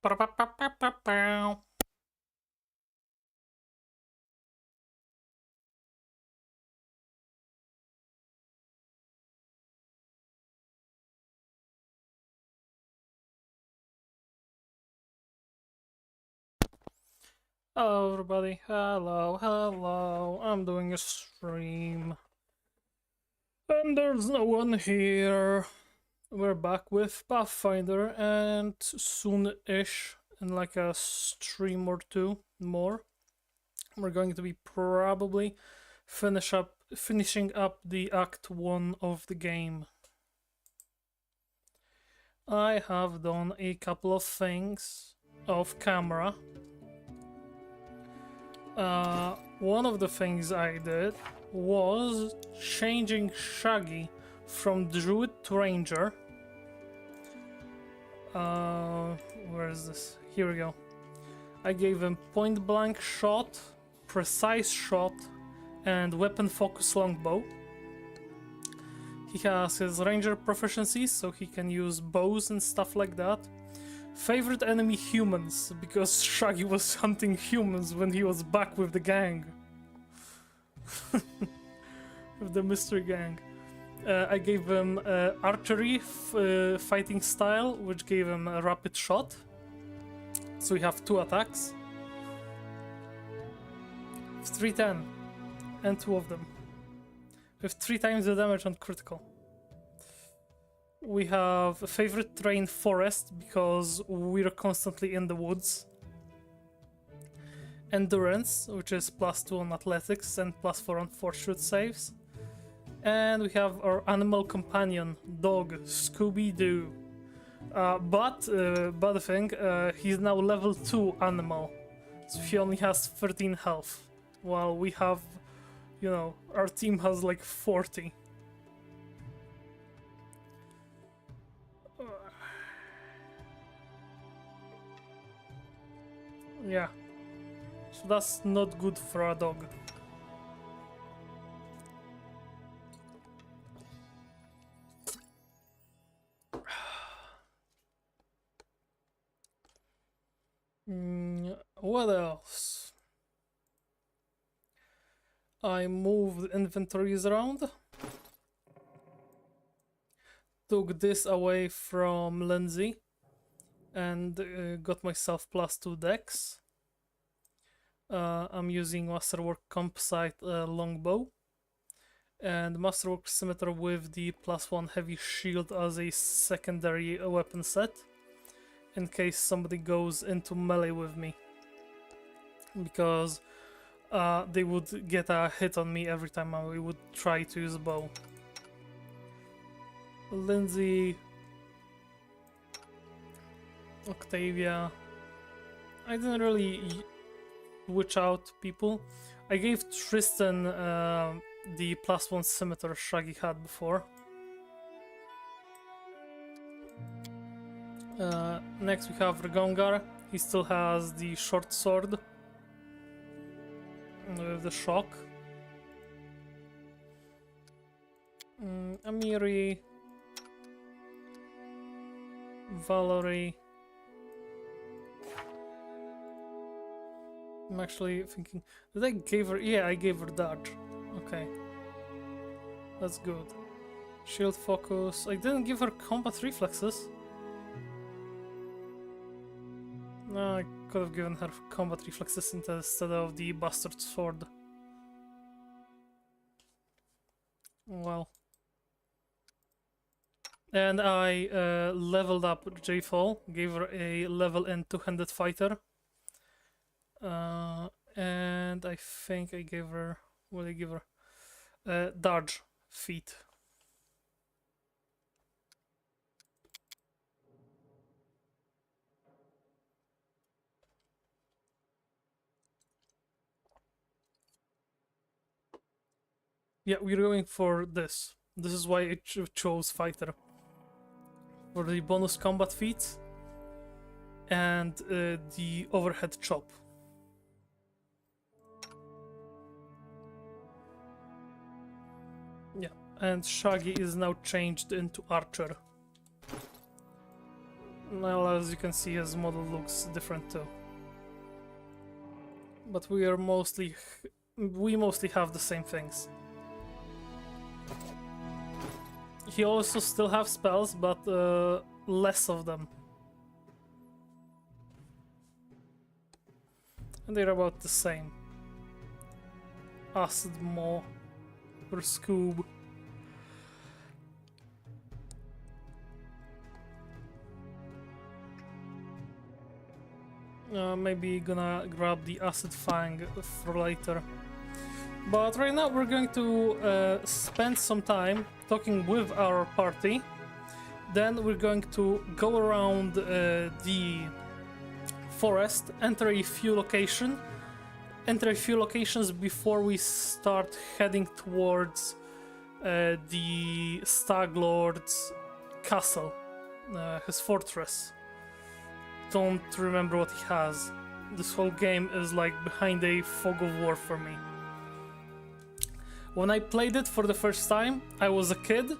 Hello everybody, hello, I'm doing a stream. And there's no one here. We're back with Pathfinder and soon-ish, in like a stream or two more, we're going to be probably finishing up the Act 1 of the game. I have done a couple of things off camera. One of the things I did was changing Shaggy from Druid to Ranger. Where is this? Here we go. I gave him point blank shot, precise shot, and weapon focus longbow. He has his Ranger proficiencies, so he can use bows and stuff like that. Favorite enemy humans, because Shaggy was hunting humans when he was back with the gang. With the mystery gang. I gave him archery fighting style, which gave him a rapid shot. So we have 2 attacks. 310. And 2 of them. With 3 times the damage on critical. We have a favorite terrain forest because we're constantly in the woods. Endurance, which is +2 on athletics and +4 on fortitude saves. And we have our animal companion, dog, Scooby-Doo. But the thing, he's now level 2 animal. So he only has 13 health. While we have, you know, our team has like 40. Yeah, so that's not good for a dog. What else? I moved inventories around. Took this away from Lindsay. And got myself +2 dex. I'm using Masterwork Composite Longbow and Masterwork Scimitar with the +1 heavy shield as a secondary weapon set in case somebody goes into melee with me, because they would get a hit on me every time I would try to use a bow. Lindsay, Octavia, I didn't really switch out people. I gave Tristan the +1 scimitar Shaggy had before. Next we have Regongar. He still has the short sword with the shock. Amiri, Valerie. I'm actually thinking, did I give her? Yeah, I gave her dodge. Okay, that's good. Shield focus. I didn't give her combat reflexes. No, I could have given her combat reflexes instead of the bastard sword. Well. And I leveled up J-Fall, gave her a level in two-handed fighter. And I think I gave her, what did I give her? Dodge feat. Yeah, we're going for this. This is why I chose fighter. For the bonus combat feats and the overhead chop. Yeah, and Shaggy is now changed into archer. Well, as you can see, his model looks different too. But we mostly have the same things. He also still have spells, but less of them. And they're about the same. Acid Maw or Scoob. Maybe gonna grab the Acid Fang for later. But right now we're going to spend some time talking with our party. Then we're going to go around the forest, enter a few locations before we start heading towards the Stag Lord's castle, his fortress. Don't remember what he has. This whole game is like behind a fog of war for me. When I played it for the first time, I was a kid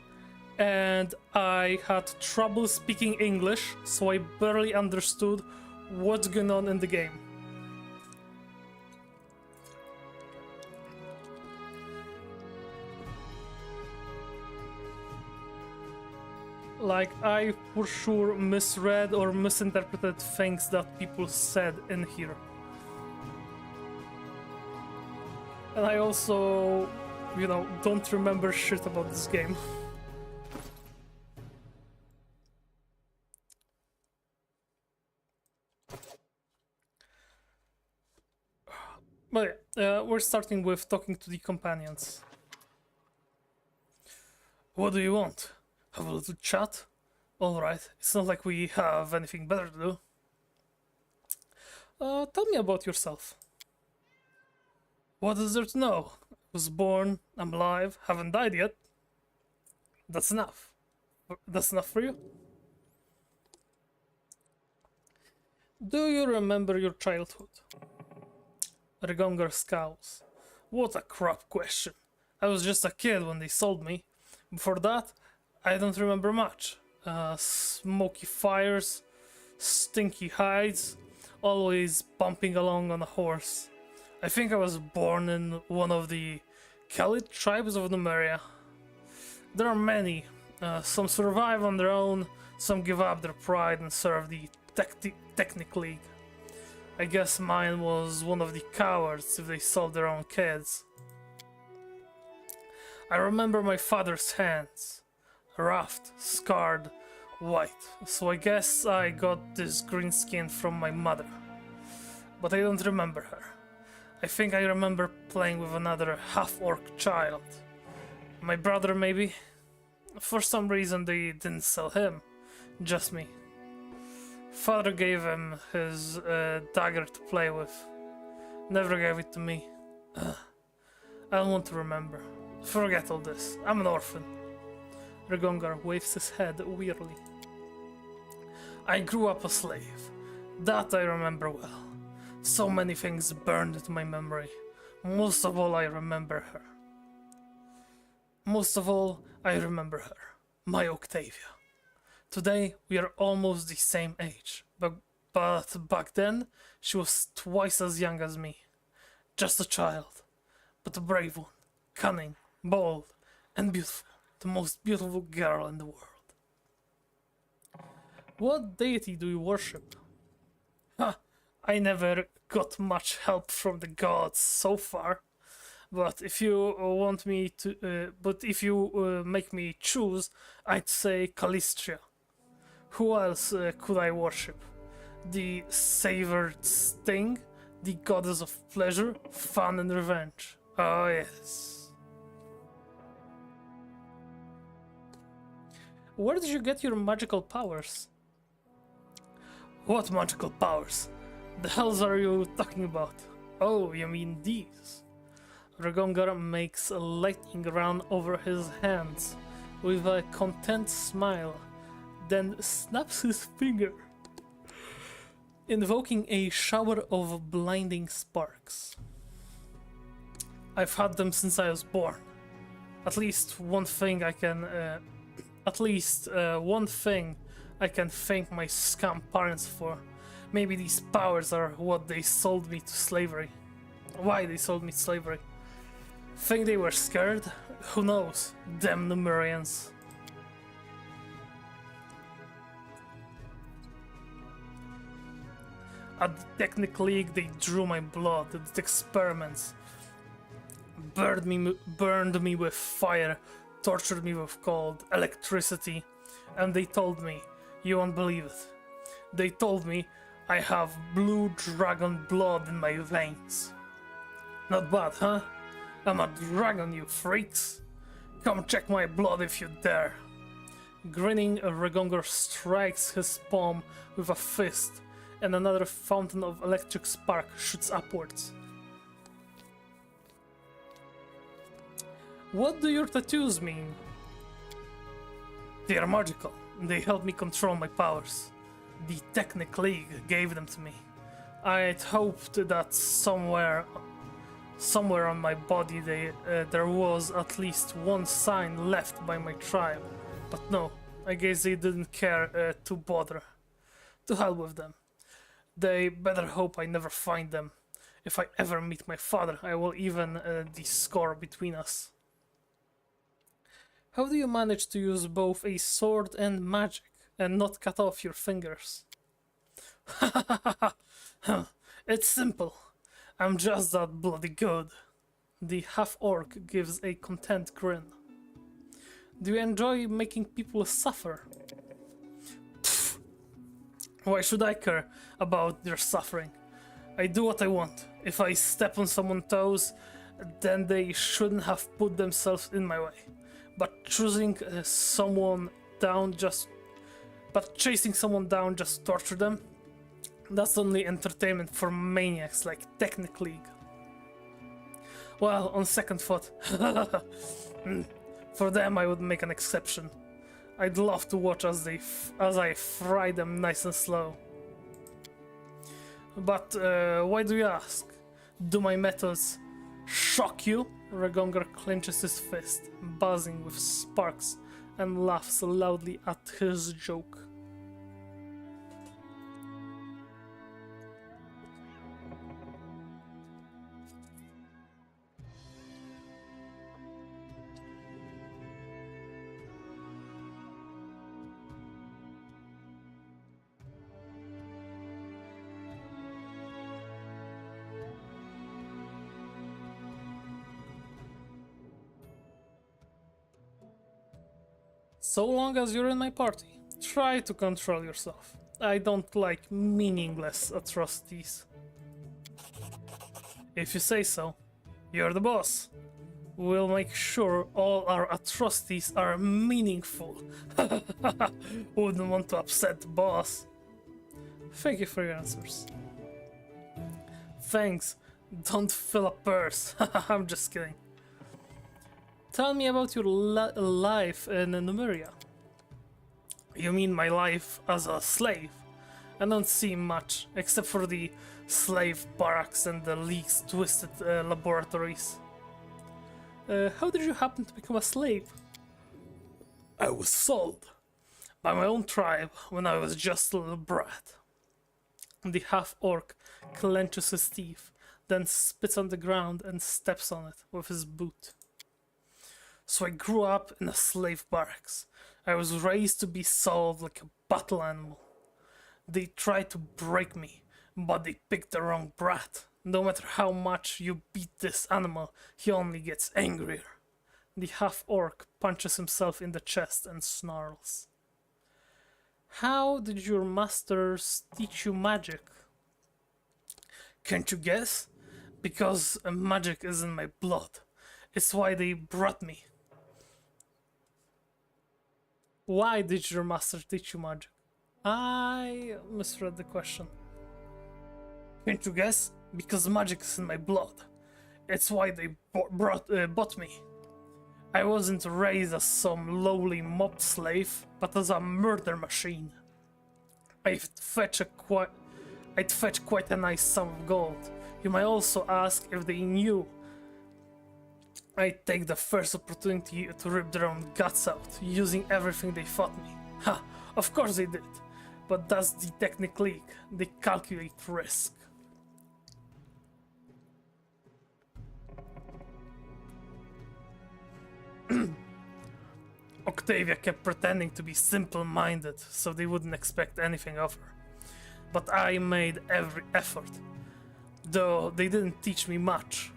and I had trouble speaking English, so I barely understood what's going on in the game. Like, I for sure misread or misinterpreted things that people said in here. And I also, you know, don't remember shit about this game. But yeah, we're starting with talking to the companions. What do you want? Have a little chat? Alright, it's not like we have anything better to do. Tell me about yourself. What is there to know? I was born, I'm alive, haven't died yet. That's enough. That's enough for you? Do you remember your childhood? Regongar scowls. What a crap question. I was just a kid when they sold me. Before that, I don't remember much. Smoky fires, stinky hides, always bumping along on a horse. I think I was born in one of the Khalid tribes of Numeria. There are many. Some survive on their own, some give up their pride and serve the Technic League. I guess mine was one of the cowards if they sold their own kids. I remember my father's hands. Rough, scarred, white. So I guess I got this green skin from my mother. But I don't remember her. I think I remember playing with another half-orc child. My brother, maybe? For some reason they didn't sell him. Just me. Father gave him his dagger to play with. Never gave it to me. I don't want to remember. Forget all this. I'm an orphan. Regongar waves his head wearily. I grew up a slave. That I remember well. So many things burned into my memory. Most of all, I remember her. Most of all, I remember her. My Octavia. Today, we are almost the same age. But back then, she was twice as young as me. Just a child. But a brave one. Cunning, bold, and beautiful. The most beautiful girl in the world. What deity do you worship? Ha! I never got much help from the gods so far. But if you want me to, make me choose, I'd say Calistria. Who else could I worship? The savored sting, the goddess of pleasure, fun, and revenge. Oh yes. Where did you get your magical powers? What magical powers? The hells are you talking about? Oh, you mean these? Regongar makes a lightning run over his hands with a content smile, then snaps his finger, invoking a shower of blinding sparks. I've had them since I was born. At least one thing I can thank my scum parents for. Maybe these powers are what they sold me to slavery. Why they sold me to slavery? Think they were scared? Who knows? Damn Numerians. At the Technic League, they drew my blood, did experiments, burned me with fire, tortured me with cold, electricity, and they told me, you won't believe it, they told me I have blue dragon blood in my veins. Not bad, huh? I'm a dragon, you freaks. Come check my blood if you dare. Grinning, Regonger strikes his palm with a fist, and another fountain of electric spark shoots upwards. What do your tattoos mean? They are magical. They help me control my powers. The Technic League gave them to me. I'd hoped that somewhere on my body there was at least one sign left by my tribe. But no, I guess they didn't care to bother. To hell with them. They better hope I never find them. If I ever meet my father, I will even the score between us. How do you manage to use both a sword and magic, and not cut off your fingers? It's simple. I'm just that bloody good. The half-orc gives a content grin. Do you enjoy making people suffer? Pfft. Why should I care about their suffering? I do what I want. If I step on someone's toes, then they shouldn't have put themselves in my way. But chasing someone down just to torture them, that's only entertainment for maniacs like Technic League. Well, on second thought, for them I would make an exception. I'd love to watch as I fry them nice and slow. But why do you ask? Do my methods shock you? Regonger clenches his fist, buzzing with sparks, and laughs loudly at his joke. So long as you're in my party, try to control yourself. I don't like meaningless atrocities. If you say so, you're the boss. We'll make sure all our atrocities are meaningful. Wouldn't want to upset the boss. Thank you for your answers. Thanks. Don't fill a purse. I'm just kidding. Tell me about your life in Numeria. You mean my life as a slave? I don't see much, except for the slave barracks and the League's twisted laboratories. How did you happen to become a slave? I was sold by my own tribe when I was just a little brat. The half-orc clenches his teeth, then spits on the ground and steps on it with his boot. So I grew up in a slave barracks. I was raised to be sold like a battle animal. They tried to break me, but they picked the wrong brat. No matter how much you beat this animal, he only gets angrier. The half-orc punches himself in the chest and snarls. How did your masters teach you magic? Can't you guess? Because magic is in my blood. It's why they brought me. Why did your master teach you magic? I misread the question. Can't you guess? Because magic is in my blood. It's why they bought me. I wasn't raised as some lowly mob slave, but as a murder machine. I'd fetch quite a nice sum of gold. You might also ask if they knew I'd take the first opportunity to rip their own guts out, using everything they taught me. Ha! Of course they did. But that's the technique. They calculate risk. Octavia kept pretending to be simple-minded, so they wouldn't expect anything of her. But I made every effort, though they didn't teach me much.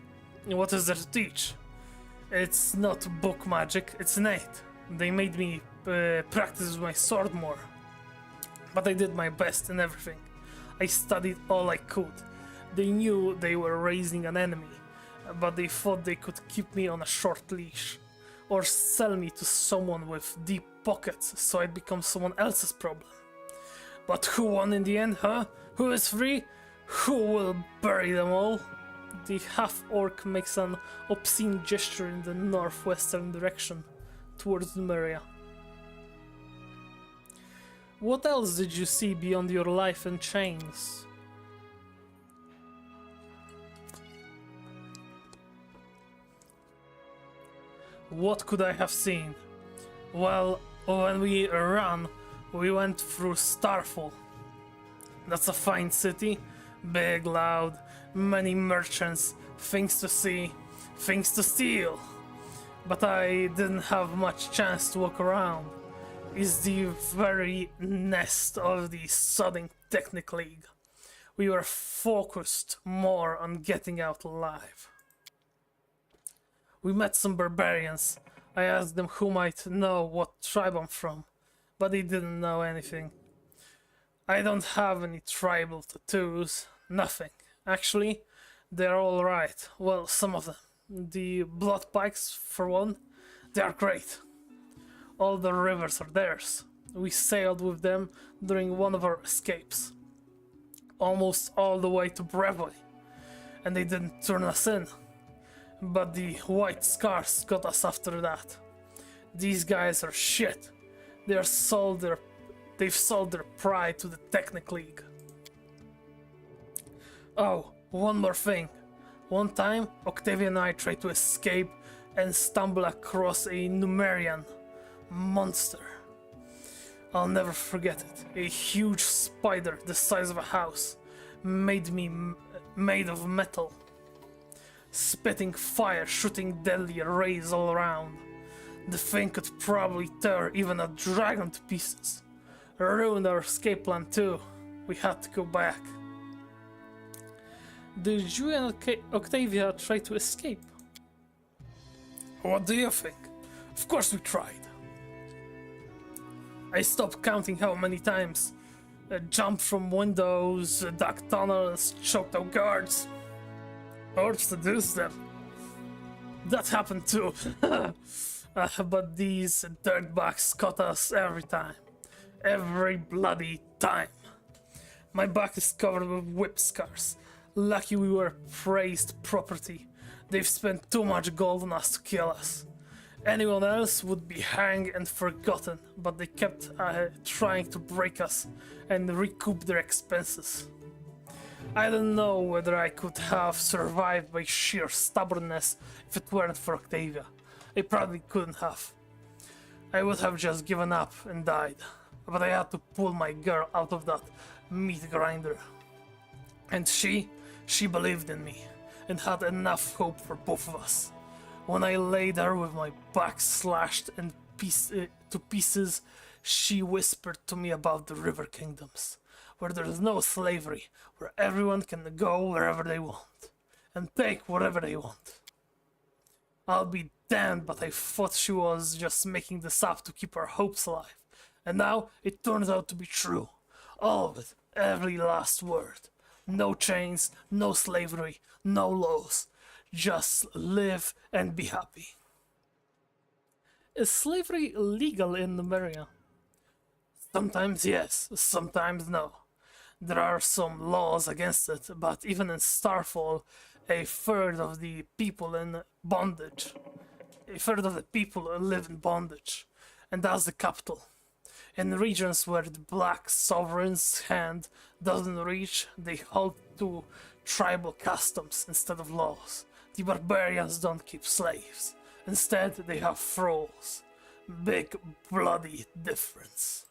What is there to teach? It's not book magic, it's innate. They made me practice with my sword more. But I did my best in everything. I studied all I could. They knew they were raising an enemy, but they thought they could keep me on a short leash. Or sell me to someone with deep pockets so I'd become someone else's problem. But who won in the end, huh? Who is free? Who will bury them all? The half-orc makes an obscene gesture in the northwestern direction, towards Numeria. What else did you see beyond your life in chains? What could I have seen? Well, when we ran, we went through Starfall. That's a fine city, big, loud, many merchants, things to see, things to steal. But I didn't have much chance to walk around. It's the very nest of the Southern Technic League. We were focused more on getting out alive. We met some barbarians. I asked them who might know what tribe I'm from, but they didn't know anything. I don't have any tribal tattoos, nothing. Actually, they're all right. Well, some of them. The blood pikes, for one, they are great. All the rivers are theirs. We sailed with them during one of our escapes. Almost all the way to Brevoy. And they didn't turn us in. But the White Scars got us after that. These guys are shit. They've sold their pride to the Technic League. Oh, one more thing. One time, Octavia and I tried to escape and stumble across a Numerian monster. I'll never forget it. A huge spider the size of a house, made of metal. Spitting fire, shooting deadly rays all around. The thing could probably tear even a dragon to pieces. Ruined our escape plan too. We had to go back. Did you and Octavia try to escape? What do you think? Of course we tried. I stopped counting how many times. Jumped from windows, dug tunnels, choked out guards. Or seduce them. That happened too. But these dirtbags caught us every time. Every bloody time. My back is covered with whip scars. Lucky we were praised property. They've spent too much gold on us to kill us. Anyone else would be hanged and forgotten, but they kept trying to break us and recoup their expenses. I don't know whether I could have survived by sheer stubbornness if it weren't for Octavia. I probably couldn't have. I would have just given up and died. But I had to pull my girl out of that meat grinder. And she believed in me and had enough hope for both of us. When I lay there with my back slashed to pieces, she whispered to me about the River Kingdoms, where there's no slavery, where everyone can go wherever they want, and take whatever they want. I'll be damned, but I thought she was just making this up to keep our hopes alive, and now it turns out to be true. All of it, every last word. No chains, no slavery, no laws. Just live and be happy. Is slavery legal in Numeria? Sometimes yes, sometimes no. There are some laws against it, but even in Starfall, a third of the people in bondage. A third of the people live in bondage, and that's the capital. In regions where the Black Sovereign's hand doesn't reach, they hold to tribal customs instead of laws. The barbarians don't keep slaves. Instead, they have thralls. Big, bloody difference.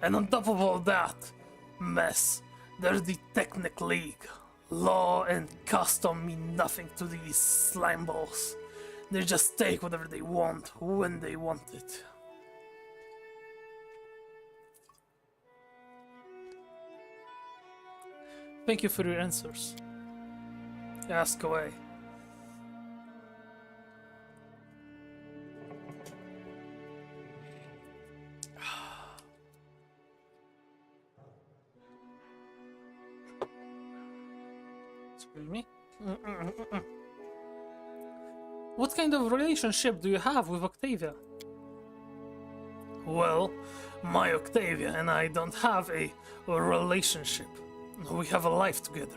And on top of all that mess, there's the Technic League. Law and custom mean nothing to these slime balls. They just take whatever they want, when they want it. Thank you for your answers. Ask away. Excuse me. What kind of relationship do you have with Octavia? Well, my Octavia and I don't have a relationship. We have a life together.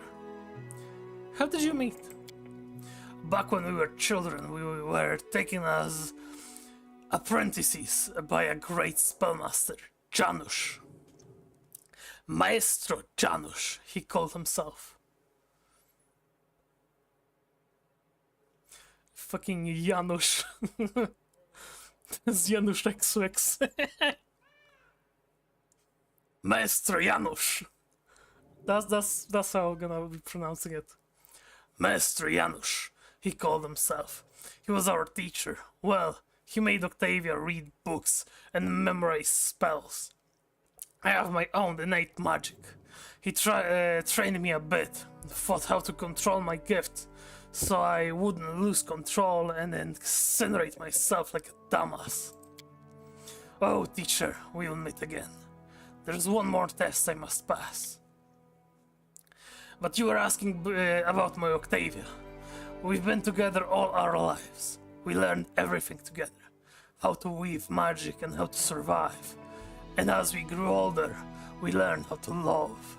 How did you meet? Back when we were children, we were taken as apprentices by a great spellmaster, Janusz. Maestro Janusz, he called himself. Fucking Janusz. Z Janusz X. Maestro Janusz. That's how I'm gonna be pronouncing it. Maestro Janusz, he called himself. He was our teacher. Well, he made Octavia read books and memorize spells. I have my own innate magic. He trained me a bit, thought how to control my gift, so I wouldn't lose control and incinerate myself like a dumbass. Oh, teacher, we'll meet again. There's one more test I must pass. But you were asking about my Octavia. We've been together all our lives. We learned everything together. How to weave magic and how to survive. And as we grew older, we learned how to love.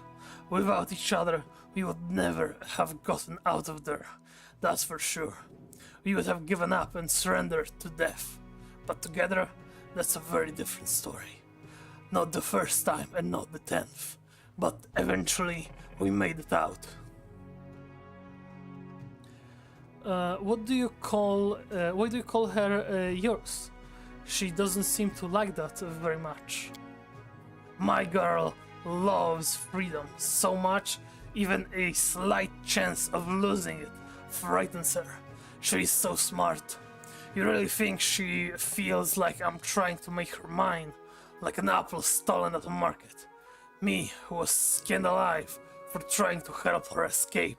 Without each other, we would never have gotten out of there. That's for sure. We would have given up and surrendered to death. But together, that's a very different story. Not the first time and not the 10th. But eventually, we made it out. Why do you call her yours? She doesn't seem to like that very much. My girl loves freedom so much, even a slight chance of losing it frightens her. She is so smart. You really think she feels like I'm trying to make her mine, like an apple stolen at a market? Me, who was skinned alive for trying to help her escape.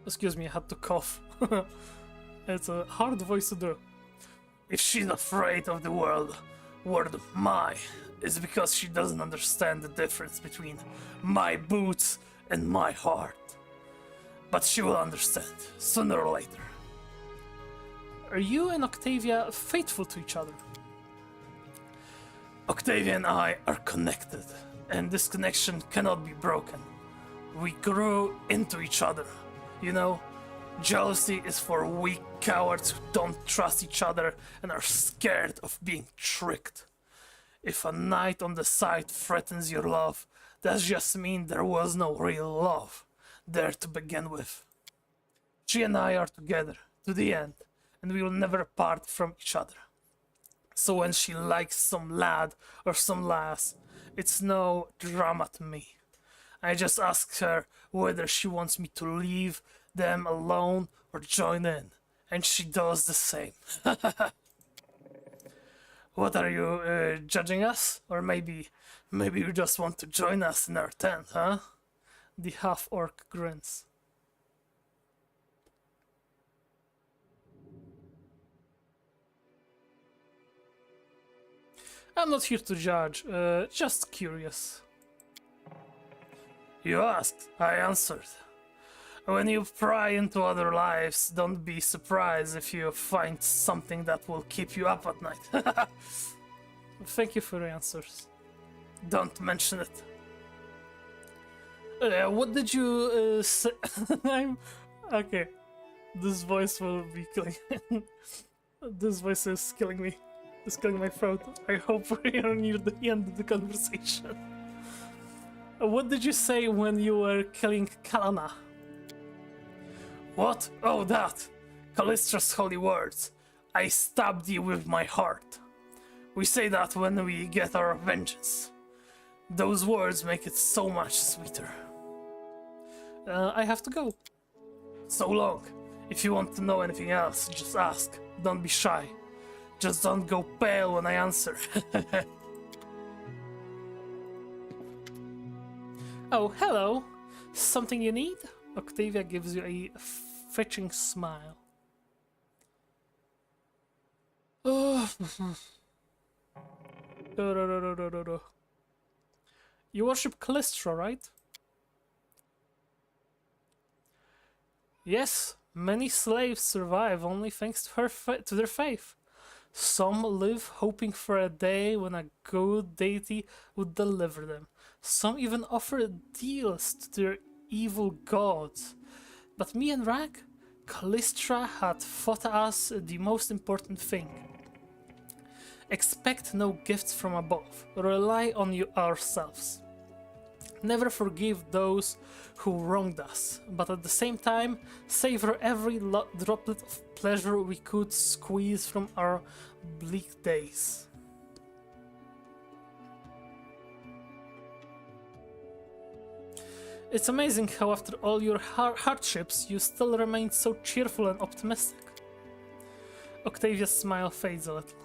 Excuse me, I had to cough. It's a hard voice to do. If she's afraid of the word my, it's because she doesn't understand the difference between my boots and my heart. But she will understand, sooner or later. Are you and Octavia faithful to each other? Octavia and I are connected, and this connection cannot be broken. We grew into each other, you know? Jealousy is for weak cowards who don't trust each other and are scared of being tricked. If a knight on the side threatens your love, that just means there was no real love there to begin with. She and I are together, to the end, and we will never part from each other. So when she likes some lad or some lass, it's no drama to me. I just ask her whether she wants me to leave them alone or join in, and she does the same. What are you, judging us? Or maybe you just want to join us in our tent, huh? The half-orc grins. I'm not here to judge, just curious. You asked, I answered. When you pry into other lives, don't be surprised if you find something that will keep you up at night. Thank you for your answers. Don't mention it. What did you say? Okay. This voice will be killing. This voice is killing me. It's killing my throat. I hope we are near the end of the conversation. What did you say when you were killing Kalana? What? Oh, that! Callistra's holy words. I stabbed you with my heart. We say that when we get our vengeance. Those words make it so much sweeter. I have to go. So long. If you want to know anything else, just ask. Don't be shy. Just don't go pale when I answer. Oh, hello. Something you need? Octavia gives you a fetching smile. Oh. You worship Callistra, right? Yes, many slaves survive only thanks to to their faith. Some live hoping for a day when a good deity would deliver them. Some even offer deals to their evil gods. But me and Rag, Callistra had taught us the most important thing. Expect no gifts from above. Rely on you ourselves. Never forgive those who wronged us, but at the same time, savor every droplet of pleasure we could squeeze from our bleak days. It's amazing how after all your hardships, you still remain so cheerful and optimistic. Octavia's smile fades a little.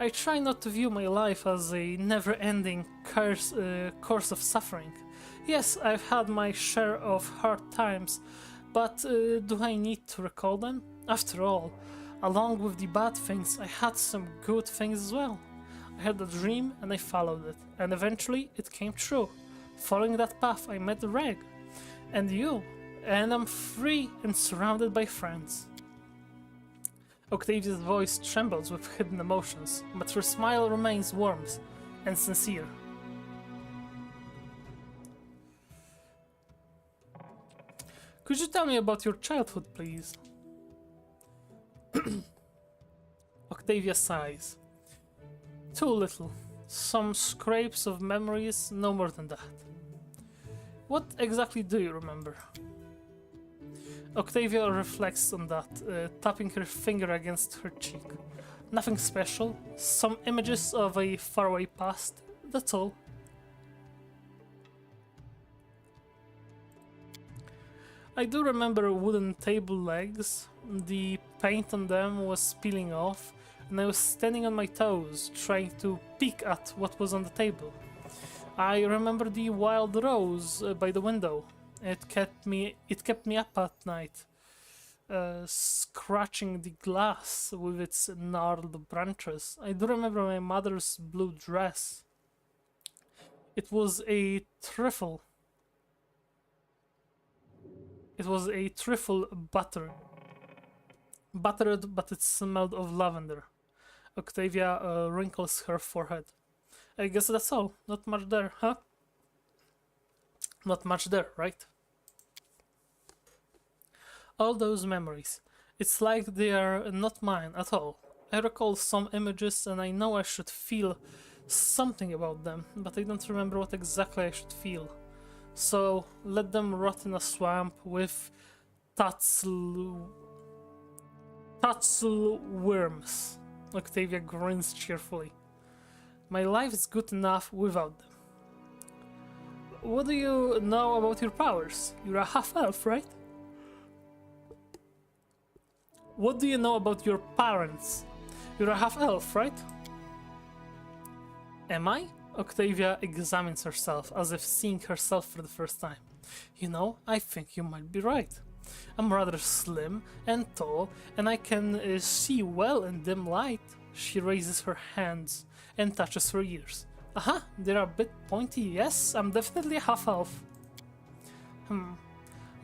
I try not to view my life as a never-ending course of suffering. Yes, I've had my share of hard times, but do I need to recall them? After all, along with the bad things, I had some good things as well. I had a dream and I followed it, and eventually it came true. Following that path, I met Reg, and you, and I'm free and surrounded by friends. Octavia's voice trembles with hidden emotions, but her smile remains warm and sincere. Could you tell me about your childhood, please? Octavia sighs. Too little. Some scrapes of memories, no more than that. What exactly do you remember? Octavia reflects on that, tapping her finger against her cheek. Nothing special, some images of a faraway past, that's all. I do remember wooden table legs. The paint on them was peeling off, and I was standing on my toes, trying to peek at what was on the table. I remember the wild rose by the window. It kept me up at night, scratching the glass with its gnarled branches. I do remember my mother's blue dress. It was a trifle. It was a trifle buttered, but it smelled of lavender. Octavia wrinkles her forehead. I guess that's all. Not much there, huh? Not much there, right? All those memories. It's like they are not mine at all. I recall some images and I know I should feel something about them, but I don't remember what exactly I should feel. So let them rot in a swamp with tatsel worms. Octavia grins cheerfully. My life is good enough without them. What do you know about your powers? You're a half-elf, right? What do you know about your parents? You're a half-elf, right? Am I? Octavia examines herself as if seeing herself for the first time. You know, I think you might be right. I'm rather slim and tall, and I can see well in dim light. She raises her hands and touches her ears. Aha, they're a bit pointy. Yes, I'm definitely a half-elf.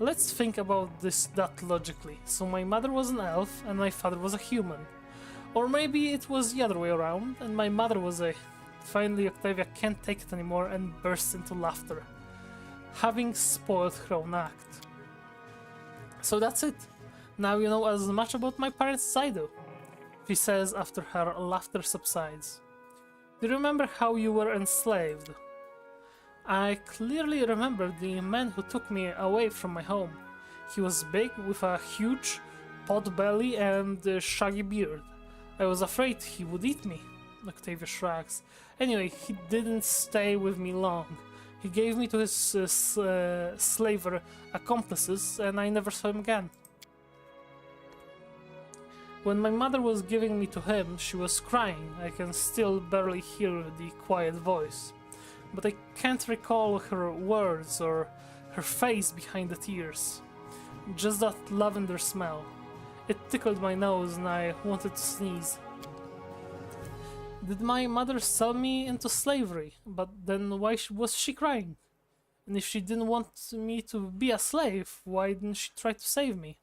Let's think about that logically. So my mother was an elf and my father was a human. Or maybe it was the other way around and my mother was a... Finally, Octavia can't take it anymore and bursts into laughter, having spoiled her own act. So that's it. Now you know as much about my parents as I do, she says after her laughter subsides. Do you remember how you were enslaved? I clearly remember the man who took me away from my home. He was big, with a huge, pot belly and a shaggy beard. I was afraid he would eat me. Octavia shrugs. Anyway, he didn't stay with me long. He gave me to his slaver accomplices, and I never saw him again. When my mother was giving me to him, she was crying. I can still barely hear the quiet voice. But I can't recall her words or her face behind the tears. Just that lavender smell. It tickled my nose and I wanted to sneeze. Did my mother sell me into slavery? But then why was she crying? And if she didn't want me to be a slave, why didn't she try to save me?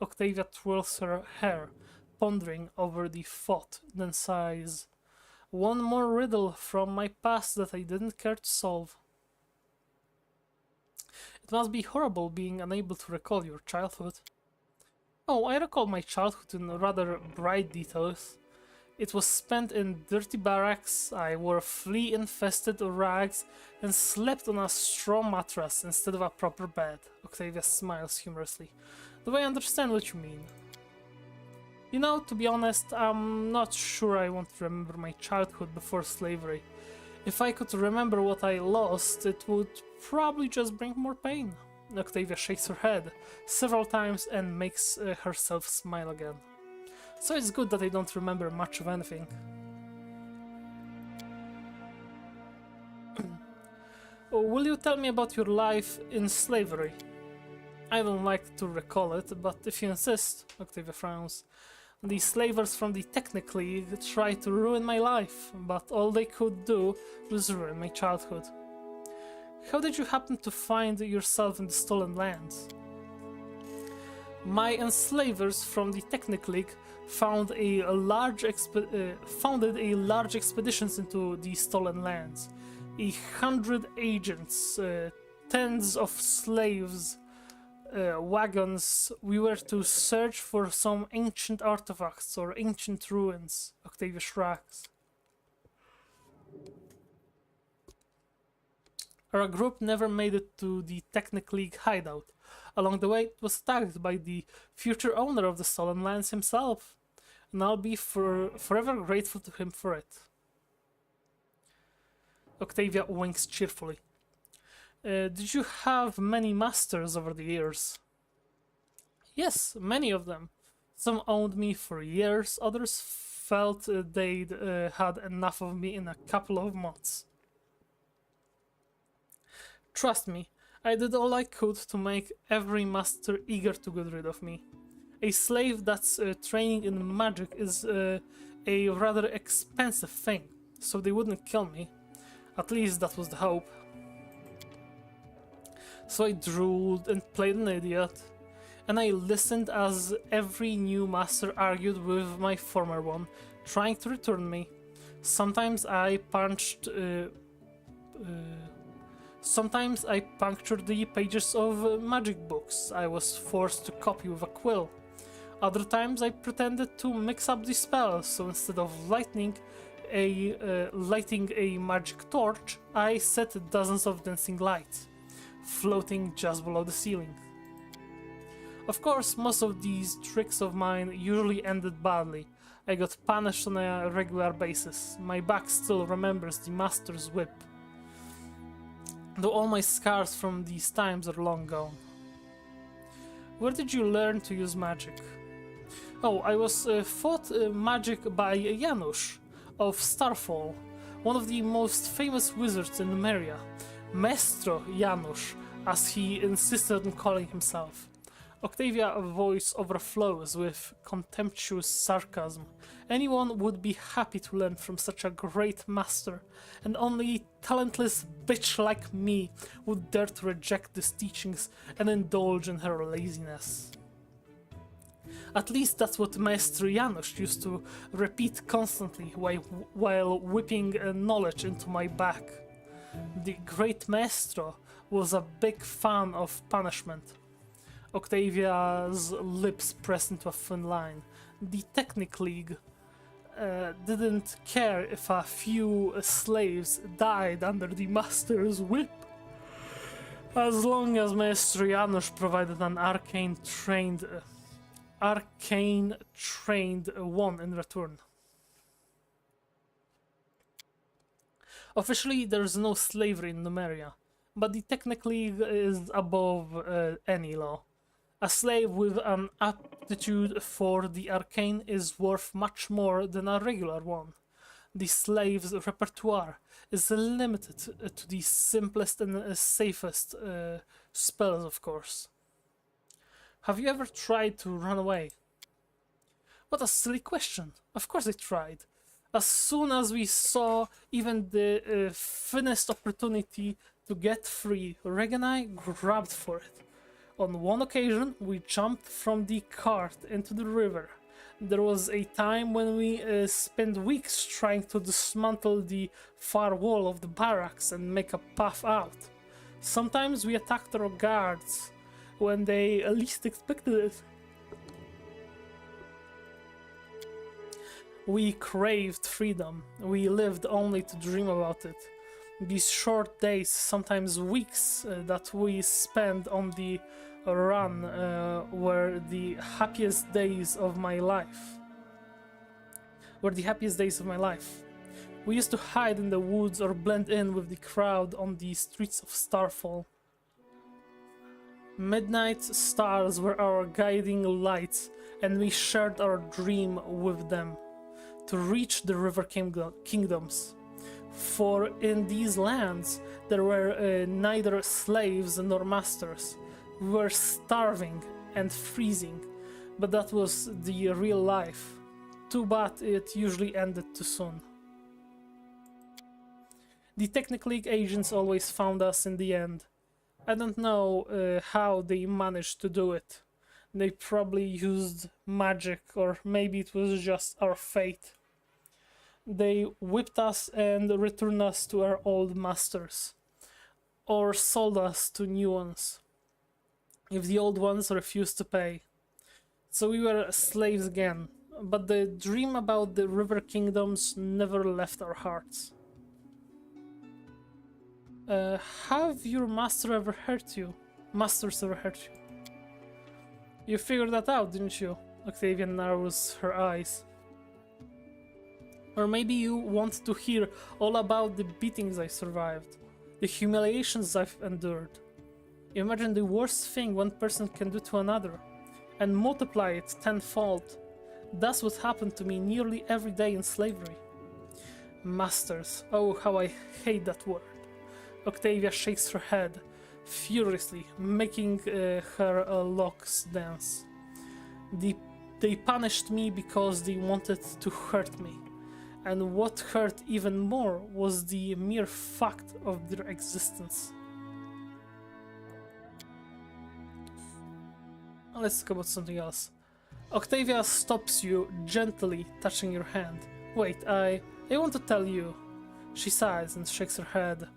Octavia twirls her hair, pondering over the thought, then sighs. One more riddle from my past that I didn't care to solve. It must be horrible being unable to recall your childhood. Oh, I recall my childhood in rather bright details. It was spent in dirty barracks, I wore flea-infested rags, and slept on a straw mattress instead of a proper bed. Octavia smiles humorously. Do I understand what you mean? You know, to be honest, I'm not sure I want to remember my childhood before slavery. If I could remember what I lost, it would probably just bring more pain. Octavia shakes her head several times and makes herself smile again. So it's good that I don't remember much of anything. Will you tell me about your life in slavery? I don't like to recall it, but if you insist, Octavia frowns. The slavers from the Technic League tried to ruin my life, but all they could do was ruin my childhood. How did you happen to find yourself in the Stolen Lands? My enslavers from the Technic League founded a large expeditions into the Stolen Lands. 100 agents, tens of slaves, wagons. We were to search for some ancient artifacts or ancient ruins. Octavia shrugs. Our group never made it to the Technic League hideout. Along the way, it was attacked by the future owner of the Stolen Lands himself, and I'll be forever grateful to him for it. Octavia winks cheerfully. Did you have many masters over the years? Yes, many of them. Some owned me for years, others felt they'd had enough of me in a couple of months. Trust me, I did all I could to make every master eager to get rid of me. A slave that's training in magic is a rather expensive thing, so they wouldn't kill me. At least that was the hope. So I drooled and played an idiot, and I listened as every new master argued with my former one, trying to return me. Sometimes I punctured the pages of magic books I was forced to copy with a quill. Other times I pretended to mix up the spells, so instead of lighting a magic torch, I set dozens of dancing lights, floating just below the ceiling. Of course, most of these tricks of mine usually ended badly. I got punished on a regular basis. My back still remembers the master's whip, though all my scars from these times are long gone. Where did you learn to use magic? Oh, I was taught magic by Janusz of Starfall, one of the most famous wizards in Numeria. Maestro Janusz, as he insisted on calling himself. Octavia's voice overflows with contemptuous sarcasm. Anyone would be happy to learn from such a great master, and only a talentless bitch like me would dare to reject his teachings and indulge in her laziness. At least that's what Maestro Janusz used to repeat constantly while whipping knowledge into my back. The great Maestro was a big fan of punishment. Octavia's lips pressed into a thin line. The Technic League didn't care if a few slaves died under the master's whip, as long as Maestro Janusz provided an arcane trained one in return. Officially, there's no slavery in Numeria, but the technically is above any law. A slave with an aptitude for the arcane is worth much more than a regular one. The slave's repertoire is limited to the simplest and safest spells, of course. Have you ever tried to run away? What a silly question. Of course I tried. As soon as we saw even the thinnest opportunity to get free, Reg and I grabbed for it. On one occasion, we jumped from the cart into the river. There was a time when we spent weeks trying to dismantle the far wall of the barracks and make a path out. Sometimes we attacked our guards when they least expected it. We craved freedom. We lived only to dream about it. These short days, sometimes weeks, that we spent on the run were the happiest days of my life. We used to hide in the woods or blend in with the crowd on the streets of Starfall. Midnight stars were our guiding lights, and we shared our dream with them to reach the River Kingdoms. For in these lands there were neither slaves nor masters. We were starving and freezing, but that was the real life. Too bad it usually ended too soon. The Technic League agents always found us in the end. I don't know how they managed to do it. They probably used magic, or maybe it was just our fate. They whipped us and returned us to our old masters, or sold us to new ones, if the old ones refused to pay. So we were slaves again, but the dream about the River Kingdoms never left our hearts. Have your masters ever hurt you? You figured that out, didn't you? Octavia narrows her eyes. Or maybe you want to hear all about the beatings I survived, the humiliations I've endured. Imagine the worst thing one person can do to another, and multiply it tenfold. That's what happened to me nearly every day in slavery. Masters, oh how I hate that word. Octavia shakes her head, furiously, making her locks dance. They punished me because they wanted to hurt me. And what hurt even more was the mere fact of their existence. Let's talk about something else. Octavia stops you, gently touching your hand. Wait, I want to tell you. She sighs and shakes her head,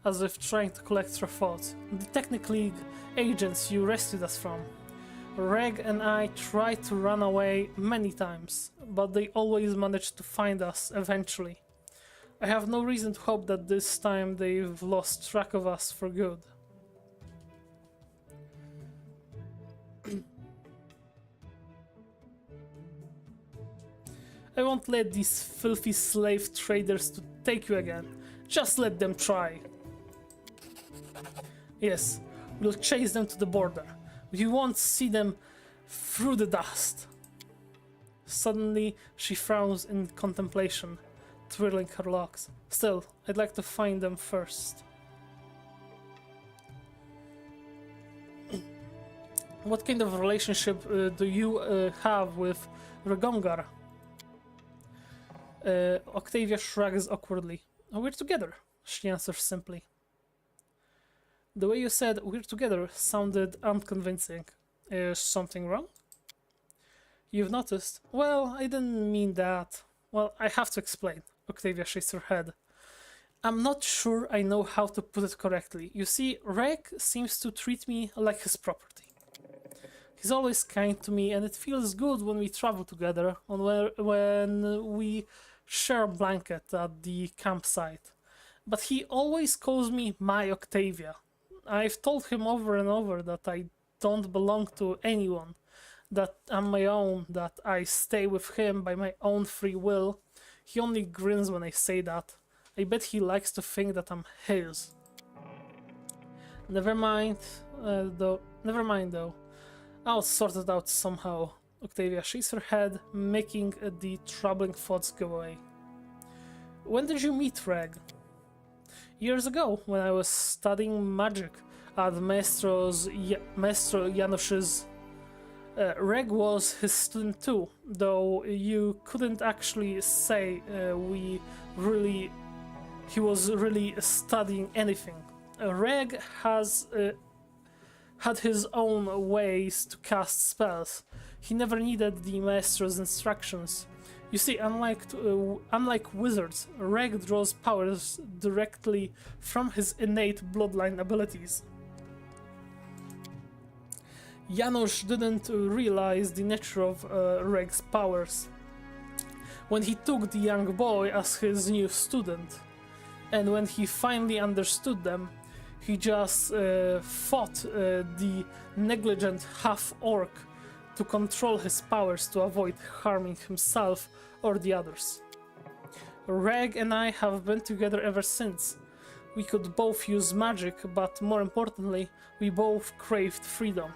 as if trying to collect her thoughts. The Technic League agents you rescued us from. Reg and I tried to run away many times, but they always managed to find us eventually. I have no reason to hope that this time they've lost track of us for good. I won't let these filthy slave traders to take you again. Just let them try. Yes, we'll chase them to the border. You won't see them through the dust. Suddenly, she frowns in contemplation, twirling her locks. Still, I'd like to find them first. What kind of relationship do you have with Regongar? Octavia shrugs awkwardly. We're together, she answers simply. The way you said we're together sounded unconvincing. Is something wrong? You've noticed? Well, I didn't mean that. Well, I have to explain. Octavia shakes her head. I'm not sure I know how to put it correctly. You see, Reg seems to treat me like his property. He's always kind to me, and it feels good when we travel together, when we share a blanket at the campsite. But he always calls me my Octavia. I've told him over and over that I don't belong to anyone, that I'm my own, that I stay with him by my own free will. He only grins when I say that. I bet he likes to think that I'm his. Never mind, though. I'll sort it out somehow. Octavia shakes her head, making the troubling thoughts go away. When did you meet Reg? Years ago, when I was studying magic at Maestro Janusz's. Reg was his student too, though you couldn't actually say he was really studying anything. Reg had his own ways to cast spells. He never needed the master's instructions. You see, unlike wizards, Reg draws powers directly from his innate bloodline abilities. Janusz didn't realize the nature of Reg's powers when he took the young boy as his new student, and when he finally understood them, he just fought the negligent half-orc to control his powers to avoid harming himself or the others. Reg and I have been together ever since. We could both use magic, but more importantly, we both craved freedom.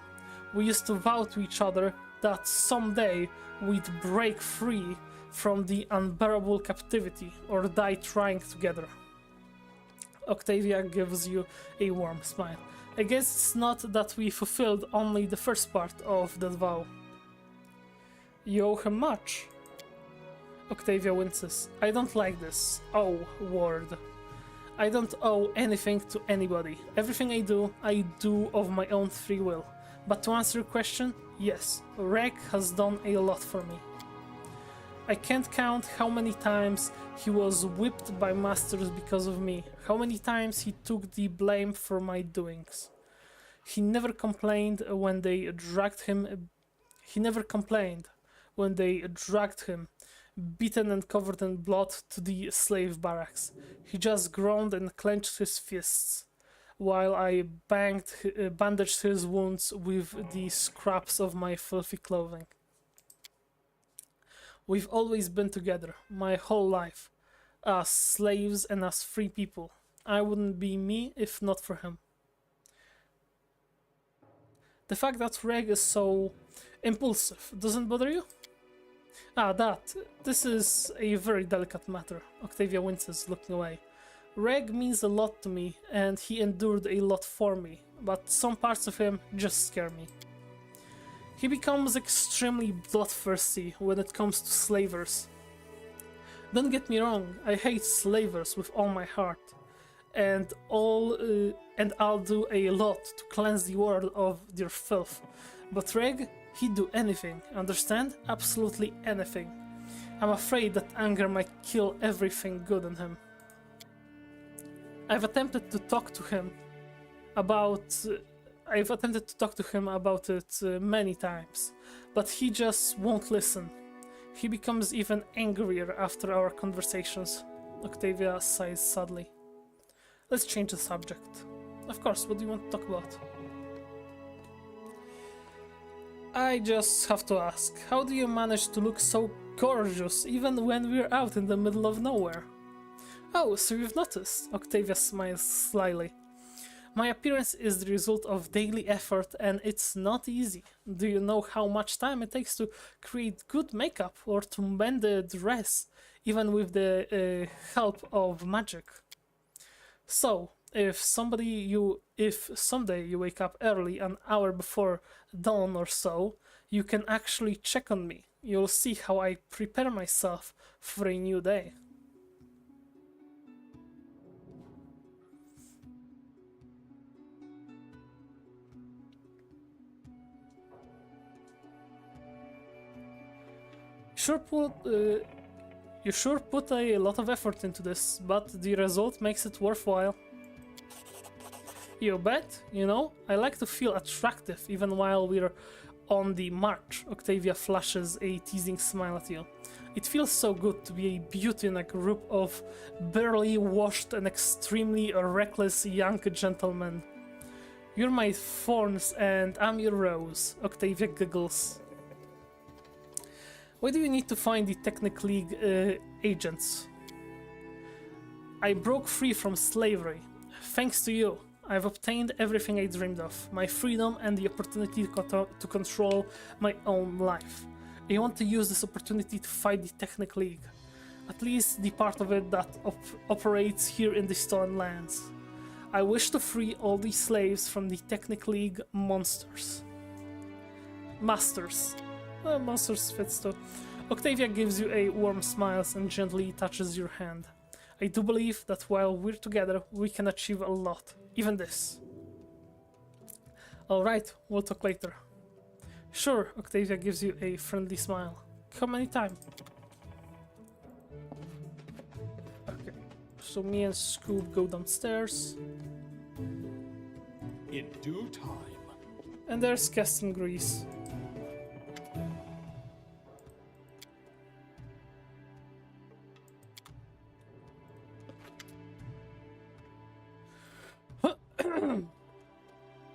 We used to vow to each other that someday we'd break free from the unbearable captivity or die trying together. Octavia gives you a warm smile. I guess it's not that we fulfilled only the first part of that vow. You owe him much. Octavia winces. I don't like this word. I don't owe anything to anybody. Everything I do of my own free will. But to answer your question, yes, Reg has done a lot for me. I can't count how many times he was whipped by masters because of me, how many times he took the blame for my doings. He never complained when they dragged him, beaten and covered in blood, to the slave barracks. He just groaned and clenched his fists, while I bandaged his wounds with the scraps of my filthy clothing. We've always been together, my whole life, as slaves and as free people. I wouldn't be me if not for him. The fact that Reg is so impulsive doesn't bother you? This is a very delicate matter. Octavia winces, looking away. Reg means a lot to me, and he endured a lot for me, but some parts of him just scare me. He becomes extremely bloodthirsty when it comes to slavers. Don't get me wrong, I hate slavers with all my heart, and I'll do a lot to cleanse the world of their filth. But Reg, he'd do anything, understand? Absolutely anything. I'm afraid that anger might kill everything good in him. I've attempted to talk to him about it many times, but he just won't listen. He becomes even angrier after our conversations. Octavia sighs sadly. Let's change the subject. Of course, what do you want to talk about? I just have to ask, how do you manage to look so gorgeous even when we're out in the middle of nowhere? Oh, so you've noticed. Octavia smiles slyly. My appearance is the result of daily effort, and it's not easy. Do you know how much time it takes to create good makeup or to mend a dress, even with the help of magic? So, if someday you wake up early, an hour before dawn or so, you can actually check on me. You'll see how I prepare myself for a new day. You sure put a lot of effort into this, but the result makes it worthwhile. You bet. You know, I like to feel attractive even while we're on the march. Octavia flashes a teasing smile at you. It feels so good to be a beauty in a group of barely washed and extremely reckless young gentlemen. You're my thorns and I'm your rose. Octavia giggles. Why do you need to find the Technic League agents? I broke free from slavery. Thanks to you, I've obtained everything I dreamed of. My freedom and the opportunity to control my own life. I want to use this opportunity to fight the Technic League. At least the part of it that operates here in the Stolen Lands. I wish to free all the slaves from the Technic League monsters. Masters. Monsters fits too. Octavia gives you a warm smile and gently touches your hand. I do believe that while we're together, we can achieve a lot. Even this. Alright, we'll talk later. Sure, Octavia gives you a friendly smile. Come anytime. Okay, so me and Scoob go downstairs. In due time. And there's Keston Grease.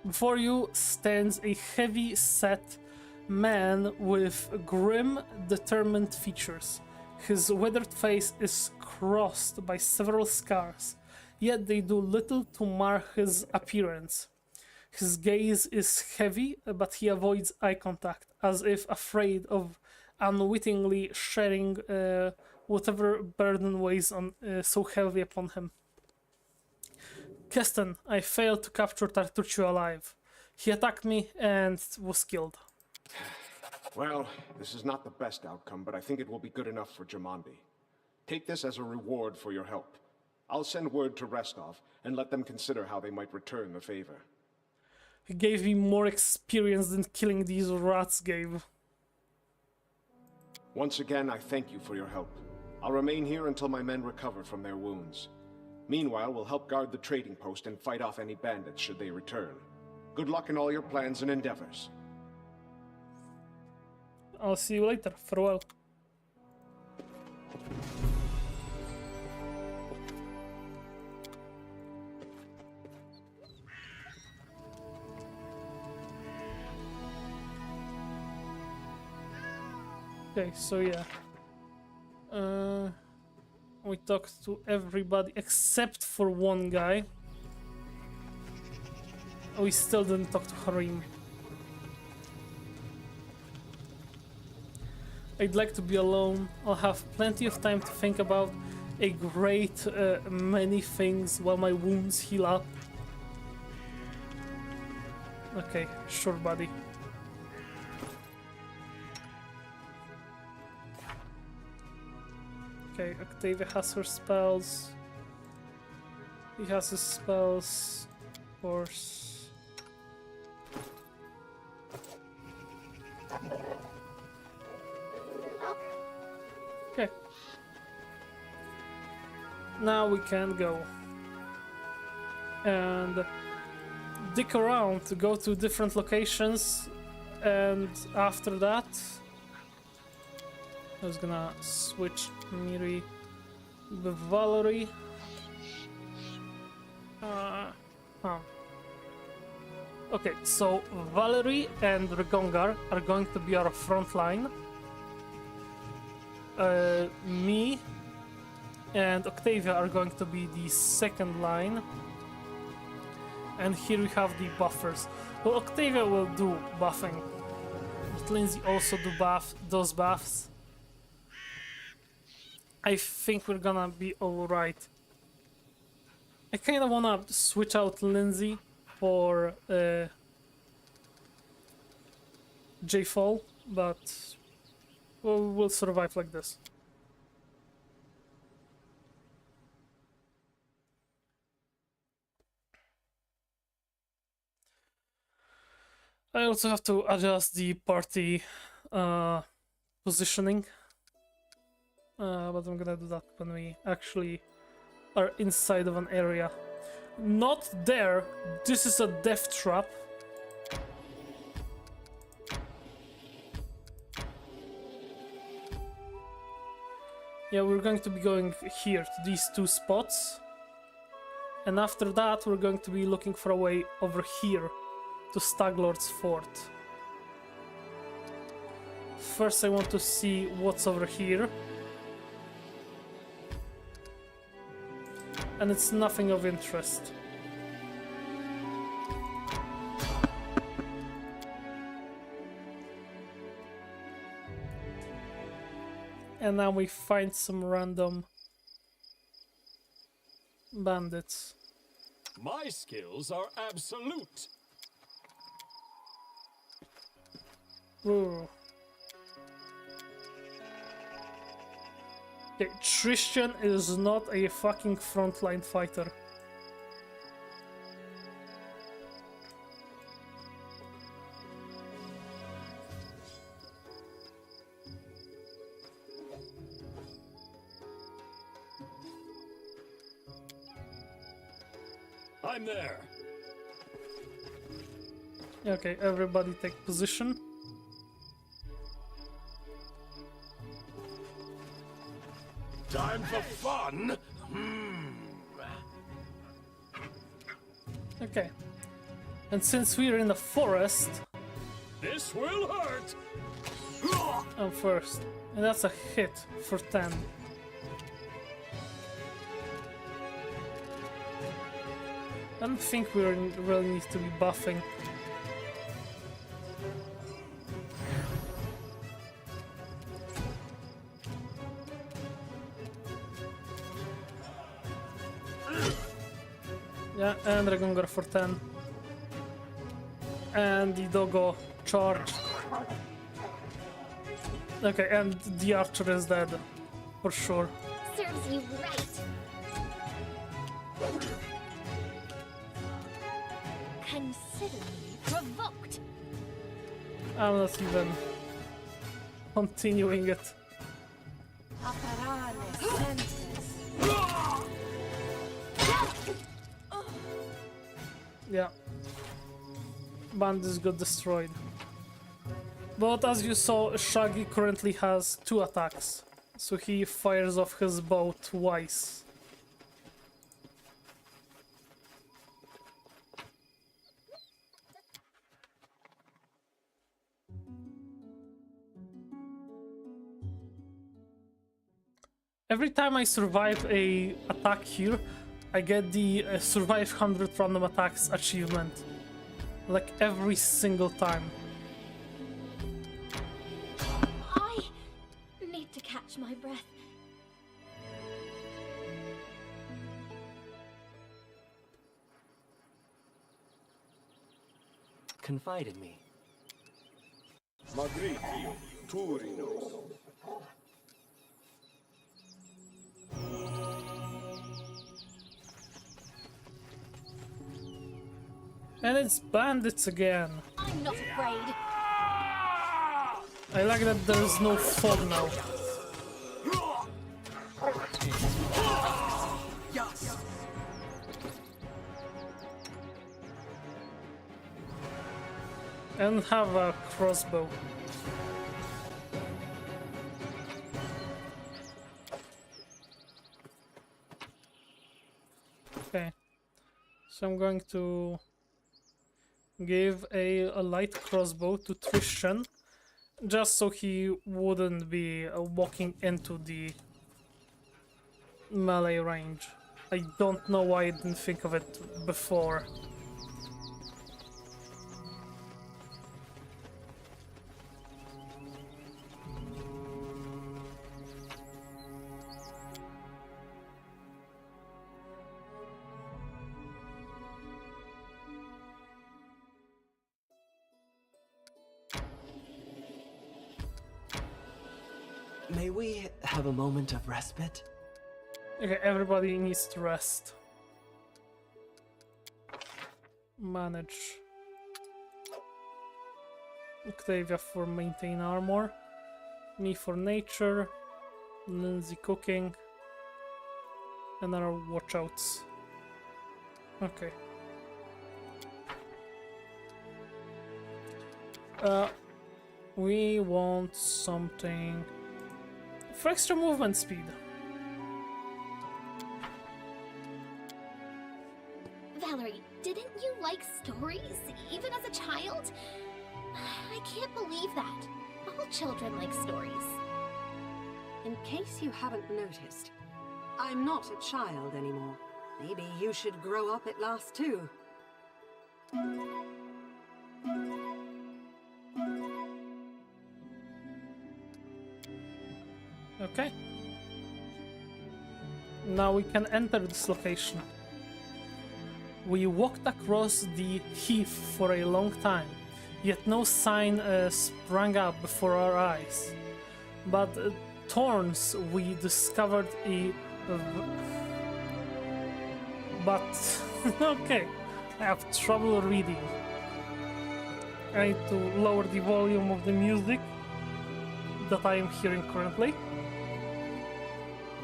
Before you stands a heavy-set man with grim, determined features. His withered face is crossed by several scars, yet they do little to mar his appearance. His gaze is heavy, but he avoids eye contact, as if afraid of unwittingly sharing whatever burden weighs on so heavy upon him. Keston, I failed to capture Tartuccio alive. He attacked me and was killed. Well, this is not the best outcome, but I think it will be good enough for Jamandi. Take this as a reward for your help. I'll send word to Restov and let them consider how they might return the favor. He gave me more experience than killing these rats gave. Once again, I thank you for your help. I'll remain here until my men recover from their wounds. Meanwhile, we'll help guard the trading post and fight off any bandits should they return. Good luck in all your plans and endeavors. I'll see you later. Farewell. Okay, so yeah. We talked to everybody except for one guy. We still didn't talk to Harim. I'd like to be alone. I'll have plenty of time to think about a great many things while my wounds heal up. Okay, sure, buddy. Okay, Octavia has her spells. He has his spells, of course. Okay. Now we can go. And dick around to go to different locations, and after that I was gonna switch Miri with Valerie. Okay, so Valerie and Regongar are going to be our front line. Me and Octavia are going to be the second line. And here we have the buffers. Well, Octavia will do buffing, but Lindsay also does buffs. I think we're gonna be alright. I kinda wanna switch out Lindsay for J-Fall, but we'll survive like this. I also have to adjust the party positioning. But I'm gonna do that when we actually are inside of an area. Not there! This is a death trap. Yeah, we're going to be going here to these two spots. And after that, we're going to be looking for a way over here to Staglord's Fort. First I want to see what's over here. And it's nothing of interest. And now we find some random bandits. My skills are absolute. Ooh. Okay, Tristan is not a fucking frontline fighter. I'm there. Okay, everybody take position. Time for fun. Okay. And since we're in the forest, This will hurt. I'm first. And that's a hit for 10. I don't think we really need to be buffing. Yeah, and Dragongar for 10. And the doggo charge. Okay, and the archer is dead. For sure. Serves you right. Consider me provoked. I'm not even continuing it. Yeah. Bandits got destroyed. But as you saw, Shaggy currently has 2 attacks. So he fires off his bow twice. Every time I survive a attack here, I get the survive 100 random attacks achievement. Like every single time. I need to catch my breath. Confide in me. Magritio, Turinos. And it's bandits again. I'm not afraid. I like that there's no fog now. And have a crossbow. Okay. So I'm going to give a light crossbow to Tristan, just so he wouldn't be walking into the melee range. I don't know why I didn't think of it before. May we have a moment of respite? Okay, everybody needs to rest. Manage. Octavia for maintain armor. Me for nature. Lindsay cooking. And our watchouts. Okay. We want something for extra movement speed. Valerie, didn't you like stories, even as a child? I can't believe that. All children like stories. In case you haven't noticed, I'm not a child anymore. Maybe you should grow up at last too. Okay. Now we can enter this location. We walked across the heath for a long time, yet no sign sprang up before our eyes. But thorns we discovered But okay, I have trouble reading. I need to lower the volume of the music that I am hearing currently.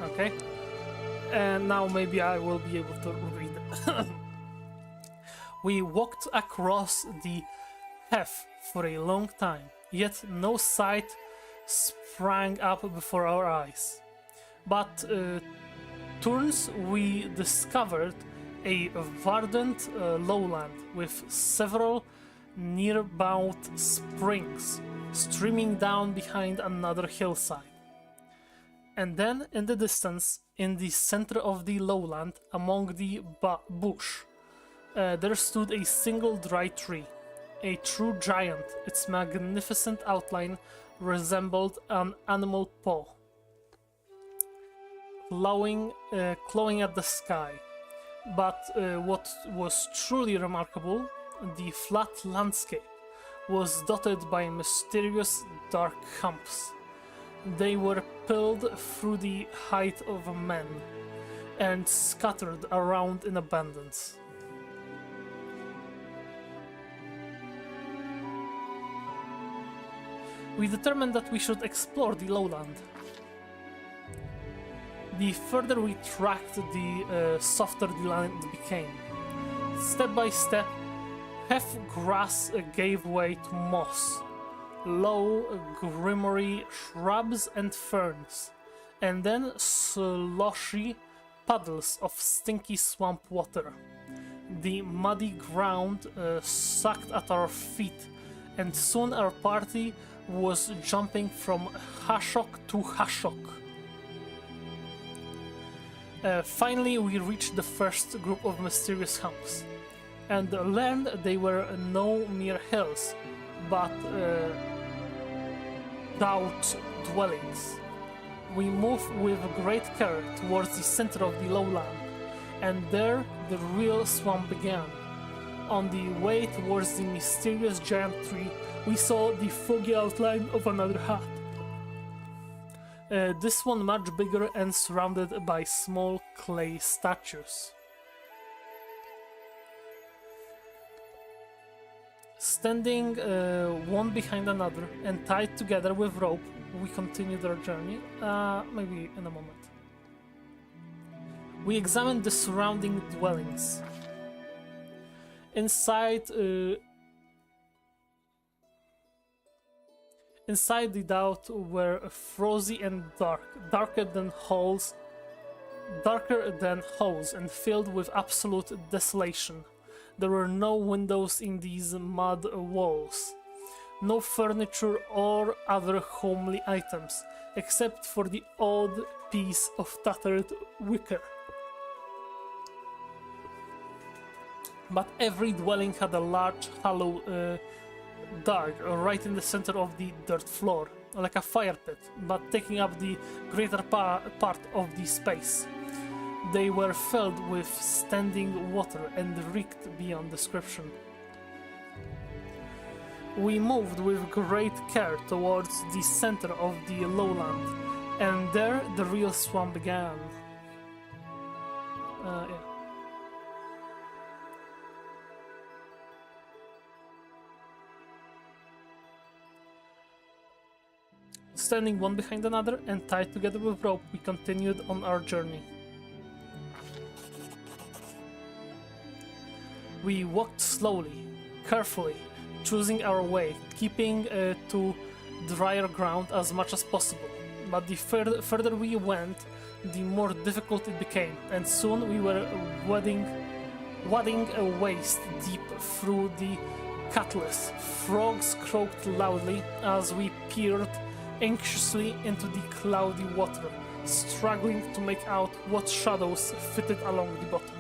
Okay. And now maybe I will be able to read. We walked across the heath for a long time, yet no sight sprang up before our eyes. But turns we discovered a verdant lowland with several nearby springs streaming down behind another hillside. And then in the distance, in the center of the lowland, among the bush, there stood a single dry tree, a true giant. Its magnificent outline resembled an animal paw, clawing at the sky. But what was truly remarkable, the flat landscape was dotted by mysterious dark humps. They were peeled through the height of men and scattered around in abundance. We determined that we should explore the lowland. The further we tracked, the softer the land became. Step by step, half grass gave way to moss, low, grimory shrubs and ferns, and then sloshy puddles of stinky swamp water. The muddy ground sucked at our feet, and soon our party was jumping from hashock to hashock. Finally, we reached the first group of mysterious humps, and learned they were no mere hills, but doubt dwellings. We moved with great care towards the center of the lowland, and there the real swamp began. On the way towards the mysterious giant tree, we saw the foggy outline of another hut. This one much bigger and surrounded by small clay statues. Standing one behind another and tied together with rope, we continued our journey, maybe in a moment. We examined the surrounding dwellings. Inside the doubt were frosty and darker than halls and filled with absolute desolation. There were no windows in these mud walls, no furniture or other homely items, except for the odd piece of tattered wicker. But every dwelling had a large hollow dug right in the center of the dirt floor, like a fire pit, but taking up the greater part of the space. They were filled with standing water and reeked beyond description. We moved with great care towards the center of the lowland, and there the real swamp began. Yeah. Standing one behind another and tied together with rope, we continued on our journey. We walked slowly, carefully, choosing our way, keeping to drier ground as much as possible. But the further we went, the more difficult it became, and soon we were wading waist deep through the catless. Frogs croaked loudly as we peered anxiously into the cloudy water, struggling to make out what shadows fitted along the bottom.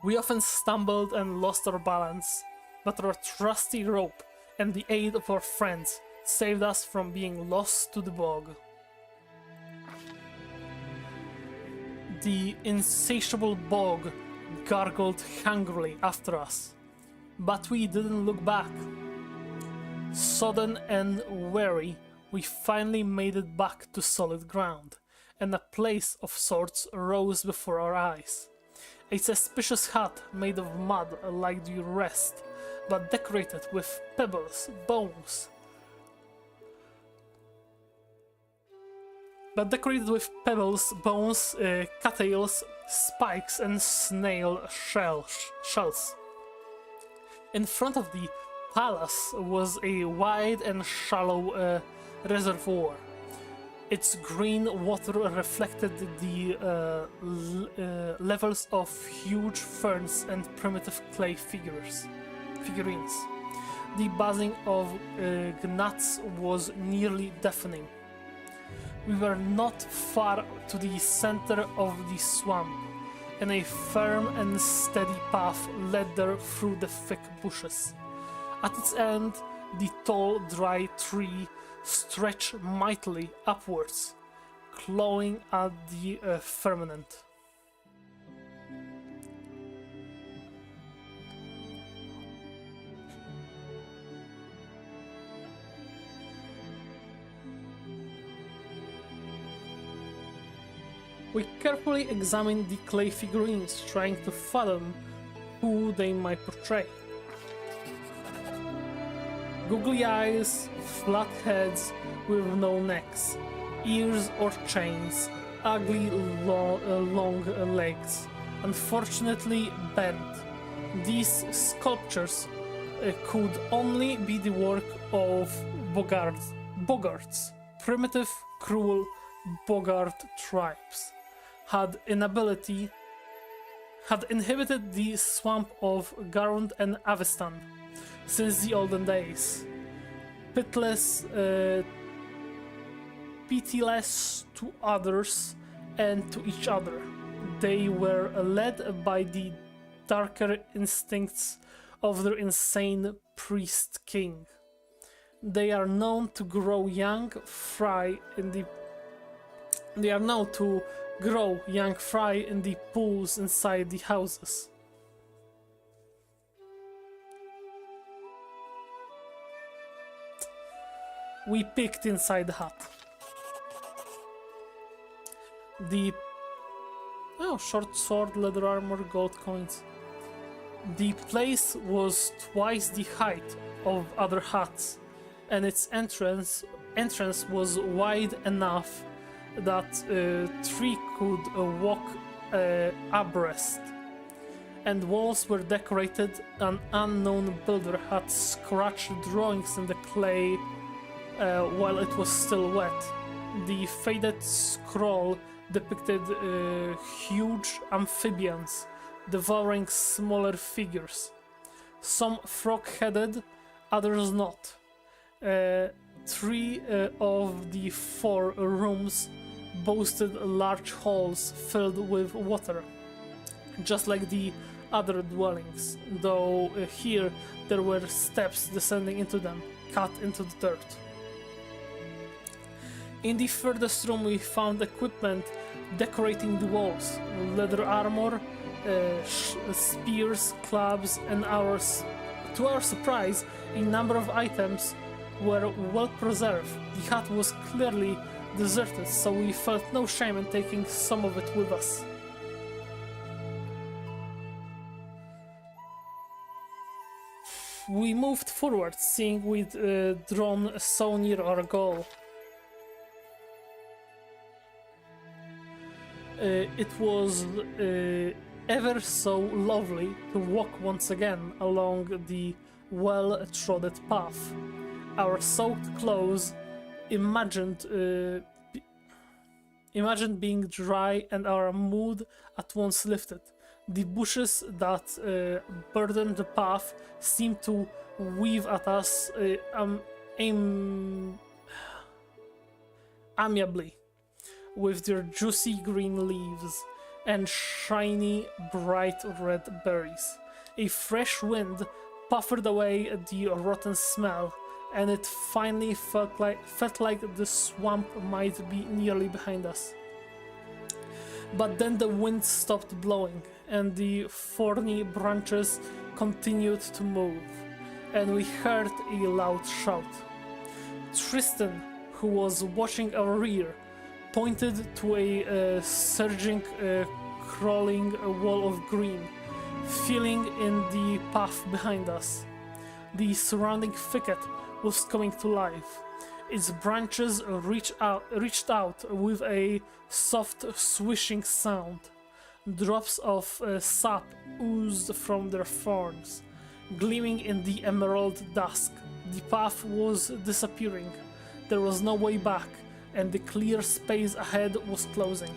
We often stumbled and lost our balance, but our trusty rope and the aid of our friends saved us from being lost to the bog. The insatiable bog gargled hungrily after us, but we didn't look back. Sodden and weary, we finally made it back to solid ground, and a place of sorts rose before our eyes. A suspicious hut made of mud like the rest, but decorated with pebbles, bones, cattails, spikes, and snail shells. In front of the palace was a wide and shallow reservoir. Its green water reflected the levels of huge ferns and primitive clay figurines. The buzzing of gnats was nearly deafening. We were not far to the center of the swamp, and a firm and steady path led there through the thick bushes. At its end, the tall, dry tree stretched mightily upwards, clawing at the firmament. We carefully examined the clay figurines, trying to fathom who they might portray. Googly eyes, flat heads with no necks, ears or chains, ugly long legs, unfortunately bent. These sculptures could only be the work of bogarts, primitive, cruel bogart tribes, had inhabited the swamp of Garund and Avestan since the olden days. Pitiless to others and to each other, they were led by the darker instincts of their insane priest king. They are known to grow young fry in the pools inside the houses. We peeked inside the hut. Short sword, leather armor, gold coins. The place was twice the height of other huts, and its entrance was wide enough that three could walk abreast, and walls were decorated. An unknown builder had scratched drawings in the clay while it was still wet. The faded scroll depicted huge amphibians devouring smaller figures, some frog-headed, others not. Three of the 4 rooms boasted large halls filled with water, just like the other dwellings, though here there were steps descending into them, cut into the dirt. In the furthest room we found equipment decorating the walls, leather armor, spears, clubs, and to our surprise, a number of items were well preserved. The hut was clearly deserted, so we felt no shame in taking some of it with us. We moved forward, seeing we'd drawn so near our goal. It was ever so lovely to walk once again along the well-trodden path. Our soaked clothes imagined being dry, and our mood at once lifted. The bushes that burden the path seem to weave at us amiably with their juicy green leaves and shiny bright red berries. A fresh wind puffed away the rotten smell, and it finally felt like the swamp might be nearly behind us. But then the wind stopped blowing, and the thorny branches continued to move, and we heard a loud shout. Tristan, who was watching our rear, pointed to a surging, crawling wall of green, filling in the path behind us. The surrounding thicket was coming to life. Its branches reached out with a soft swishing sound. Drops of sap oozed from their thorns, gleaming in the emerald dusk. The path was disappearing. There was no way back, and the clear space ahead was closing.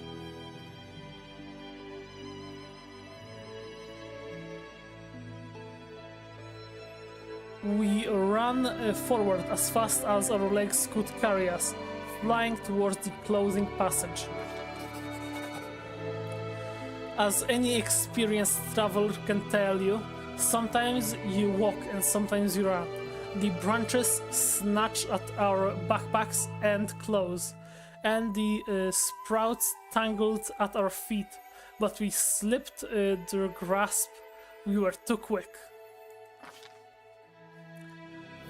We ran forward as fast as our legs could carry us, flying towards the closing passage. As any experienced traveler can tell you, sometimes you walk and sometimes you run. The branches snatch at our backpacks and clothes, and the sprouts tangled at our feet, but we slipped their grasp. We were too quick.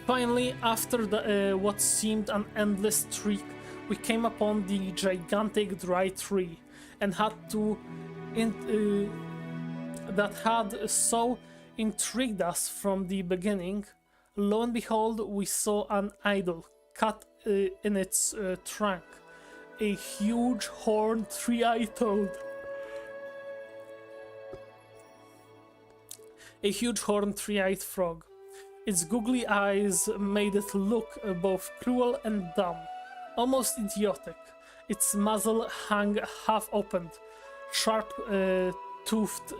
Finally, after what seemed an endless trek, we came upon the gigantic dry tree, and that had so intrigued us from the beginning. Lo and behold, we saw an idol cut in its trunk, a huge horned three-eyed toad. A huge horned three-eyed frog. Its googly eyes made it look both cruel and dumb, almost idiotic. Its muzzle hung half-opened, sharp-toothed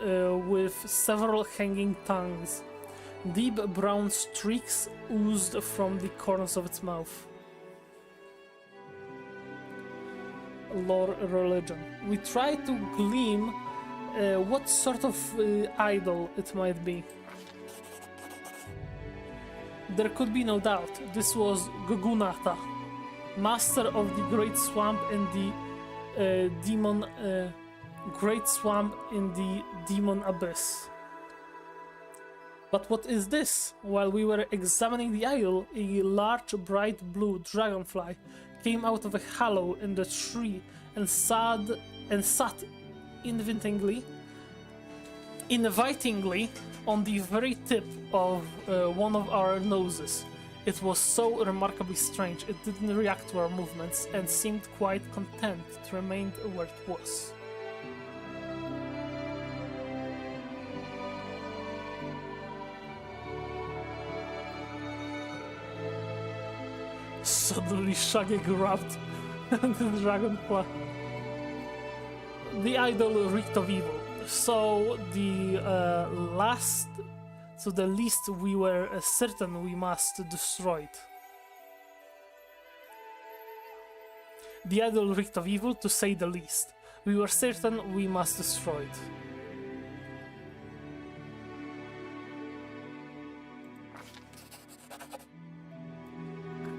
with several hanging tongues. Deep brown streaks oozed from the corners of its mouth. Lore religion. We tried to glean what sort of idol it might be. There could be no doubt this was Gogunata, master of the Great Swamp in the Great Swamp in the Demon Abyss. But what is this? While we were examining the idol, a large bright blue dragonfly came out of a hollow in the tree and sat invitingly on the very tip of one of our noses. It was so remarkably strange, it didn't react to our movements and seemed quite content to remain where it was. Suddenly Shaggy grabbed the dragonfly. The idol reeked of evil, so the least we were certain we must destroy it. The idol reeked of evil, to say the least. We were certain we must destroy it.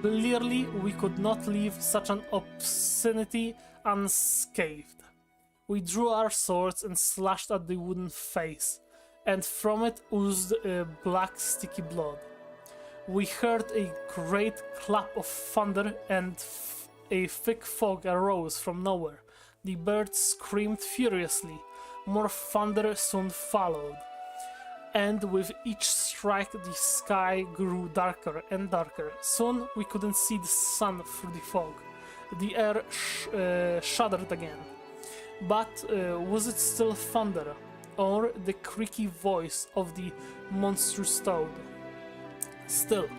Clearly, we could not leave such an obscenity unscathed. We drew our swords and slashed at the wooden face, and from it oozed black sticky blood. We heard a great clap of thunder, and a thick fog arose from nowhere. The birds screamed furiously. More thunder soon followed, and with each strike the sky grew darker and darker. Soon we couldn't see the sun through the fog. The air shuddered again. But was it still thunder, or the creaky voice of the monstrous toad? Still,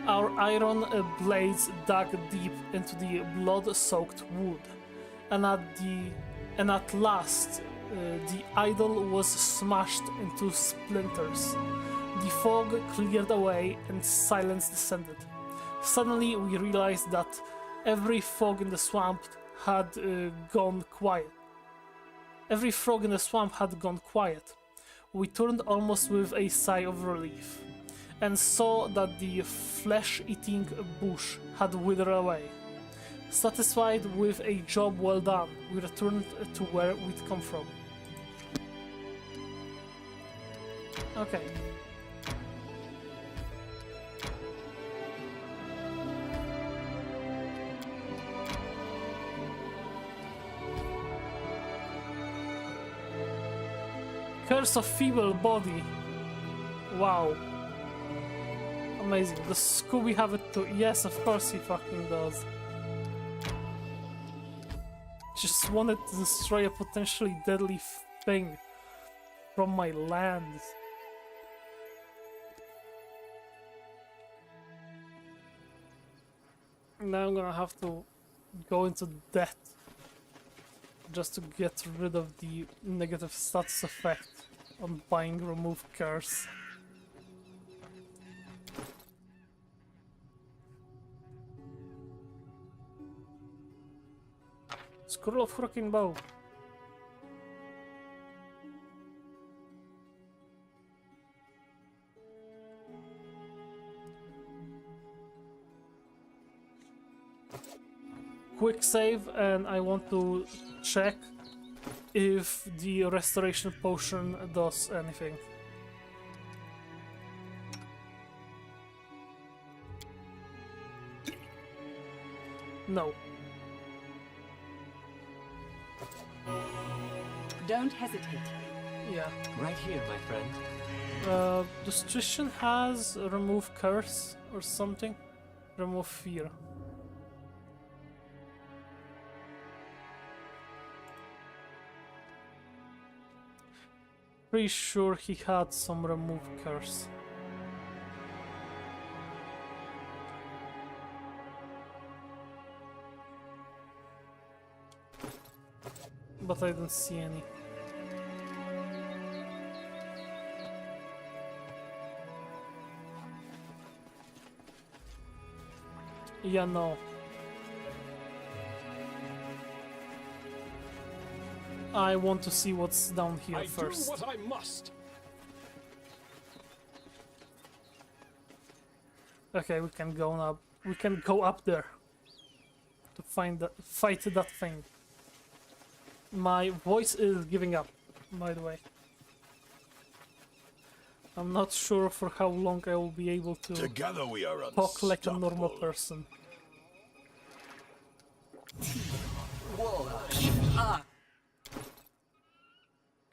our iron blades dug deep into the blood-soaked wood, and at last the idol was smashed into splinters. The fog cleared away and silence descended. Suddenly we realized that every frog in the swamp had gone quiet. Every frog in the swamp had gone quiet. We turned almost with a sigh of relief and saw that the flesh-eating bush had withered away. Satisfied with a job well done, we returned to where we'd come from. Okay. Curse of feeble body. Wow. Amazing. Does Scooby have it too? Yes, of course he fucking does. Just wanted to destroy a potentially deadly thing from my lands. Now I'm gonna have to go into debt just to get rid of the negative stats effect on buying remove curse. Scroll of freaking bow. Quick save, and I want to check if the restoration potion does anything. No. Don't hesitate. Yeah. Right here, my friend. Does Tristan has remove curse or something? Remove fear. Pretty sure he had some remove curse. But I don't see any. Yeah, no. I want to see what's down here I first. do what I must. Okay, we can go up. We can go up there to fight that thing. My voice is giving up, by the way. I'm not sure for how long I will be able to Together we are talk like a normal unstoppable. person.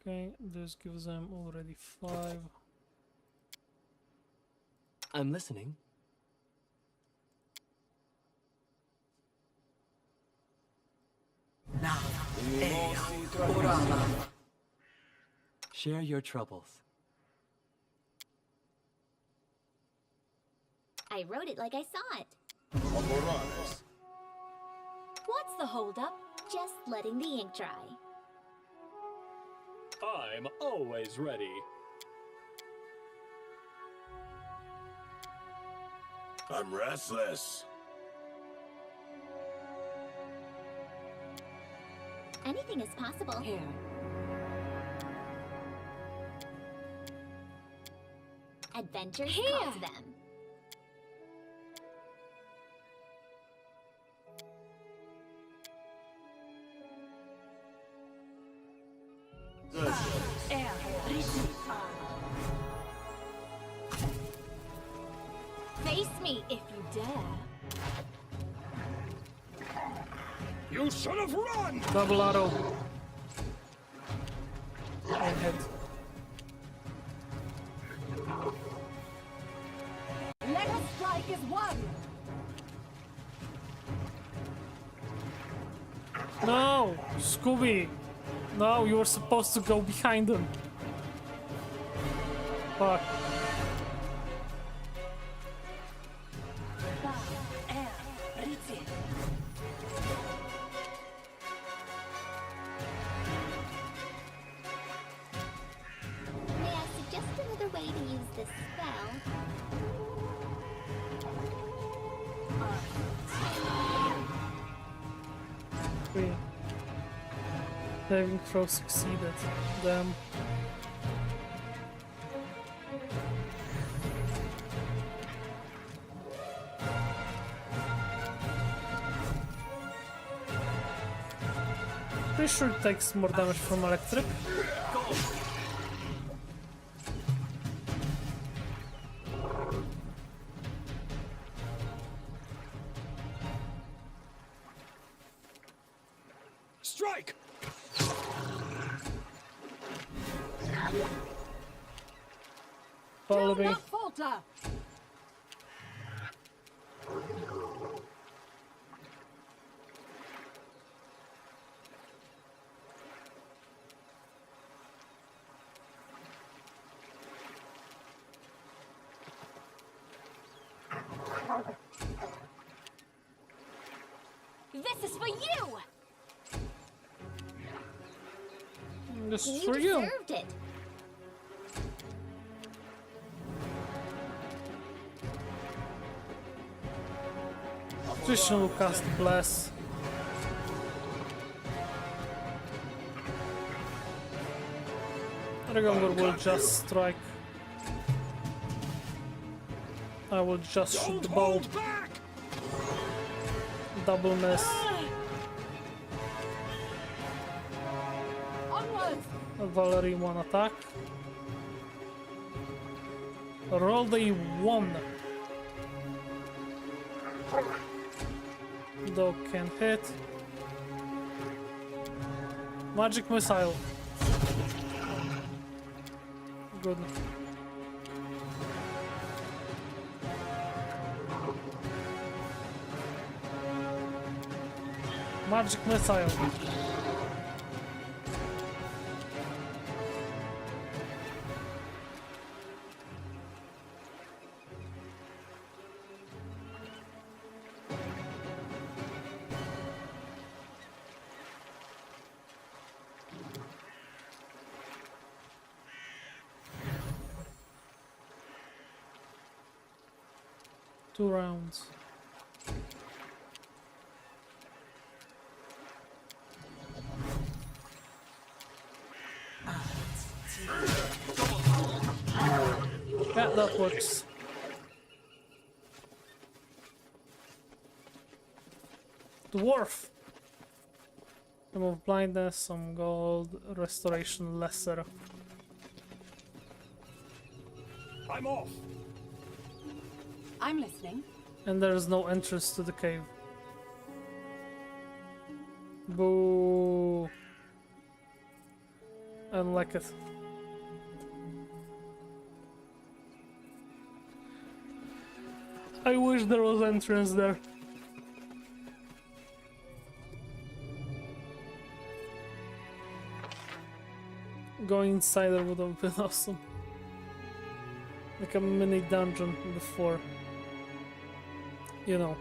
Okay, this gives them already 5. I'm listening. Share your troubles. I wrote it like I saw it. Morales. What's the holdup? Just letting the ink dry. I'm always ready. I'm restless. Anything is possible. Here. Adventures call to them. Face me if you dare. You should have run! Double arrow. And head. Let us strike as one! No! Scooby! No, you were supposed to go behind him. Fuck. 3. Saving throw succeeded. Damn. Pretty sure it takes more damage from electric. Strike! Follow Do me. not falter! This is for you! This is You for you. deserved it. Christian will cast Bless. Regumber will just strike. I will just shoot the Don't bow. hold back! Double miss. Onwards! Valerie 1 attack. Roll the 1. Dog can hit. Magic missile. Good. Magic missile. Two rounds. Yeah, that works. Dwarf. Remove blindness, some gold, restoration lesser. I'm off! I'm listening. And there is no entrance to the cave. Boo. I don't like it. I wish there was entrance there. Going inside there would have been awesome. Like a mini dungeon before. You know.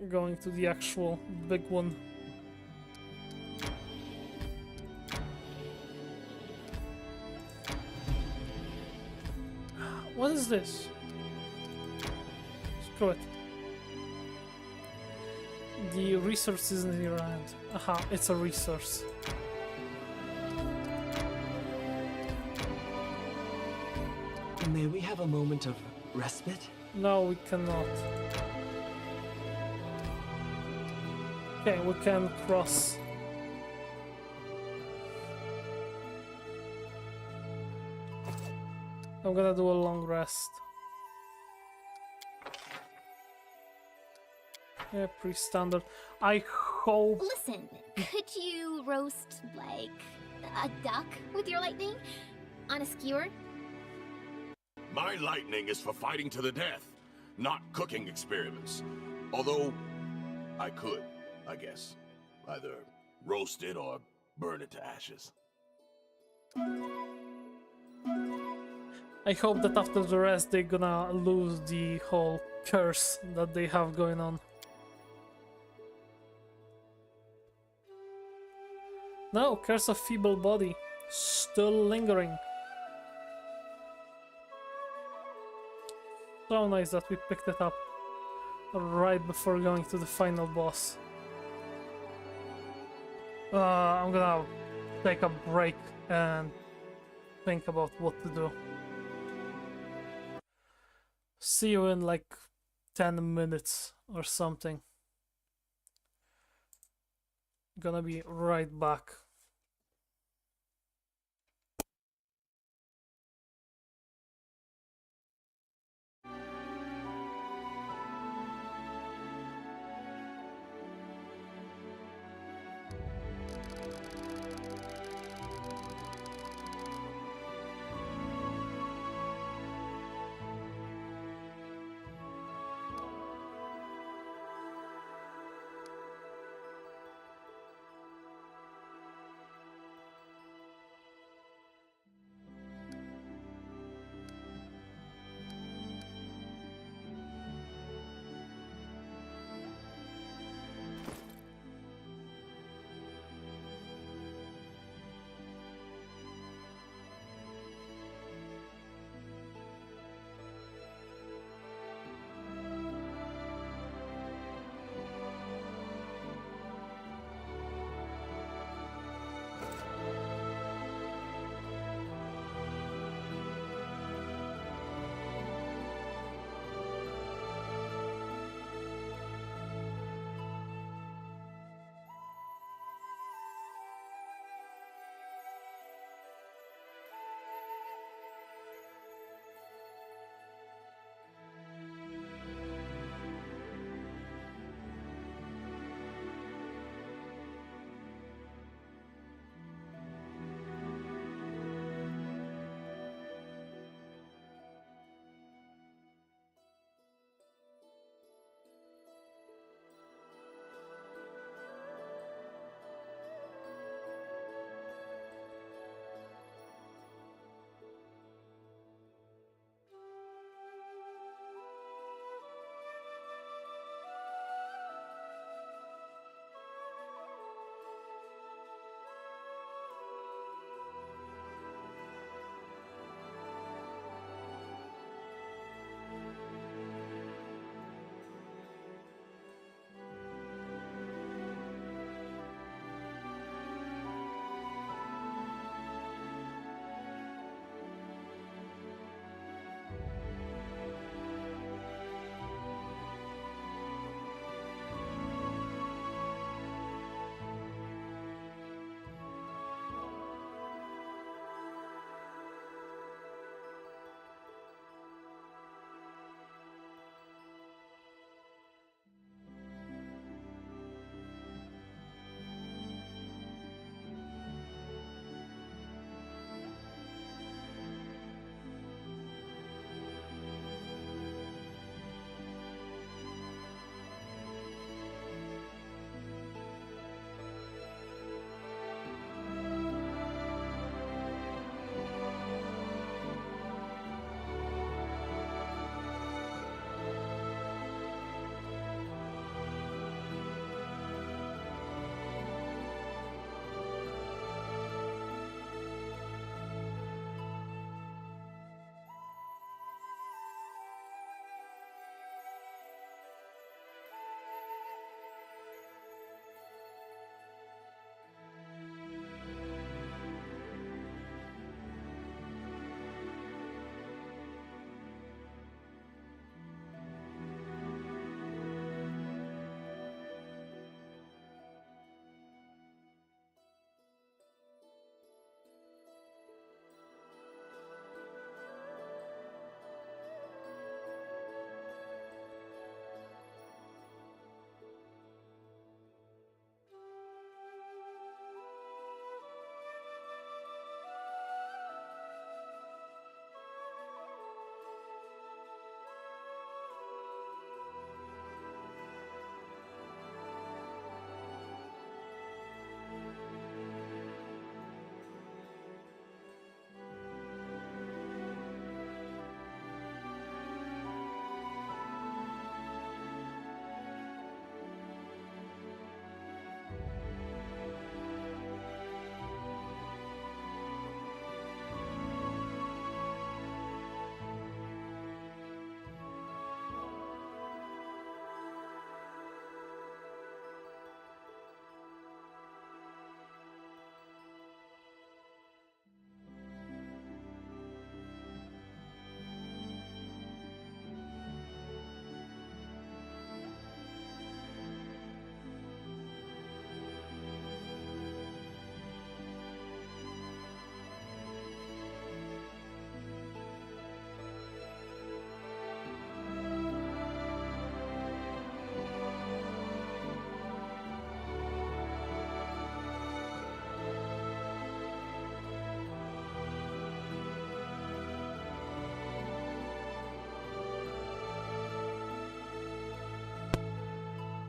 Going to the actual big one. What is this? Screw it. The resource isn't in your hand. Aha, it's a resource. May we have a moment of respite? No, we cannot. Okay, we can cross. I'm gonna do a long rest. Yeah, pretty standard. I hope. Listen, could you roast, like, a duck with your lightning? On a skewer? My lightning is for fighting to the death, not cooking experiments. Although, I could, I guess. Either roast it or burn it to ashes. I hope that after the rest they're gonna lose the whole curse that they have going on. No, curse of feeble body. Still lingering. So nice that we picked it up right before going to the final boss. I'm gonna take a break and think about what to do. See you in like 10 minutes or something. Gonna be right back.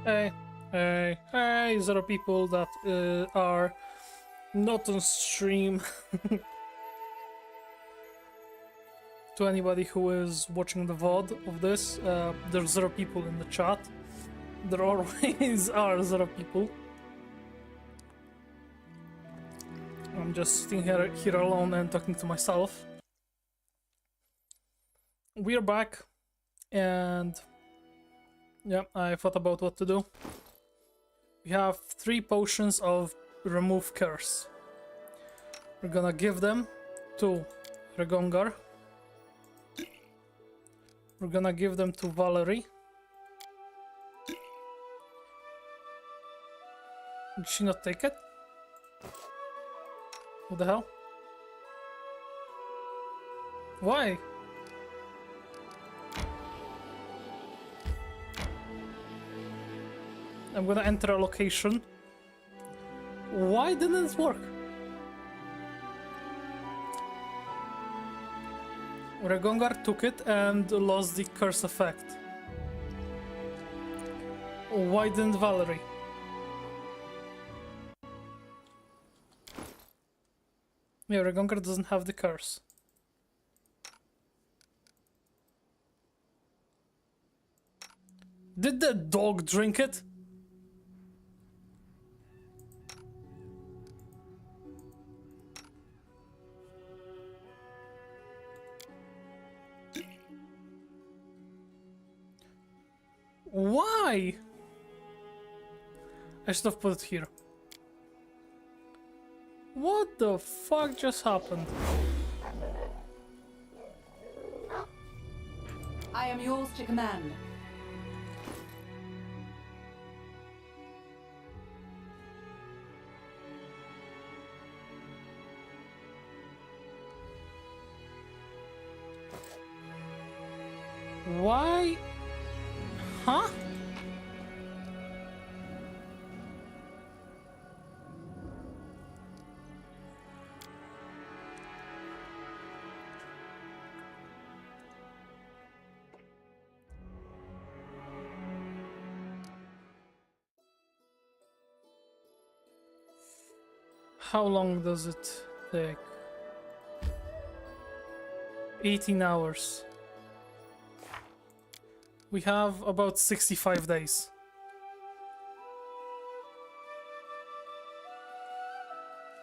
Hey, hey, there are people that are not on stream. To anybody who is watching the VOD of this, there's 0 people in the chat. There always are 0 people. I'm just sitting here alone and talking to myself. We're back, and yeah, I thought about what to do. We have 3 potions of remove curse. We're gonna give them to Regongar. We're gonna give them to Valerie. Did she not take it? What the hell? Why? I'm gonna enter a location. Why didn't it work? Regongar took it and lost the curse effect. Why didn't Valerie? Yeah, Regongar doesn't have the curse. Did the dog drink it? Why? I should have put it here. What the fuck just happened? I am yours to command. Why? Huh? How long does it take? 18 hours. We have about 65 days.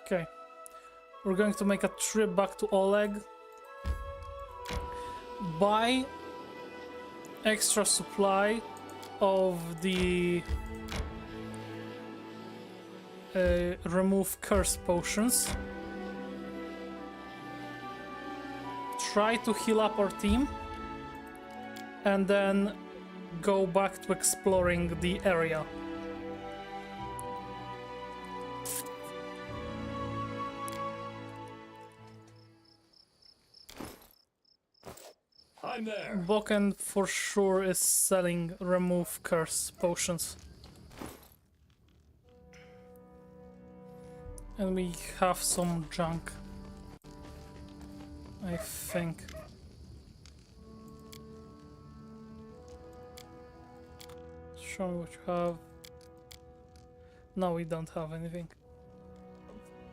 Okay. We're going to make a trip back to Oleg. Buy extra supply of the remove curse potions. Try to heal up our team. And then go back to exploring the area. I'm there. Boken for sure is selling remove curse potions. And we have some junk, I think. Show me what you have. No, we don't have anything.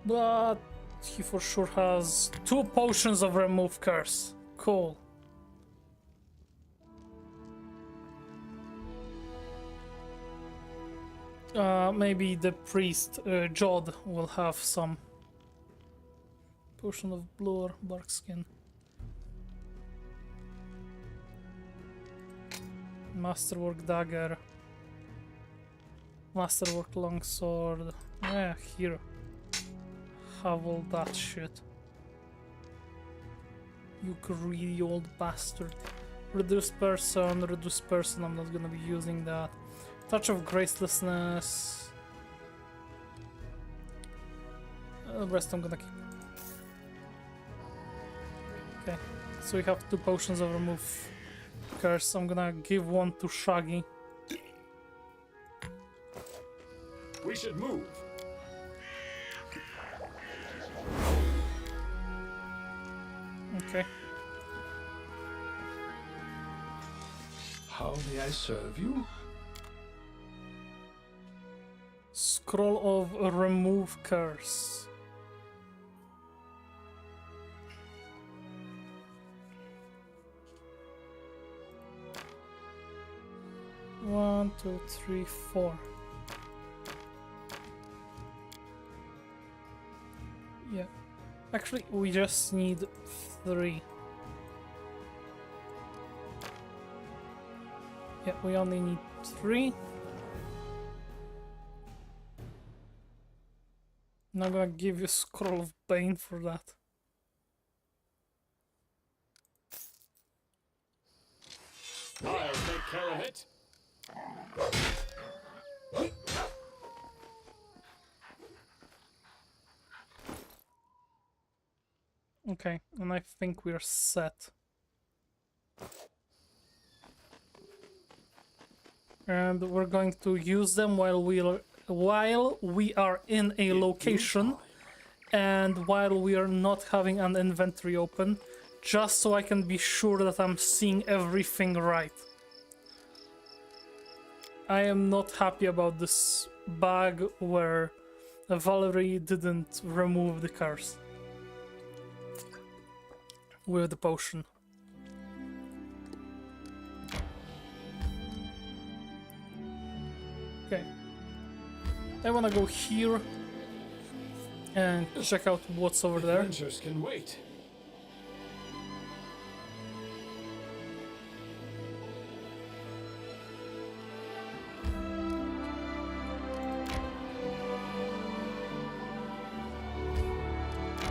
But he for sure has 2 potions of remove curse. Cool. Maybe the priest, Jod, will have some. Potion of blue or bark skin. Masterwork dagger. Masterwork longsword. Yeah, here. Have all that shit. You greedy old bastard. Reduce person, I'm not gonna be using that. Touch of gracelessness. The rest I'm gonna keep. Okay, so we have 2 potions of remove curse. I'm gonna give one to Shaggy. We should move. Okay. How may I serve you? Scroll of remove curse. One, two, three, four. Yeah. Actually, we just need 3. Yeah, we only need 3. And I'm gonna give you Scroll of Bane for that. I'll take care of it. Okay, and I think we're set. And we're going to use them while we are in a location and while we are not having an inventory open, just so I can be sure that I'm seeing everything right. I am not happy about this bug where Valerie didn't remove the curse with the potion. Okay. I wanna go here and check out what's over there. Adventures can wait.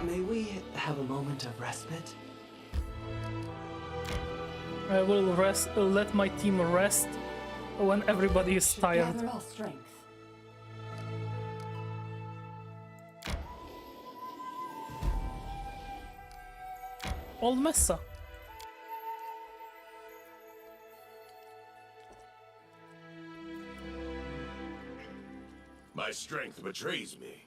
May we have a moment of respite? I will let my team rest when everybody is tired. Gather our strength. Old Messa. My strength betrays me.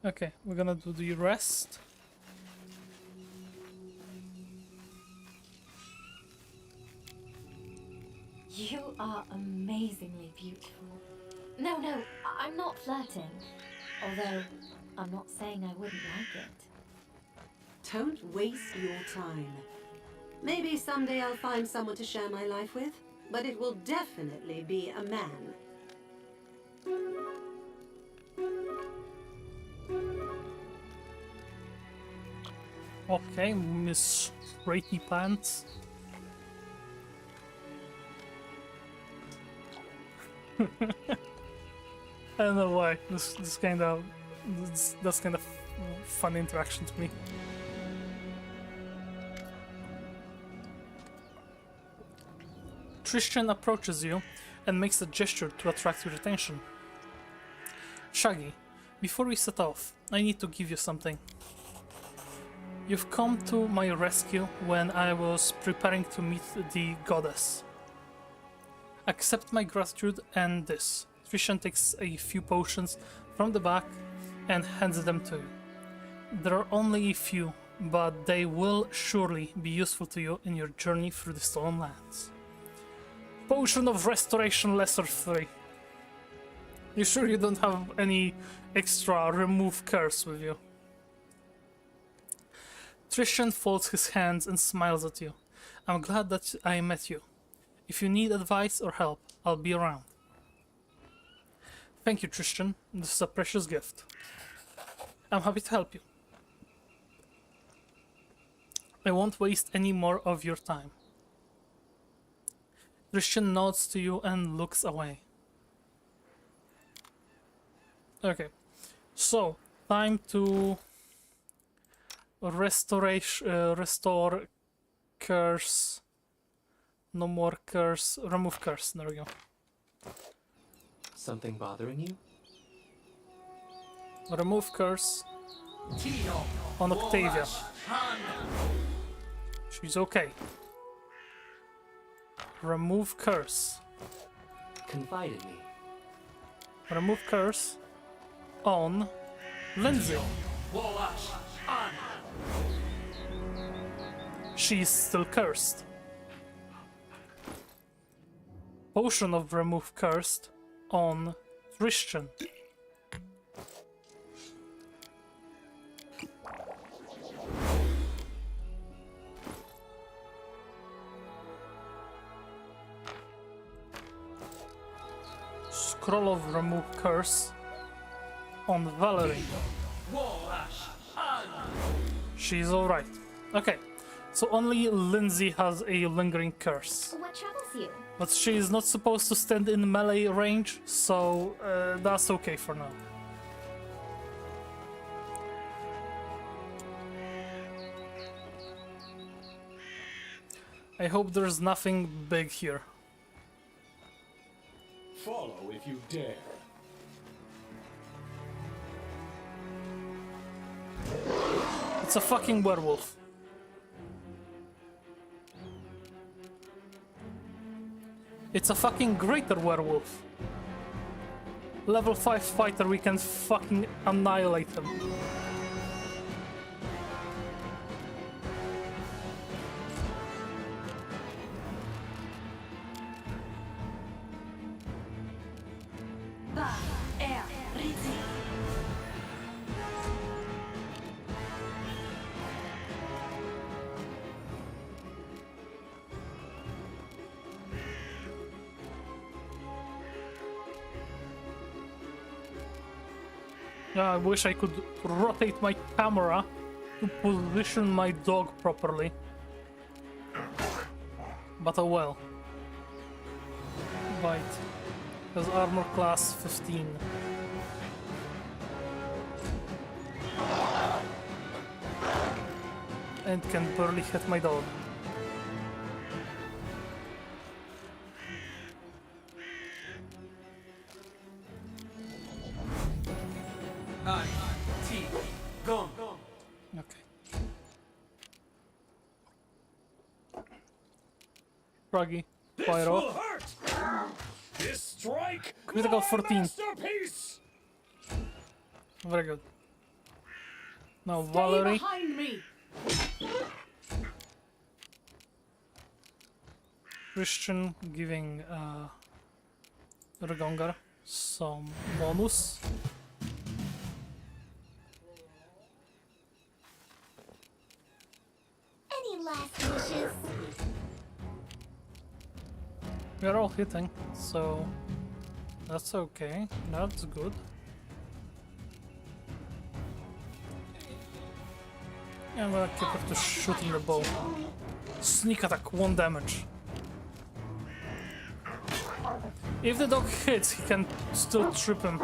Okay, we're gonna do the rest. You are amazingly beautiful. No, I'm not flirting. Although, I'm not saying I wouldn't like it. Don't waste your time. Maybe someday I'll find someone to share my life with, but it will definitely be a man. Okay, Miss Ratty Pants. I don't know why. That's kind of fun interaction to me. Tristan approaches you and makes a gesture to attract your attention. Shaggy, before we set off, I need to give you something. You've come to my rescue when I was preparing to meet the goddess. Accept my gratitude and this. Tristan takes a few potions from the back and hands them to you. There are only a few, but they will surely be useful to you in your journey through the Stolen Lands. Potion of Restoration Lesser 3. You sure you don't have any extra remove curse with you? Tristan folds his hands and smiles at you. I'm glad that I met you. If you need advice or help, I'll be around. Thank you, Tristan. This is a precious gift. I'm happy to help you. I won't waste any more of your time. Tristan nods to you and looks away. Okay, so time to restore curse. No more curse. Remove curse. There we go. Something bothering you? Remove curse on Octavia. She's okay. Remove curse. Confide in me. Remove curse on Lindsay. She's still cursed. potion of remove cursed on Christian. Scroll of remove curse on Valerie. She's alright. Okay, so only Lindsay has a lingering curse. What troubles you? But she is not supposed to stand in melee range, so that's okay for now. I hope there's nothing big here. Follow if you dare. It's a fucking werewolf. It's a fucking greater werewolf. Level 5 fighter, we can fucking annihilate him. Yeah, I wish I could rotate my camera to position my dog properly. But oh well. Right. Has armor class 15. And can barely hit my dog. Gone. Okay. Froggy, fire off. Hurt. This strike. Critical my 14. Masterpiece. Very good. Now Valerie. Behind me! Christian giving Regongar some bonus. Any last wishes? We are all hitting, so that's okay. That's good. I'm gonna keep her to shooting the bow. Sneak attack, 1 damage. If the dog hits, he can still trip him.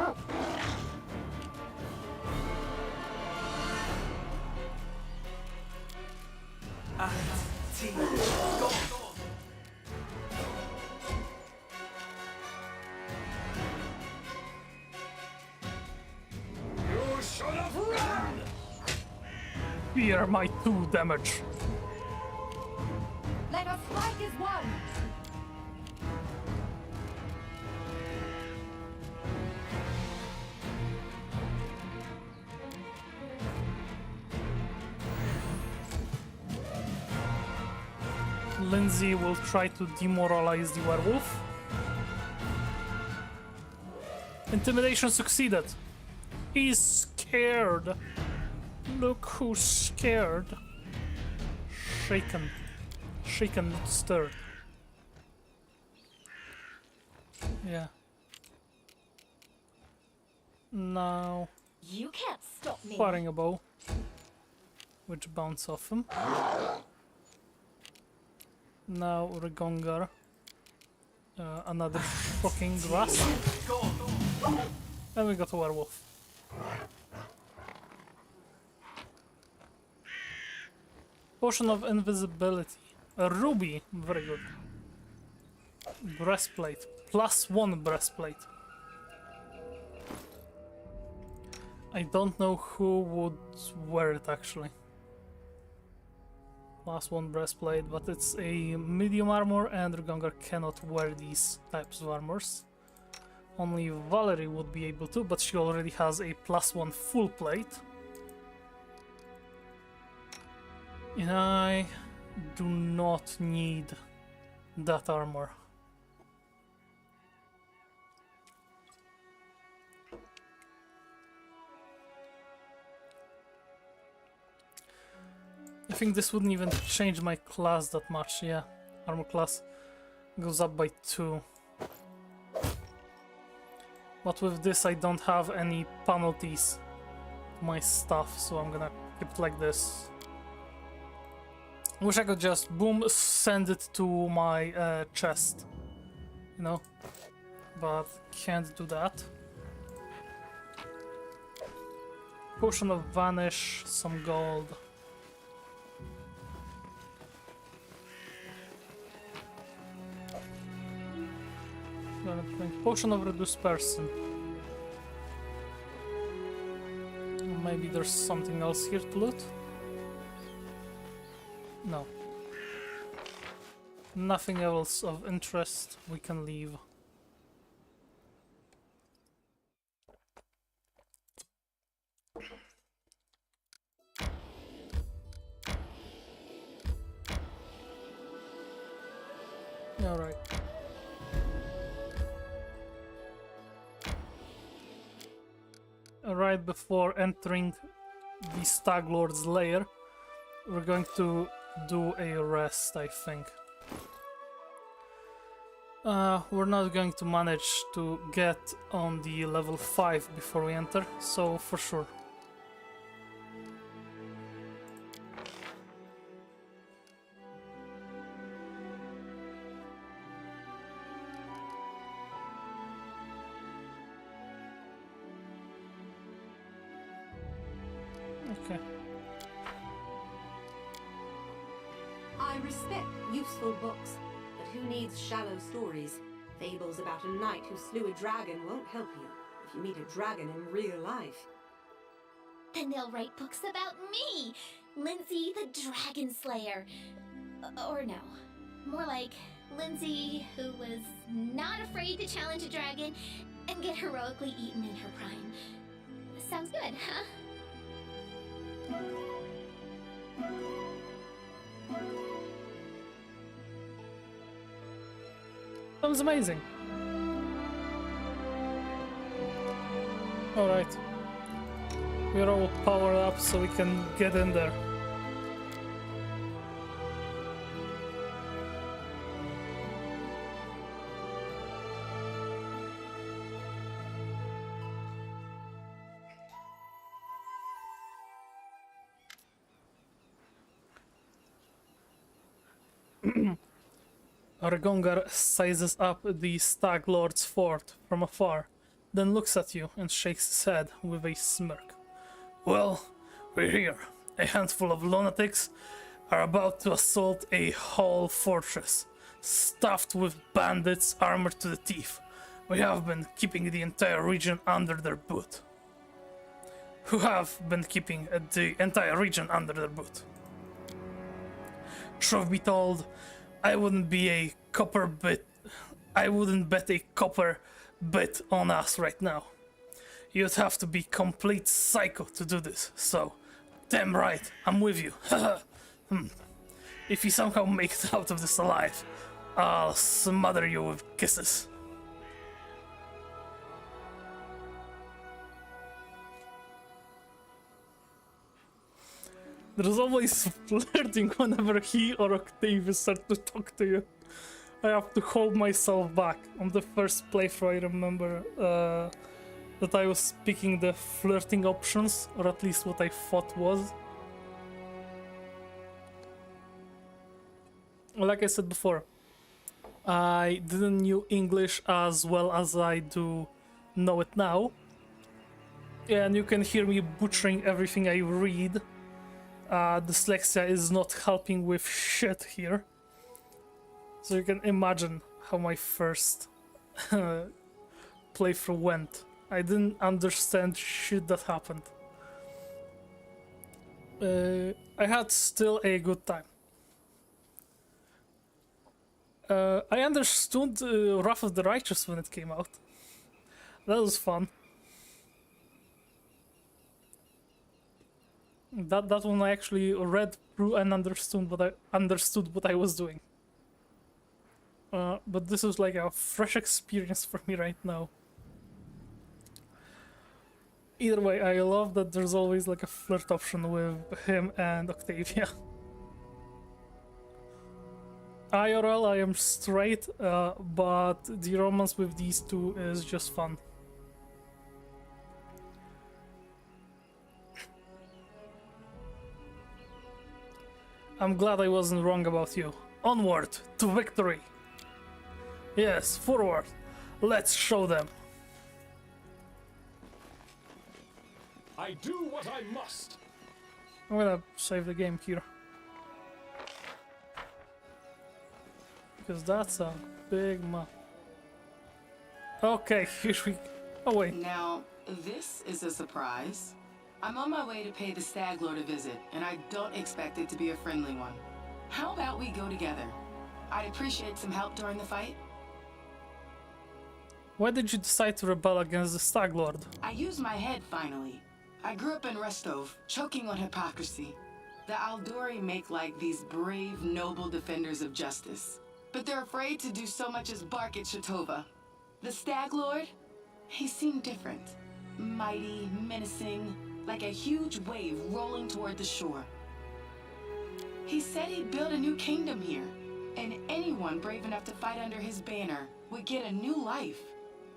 You should have run. Here, my 2 damage. Let us strike as one! Lindsay will try to demoralize the werewolf. Intimidation succeeded. He's scared. Look who's scared. Shaken. Shaken, not stirred. Yeah. Now, You can't stop me. firing a bow, which bounce off him. Now Regongar. Another fucking grass. And we got a werewolf. Potion of invisibility. A ruby. Very good. Breastplate. +1 breastplate. I don't know who would wear it actually. +1 breastplate, but it's a medium armor and Regongar cannot wear these types of armors. Only Valerie would be able to, but she already has a +1 full plate. And I do not need that armor. I think this wouldn't even change my class that much, yeah. Armor class goes up by 2. But with this I don't have any penalties to my stuff, so I'm gonna keep it like this. Wish I could just, boom, send it to my chest, you know? But can't do that. Potion of Vanish, some gold. Gonna drink Potion of Reduced Person. Maybe there's something else here to loot? No. Nothing else of interest. We can leave. Alright. Right before entering the Stag Lord's lair, we're going to do a rest, I think. We're not going to manage to get on the level 5 before we enter, so for sure. Okay. I respect useful books, but who needs shallow stories? Fables about a knight who slew a dragon won't help you if you meet a dragon in real life. Then they'll write books about me, Lindsay the Dragon Slayer. Or no, more like Lindsay who was not afraid to challenge a dragon and get heroically eaten in her prime. Sounds good, huh? That was amazing. Alright. We're all powered up so we can get in there. Argongar sizes up the Stag Lord's fort from afar, then looks at you and shakes his head with a smirk. Well, we're here. A handful of lunatics are about to assault a whole fortress, stuffed with bandits armored to the teeth. We have been keeping the entire region under their boot. Who have been keeping the entire region under their boot. Truth be told, I wouldn't bet a copper bit on us right now. You'd have to be complete psycho to do this, so damn right, I'm with you. If you somehow make it out of this alive, I'll smother you with kisses. There's always flirting whenever he or Octavius start to talk to you. I have to hold myself back. On the first playthrough I remember that I was picking the flirting options, or at least what I thought was. Like I said before, I didn't know English as well as I do know it now. And you can hear me butchering everything I read. Dyslexia is not helping with shit here. So you can imagine how my first playthrough went. I didn't understand shit that happened. I had still a good time. I understood Wrath of the Righteous when it came out. That was fun. That one I actually read through and understood what I was doing. But this is like a fresh experience for me right now. Either way, I love that there's always like a flirt option with him and Octavia. IRL, I am straight, but the romance with these two is just fun. I'm glad I wasn't wrong about you. Onward to victory! Yes, forward! Let's show them! I do what I must. I'm gonna save the game here. Because that's a big map. Okay, here we... Oh wait. Now, this is a surprise. I'm on my way to pay the Stag Lord a visit, and I don't expect it to be a friendly one. How about we go together? I'd appreciate some help during the fight. Why did you decide to rebel against the Stag Lord? I used my head finally. I grew up in Restov, choking on hypocrisy. The Aldori make like these brave, noble defenders of justice. But they're afraid to do so much as bark at Shatova. The Stag Lord? He seemed different. Mighty, menacing, like a huge wave rolling toward the shore. He said he'd build a new kingdom here, and anyone brave enough to fight under his banner would get a new life.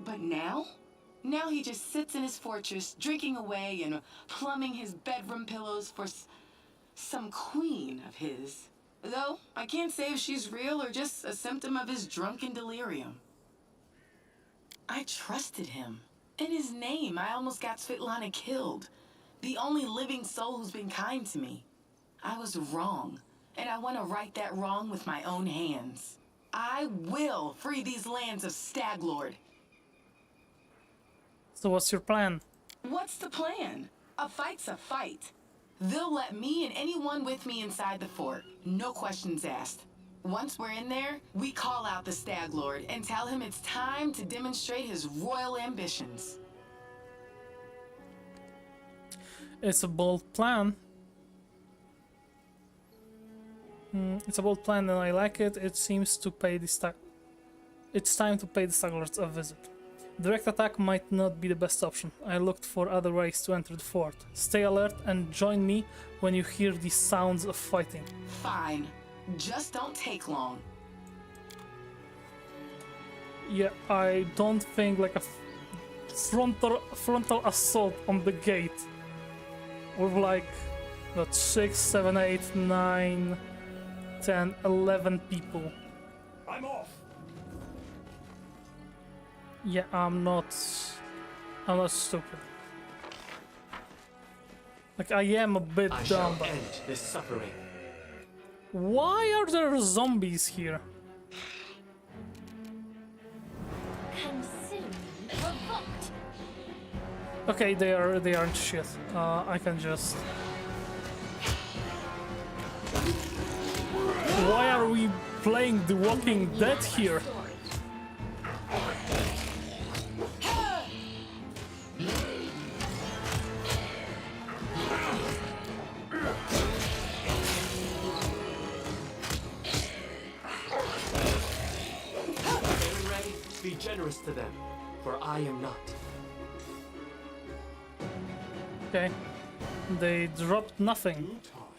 But now? Now he just sits in his fortress, drinking away and plumbing his bedroom pillows for some queen of his. Though, I can't say if she's real or just a symptom of his drunken delirium. I trusted him. In his name, I almost got Svetlana killed. The only living soul who's been kind to me. I was wrong, and I want to right that wrong with my own hands. I will free these lands of Stag Lord. So what's your plan? What's the plan? A fight's a fight. They'll let me and anyone with me inside the fort. No questions asked. Once we're in there, we call out the Stag Lord and tell him it's time to demonstrate his royal ambitions. It's a bold plan. It's a bold plan and I like it. It seems to pay the Stag... It's time to pay the Stag Lords a visit. Direct attack might not be the best option. I looked for other ways to enter the fort. Stay alert and join me when you hear the sounds of fighting. Fine. Just don't take long. Yeah, I don't think like a frontal assault on the gate with like, what, 6, 7, 8, 9, 10, 11 people. I'm off. Yeah, I'm not stupid. Like, I am a bit I dumb, shall but... end this suffering. Why are there zombies here? Consider me provoked. Okay, they aren't shit. I can just... Why are we playing The Walking Dead here? Be generous to them, for I am not. Okay. They dropped nothing. Due time.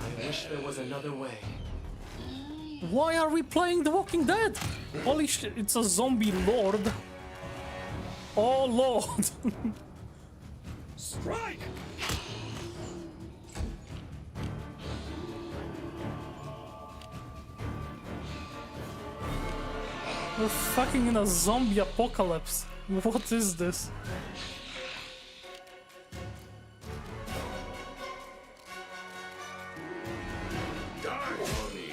I wish there was another way. Why are we playing The Walking Dead? Holy shit, it's a zombie lord. Oh lord. Strike! We're fucking in a zombie apocalypse. What is this? Die for me.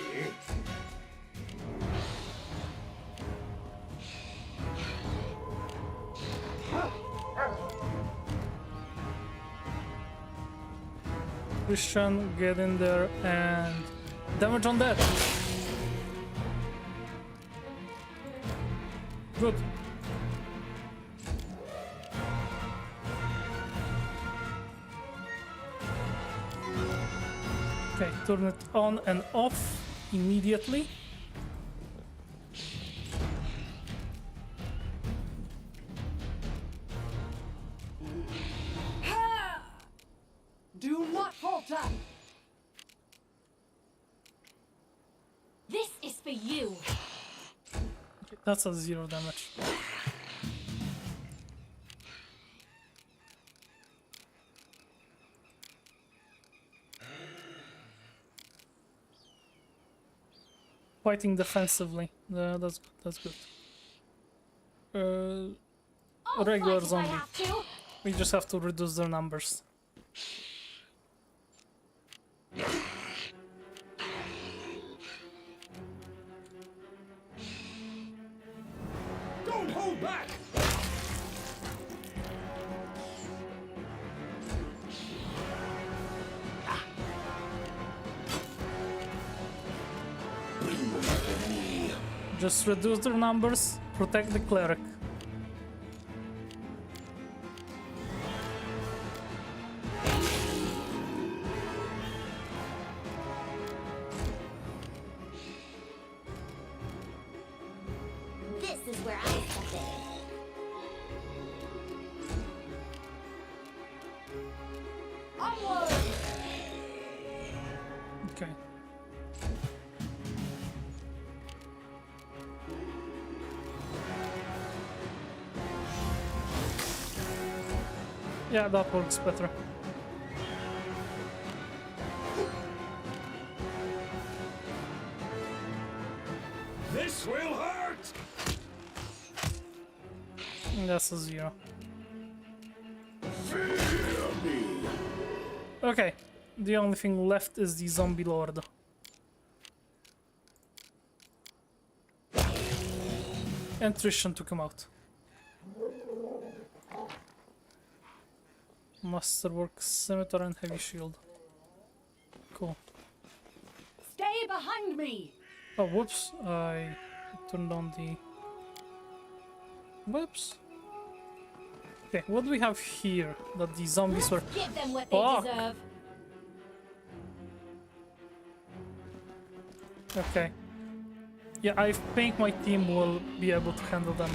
Christian, get in there and damage on that. Good. Okay, turn it on and off immediately. Do This is for you. Okay, that's a 0 damage. Fighting defensively. That's good. That's good. I'll Regular fight if I zombie. have to. We just have to reduce their numbers. Don't hold back! Just reduce their numbers, protect the cleric. This is where I step in. Onward! Okay. Yeah, that works better. This will hurt! That's a 0. Okay, the only thing left is the zombie lord. And Trishan took him out. Masterwork, scimitar, and heavy shield. Cool. Stay behind me! Oh, whoops! I turned on the. Whoops. Okay, what do we have here that the zombies were? Give them what Fuck. they deserve. Okay. Yeah, I think my team will be able to handle them.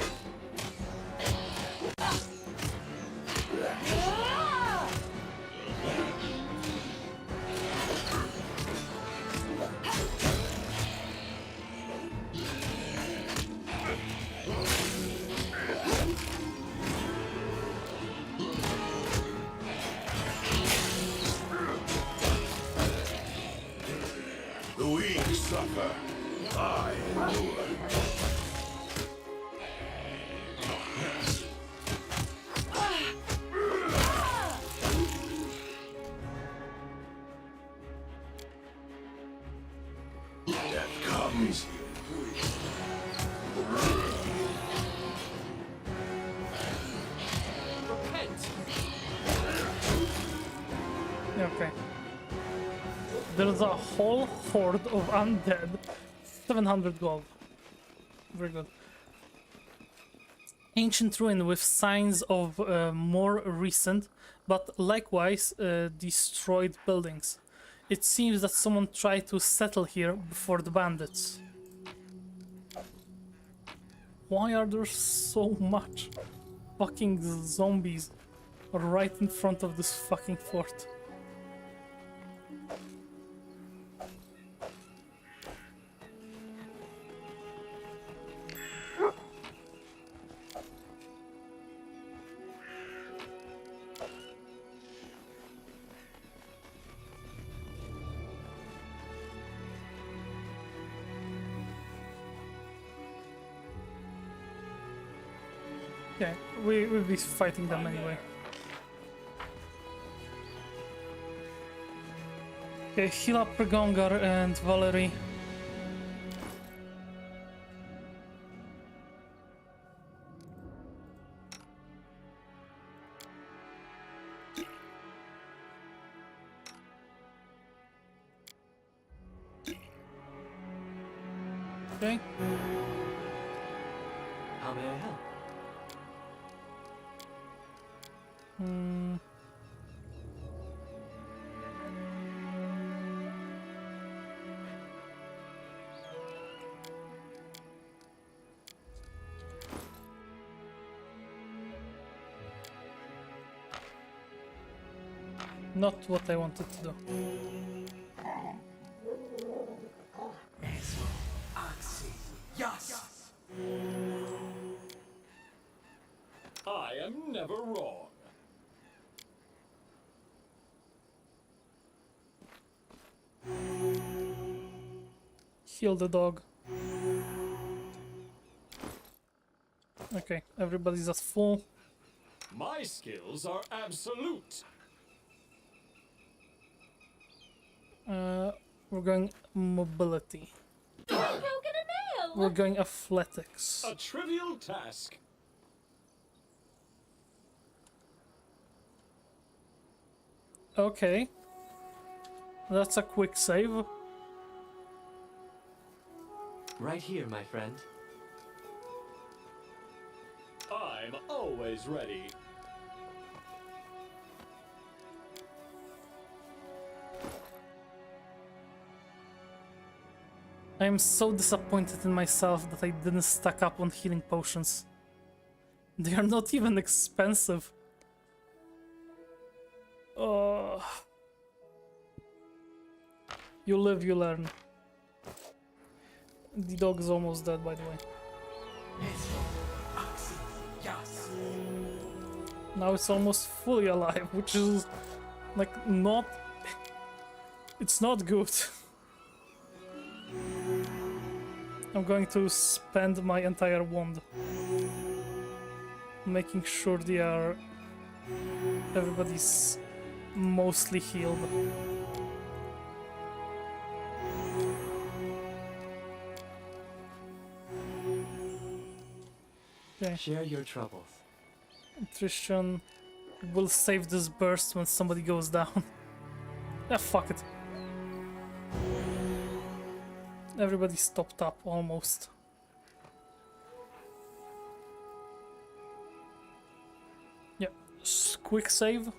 The weak suffer. I endure. Death comes. Okay. There's a whole horde of undead. 700 gold. Very good. Ancient ruin with signs of more recent, but likewise destroyed buildings. It seems that someone tried to settle here before the bandits. Why are there so much fucking zombies right in front of this fucking fort? Okay, we'll be fighting them anyway. Okay, heal up Pregongar and Valerie. Okay. How may I help? Not what I wanted to do. I am never wrong. Heal the dog. Okay, everybody's at full. My skills are absolute. We're going mobility. I've broken a nail! We're going athletics. A trivial task. Okay. That's a quick save. Right here, my friend. I'm always ready. I am so disappointed in myself that I didn't stack up on healing potions. They are not even expensive. Oh. You live, you learn. The dog is almost dead, by the way. Now it's almost fully alive, which is like not... It's not good. I'm going to spend my entire wand making sure they are... everybody's mostly healed. Okay. Share your troubles. Attrition will save this burst when somebody goes down. Yeah, fuck it. Everybody's topped up almost. Yeah, quick save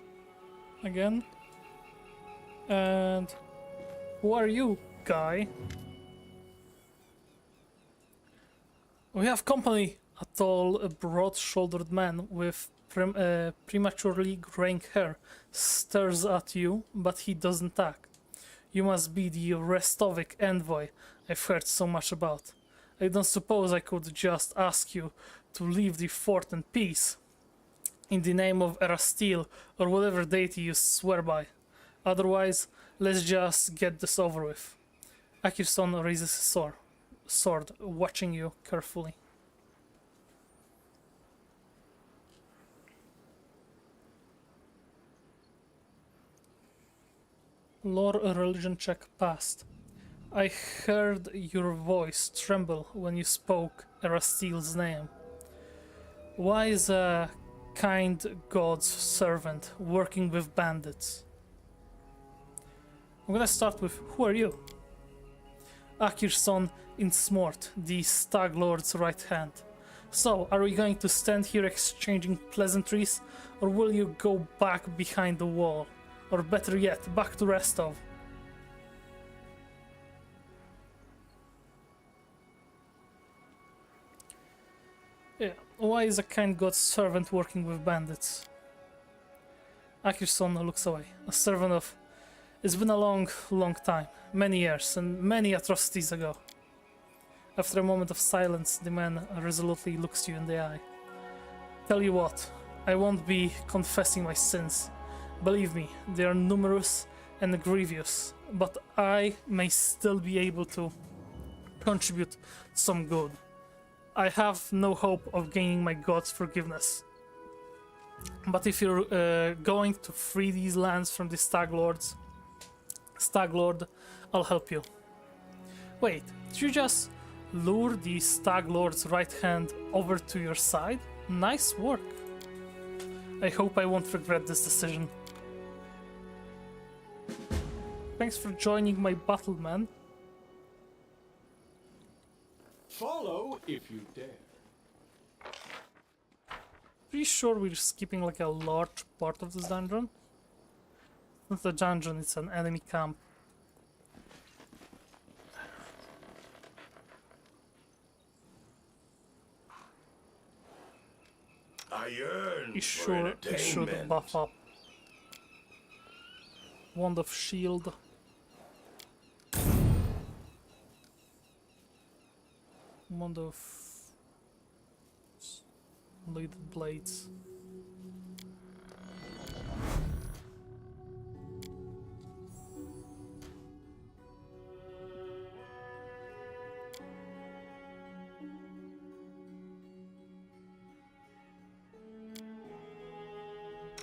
again. And who are you, guy? We have company. A tall, broad-shouldered man with prematurely graying hair stares at you, but he doesn't act. You must be the Restovic envoy I've heard so much about. I don't suppose I could just ask you to leave the fort in peace, in the name of Erasteel or whatever deity you swear by. Otherwise, let's just get this over with. Akirson raises his sword, watching you carefully. Lore religion check passed. I heard your voice tremble when you spoke Erasteel's name. Why is a kind god's servant working with bandits? I'm gonna start with, who are you? Akirson Insmort, the Stag Lord's right hand. So, are we going to stand here exchanging pleasantries, or will you go back behind the wall? Or better yet, back to Restov? Yeah, why is a kind god's servant working with bandits? Akirson looks away. A servant of... It's been a long, long time. Many years, and many atrocities ago. After a moment of silence, the man resolutely looks you in the eye. Tell you what, I won't be confessing my sins. Believe me, they are numerous and grievous, but I may still be able to contribute some good. I have no hope of gaining my god's forgiveness. But if you're going to free these lands from the Stag Lord, I'll help you. Wait, did you just lure the Stag Lord's right hand over to your side? Nice work. I hope I won't regret this decision. Thanks for joining my battle, man. Follow if you dare. Pretty sure we're skipping like a large part of this dungeon. It's not a dungeon, it's an enemy camp. I yearn It for should buff up. Wand of Shield. Wand of Bladed Blades.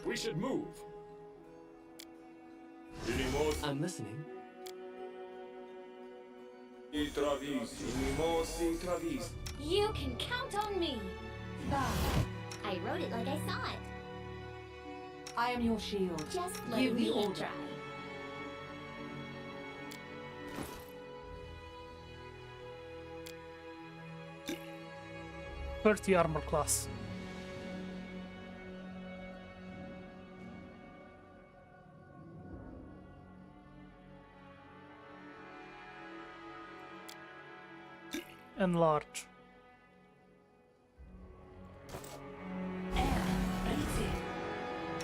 We should move. I'm listening. You can count on me. I wrote it like I saw it. I am your shield. Just Give let the me order. try. 30 armor class. Enlarge.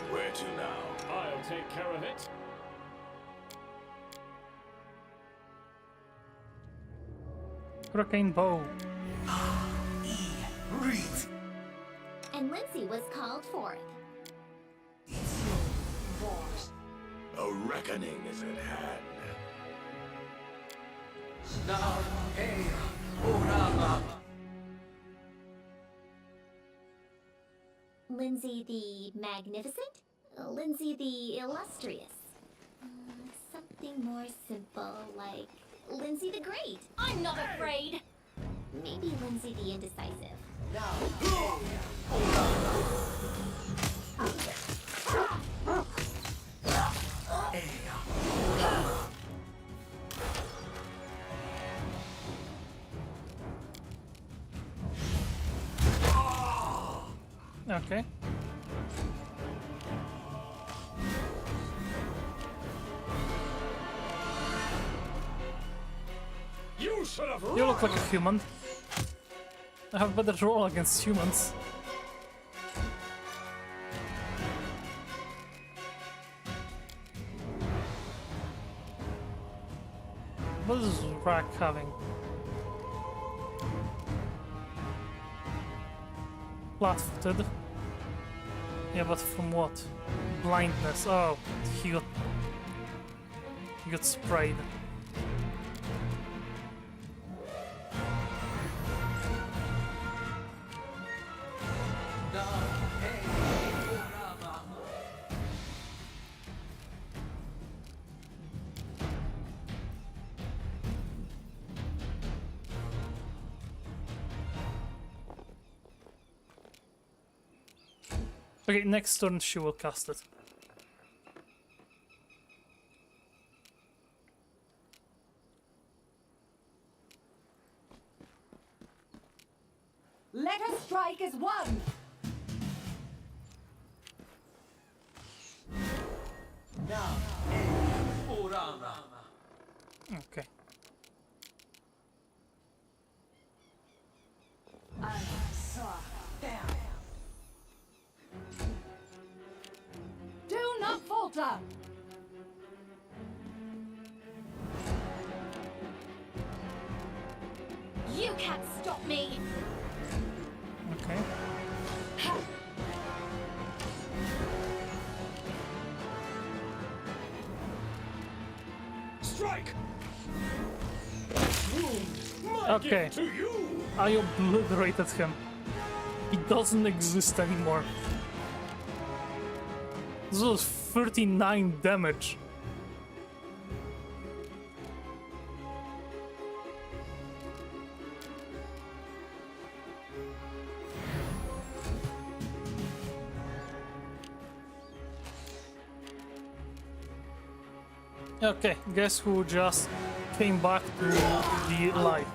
Where to now? I'll take care of it. Hurricane Bow. And Lindsay was called forth. A reckoning is at hand. Lindsay the Magnificent? Lindsay the Illustrious? Something more simple, like Lindsay the Great. I'm not afraid! Maybe Lindsay the Indecisive. Okay. You should have You look like a human. I have better roll against humans. What is Rack having? Flat-footed. Yeah, but from what? Blindness. Oh, he got sprayed. Okay, next turn she will cast it. Let us strike as one! Okay. Do not falter! You can't stop me! Okay. strike. Okay. To you. I obliterated him. He doesn't exist anymore. This was 39 damage. Okay, guess who just came back to the life?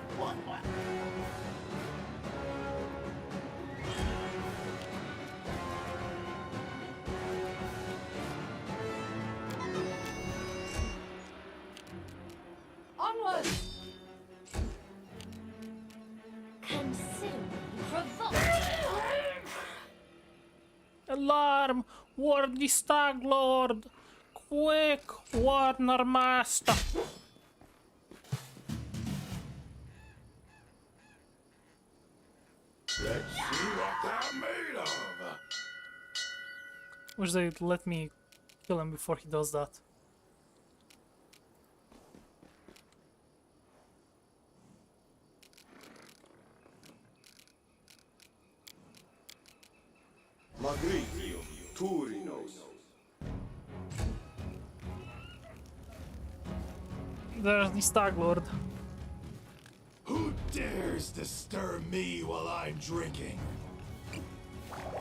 Onward! Consider me provoked! Alarm! Ward the Stag Lord! Quick, Warner Master! Let's see what they're made of. Wish they'd let me kill him before he does that. Magrigium, Turinos. There's the Stag Lord. Who dares disturb me while I'm drinking?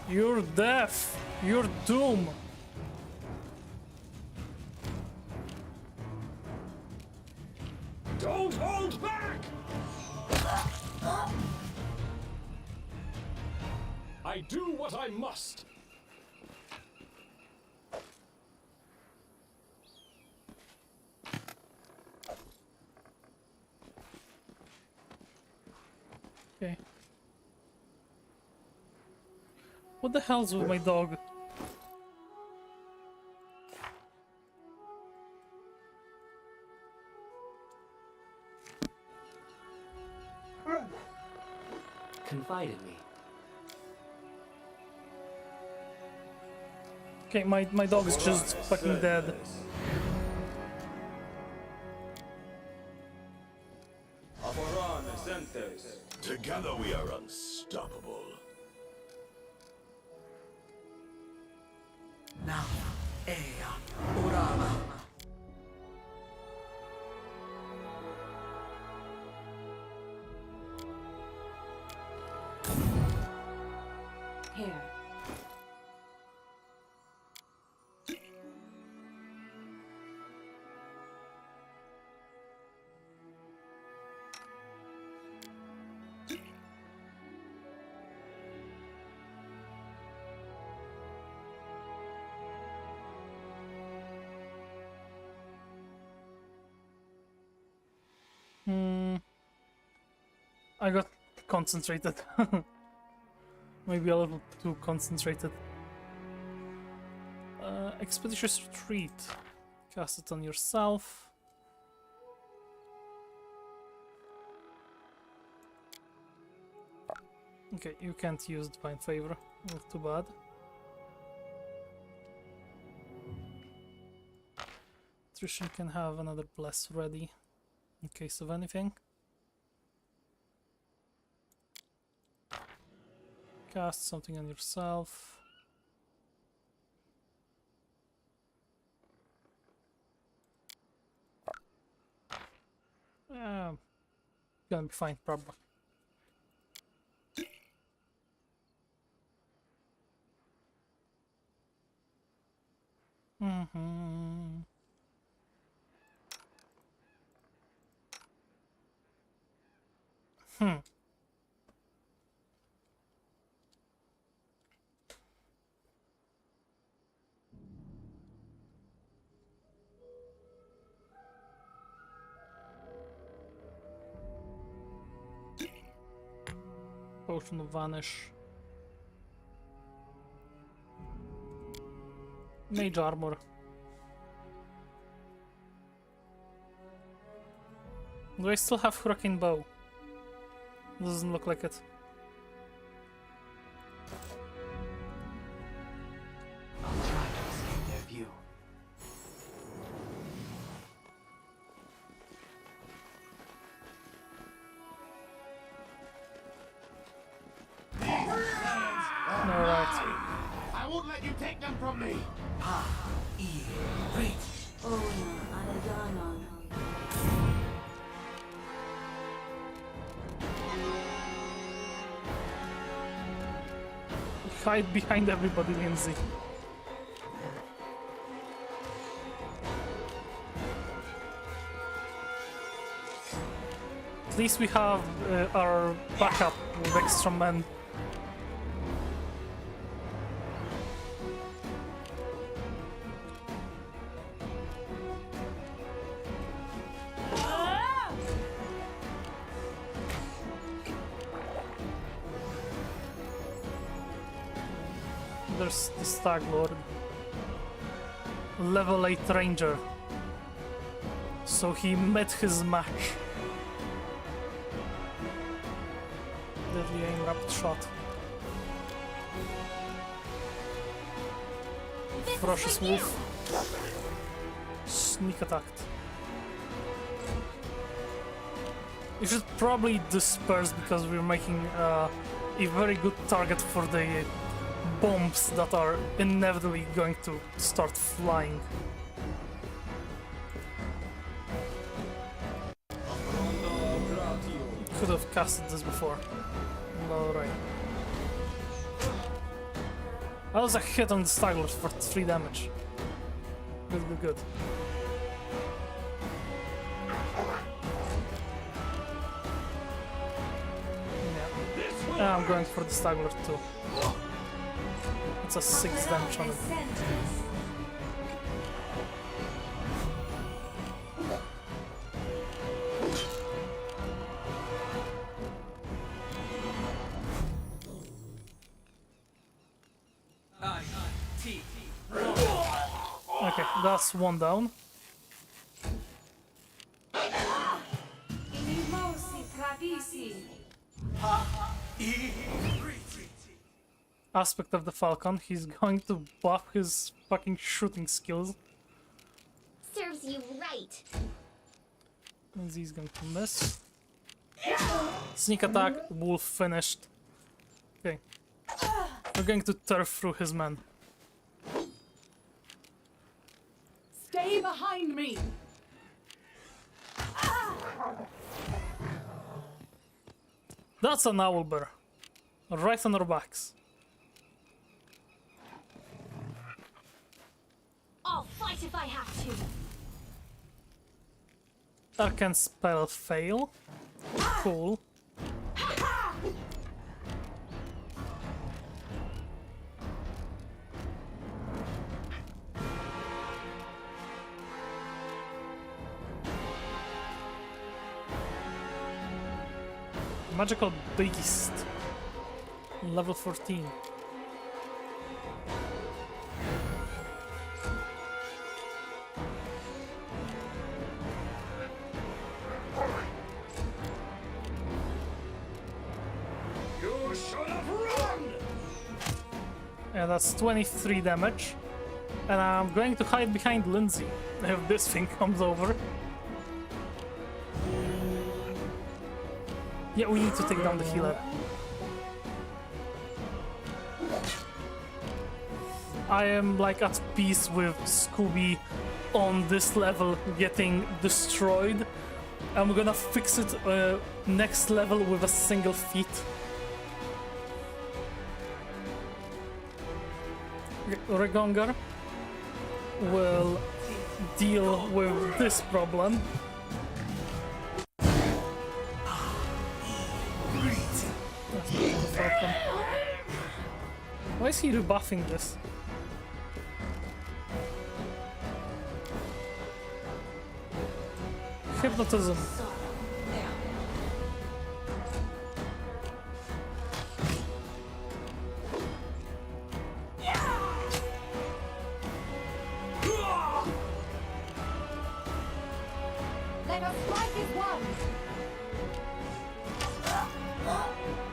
You're deaf! You're doom! Don't hold back! I do what I must. Okay. What the hell's with my dog? Confide in me. Okay, my dog is just fucking dead. Together we are unstoppable. Now, Ea, Urama. Here. I got concentrated. Maybe a little too concentrated. Expeditious Retreat. Cast it on yourself. Okay, you can't use Divine Favor. Not too bad. Trishan can have another Bless ready in case of anything. Cast something on yourself. Gonna be fine, probably. Potion of Vanish. Mage Armor. Do I still have Hurricane Bow? Doesn't look like it. I'll try to escape their view. Alright. I won't let you take them from me. Wait. Hide behind everybody, Lindsay. At least we have our backup with extra men. There's the Stag Lord. level 8 ranger. So he met his match. Deadly aim, rapid shot. Ferocious wolf. Sneak attacked. You should probably disperse because we're making a very good target for the bombs that are inevitably going to start flying. Could have casted this before. Alright. That was a hit on the Stagler for 3 damage. Good, good, good. Yeah. I'm going for the Stagler too. It's a 6 damage on it. Okay, that's 1 down. Aspect of the Falcon, he's going to buff his fucking shooting skills. Serves you right. And he's going to miss. Sneak attack, wolf finished. Okay. We're going to tear through his men. Stay behind me! That's an owlbear. Right on our backs. I'll fight if I have to. Arcane spell fail. Cool. Magical Beast. Level 14. You should have run! Yeah, that's 23 damage. And I'm going to hide behind Lindsay if this thing comes over. Yeah, we need to take down the healer. I am like at peace with Scooby on this level getting destroyed. I'm gonna fix it next level with a single feat. Regongar will deal with this problem. Why is he rebuffing this? Hypnotism. Let us strike as one!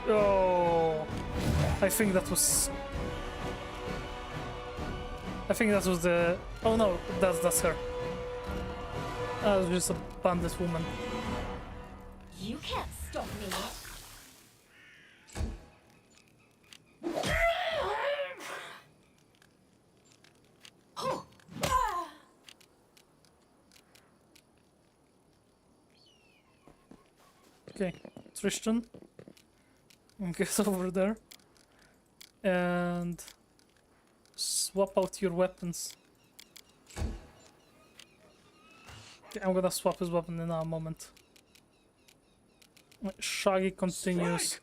Oh, I think that was the. Oh no, that's her. That was just a bandit woman. You can't stop me. Okay, Tristan, get over there and swap out your weapons. Okay, I'm gonna swap his weapon in a moment. Shaggy continues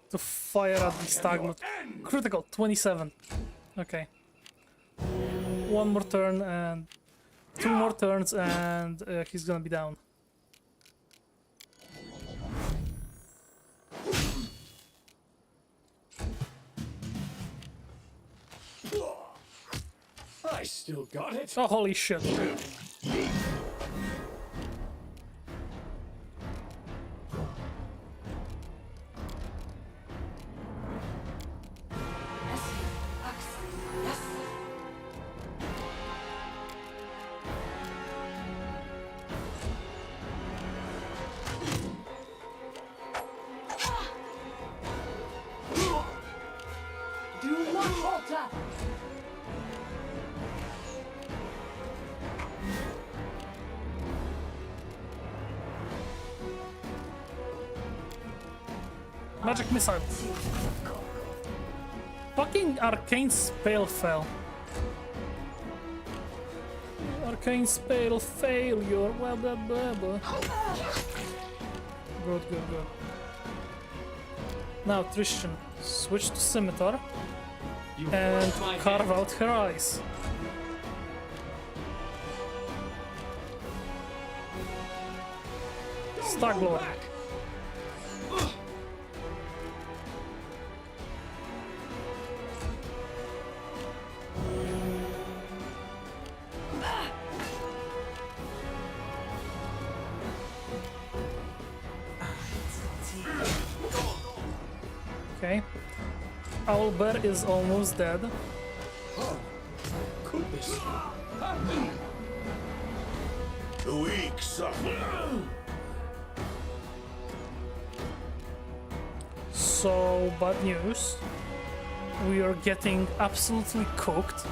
to fire at the Stagler. Critical, 27. Okay. 1 more turn and 2 more turns and he's gonna be down. I Still got it. Oh, holy shit. Do not falter! Magic missile. Fucking arcane spell fell. Arcane spell failure. Well, blah, blah, blah. Good, good, good. Now, Tristan, switch to scimitar and carve out her eyes. Staglord. Okay. Owlbear is almost dead. Goodness. The weak suffer. So, bad news. We are getting absolutely cooked.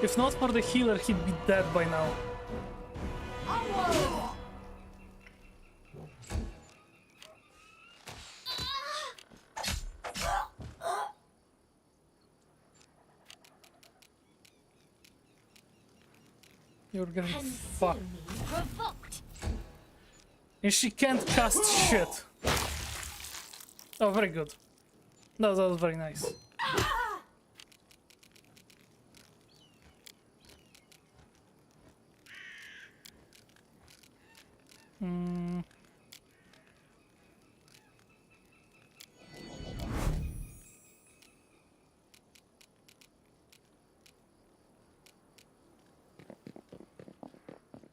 If not for the healer, he'd be dead by now. You're getting fucked. Provoked. And she can't cast shit. Oh, very good. No, that was very nice.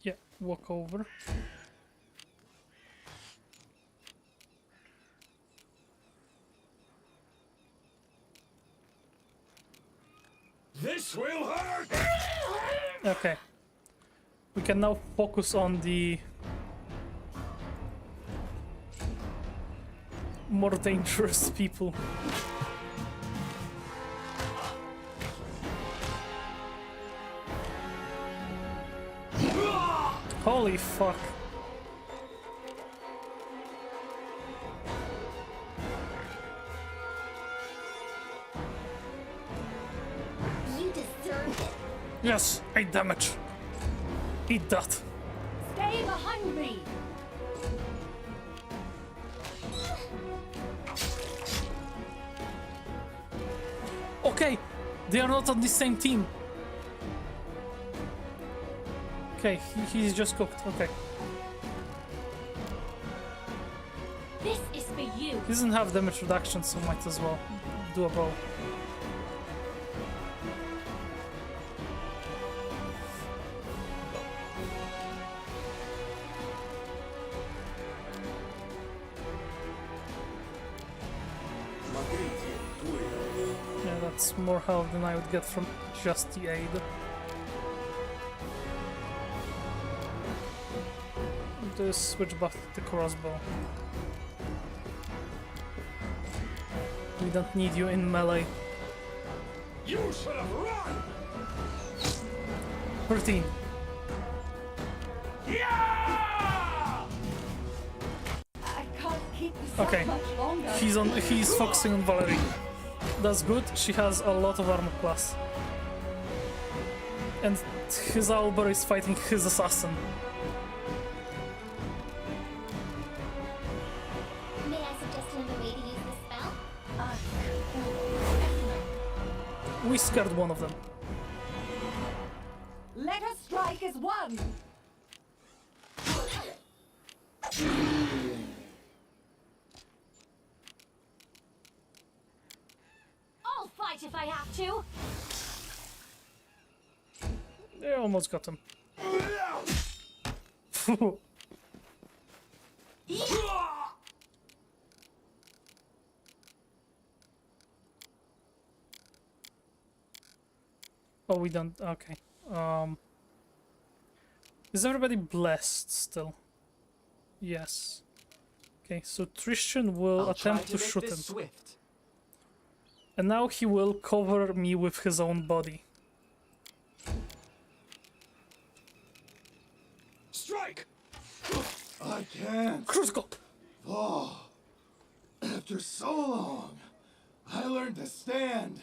Yeah, walk over. This will hurt. Okay. We can now focus on the more dangerous people. Holy fuck. You deserve it. Yes, 8 damage. Eat that. Stay behind me! Okay, they are not on the same team. Okay, he's just cooked. Okay. This is for you. He doesn't have damage reduction, so might as well do a bow. Yeah, that's more health than I would get from just the aid. The switch buff to the crossbow. We don't need you in melee. You should have run. 13. Yeah! I can't keep this Okay. up much longer. He's focusing on Valerie. That's good. She has a lot of armor class. And his Owlbear is fighting his assassin. May I suggest another way to use this spell? We scared one of them. Let us strike as one! fight if I have to. They almost got him. Oh, we don't. Okay. Is everybody blessed still? Yes. Okay, so Tristan will I'll try attempt to make shoot this him. swift. And now he will cover me with his own body. Strike! I can't. Critical! Oh, after so long, I learned to stand.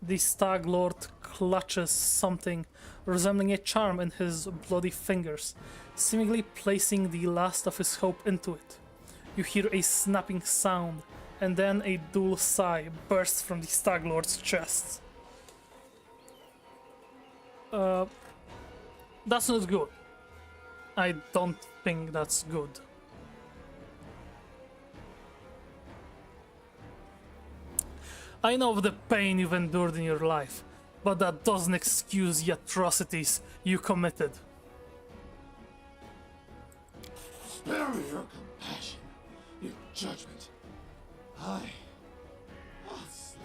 The Stag Lord clutches something resembling a charm in his bloody fingers, seemingly placing the last of his hope into it. You hear a snapping sound, and then a dull sigh bursts from the Stag Lord's chest. That's not good. I don't think that's good. I know of the pain you've endured in your life, but that doesn't excuse the atrocities you committed. Spare me your compassion, your judgment. I'll sleep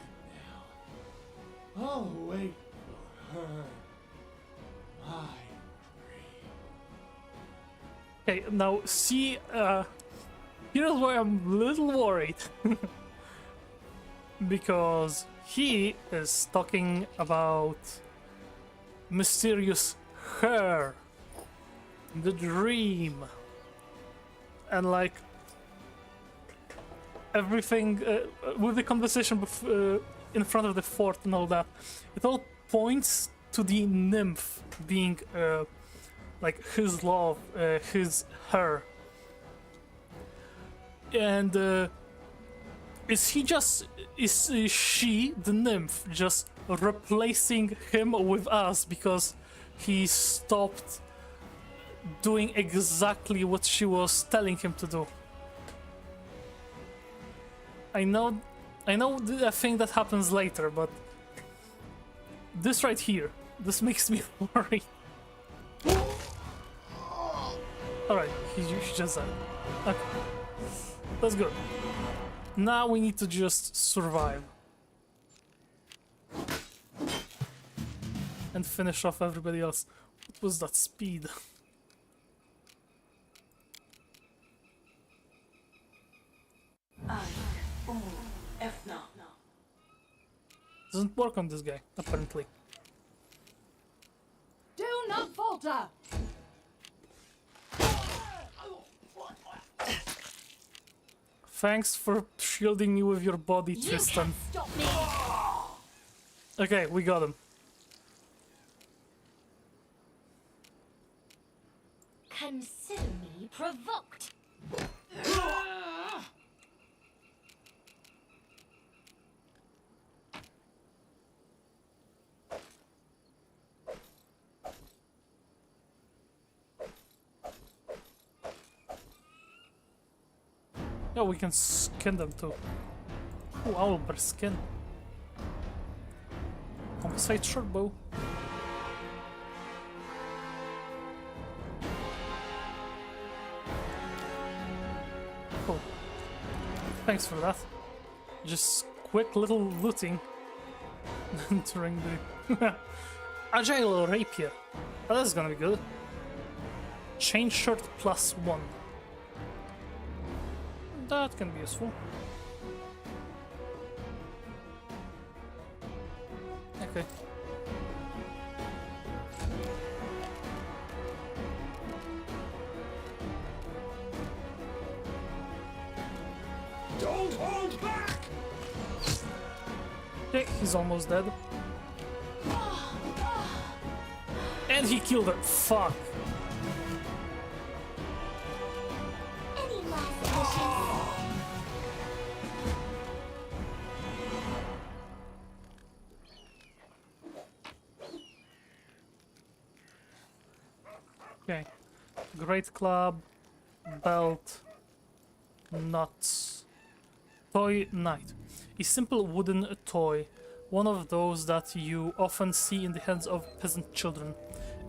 now. I'll wait for her. My dream. Okay, now see, here's why I'm a little worried. Because he is talking about mysterious her, the dream, and like everything with the conversation in front of the fort and all that, it all points to the nymph being like his love, her, and is she, the nymph, just replacing him with us because he stopped doing exactly what she was telling him to do? I know the thing that happens later, but this right here, this makes me worry. Alright, he just died. Okay. That's good. Now we need to just survive. And finish off everybody else. What was that speed? Doesn't work on this guy, apparently. Do not falter! Thanks for shielding me with your body, Tristan. You can't stop me. Okay, we got him. Consider me provoked. Yeah, we can skin them too. Ooh, owlbear skin. Homicide short bow. Cool. Thanks for that. Just quick little looting during the agile rapier. Oh, that's gonna be good. Chain short +1. That can be useful. Okay. Don't hold back! Okay, he's almost dead. And he killed her. Fuck. Any last wishes? Okay. Great club, belt, nuts. Toy Knight. A simple wooden toy, one of those that you often see in the hands of peasant children.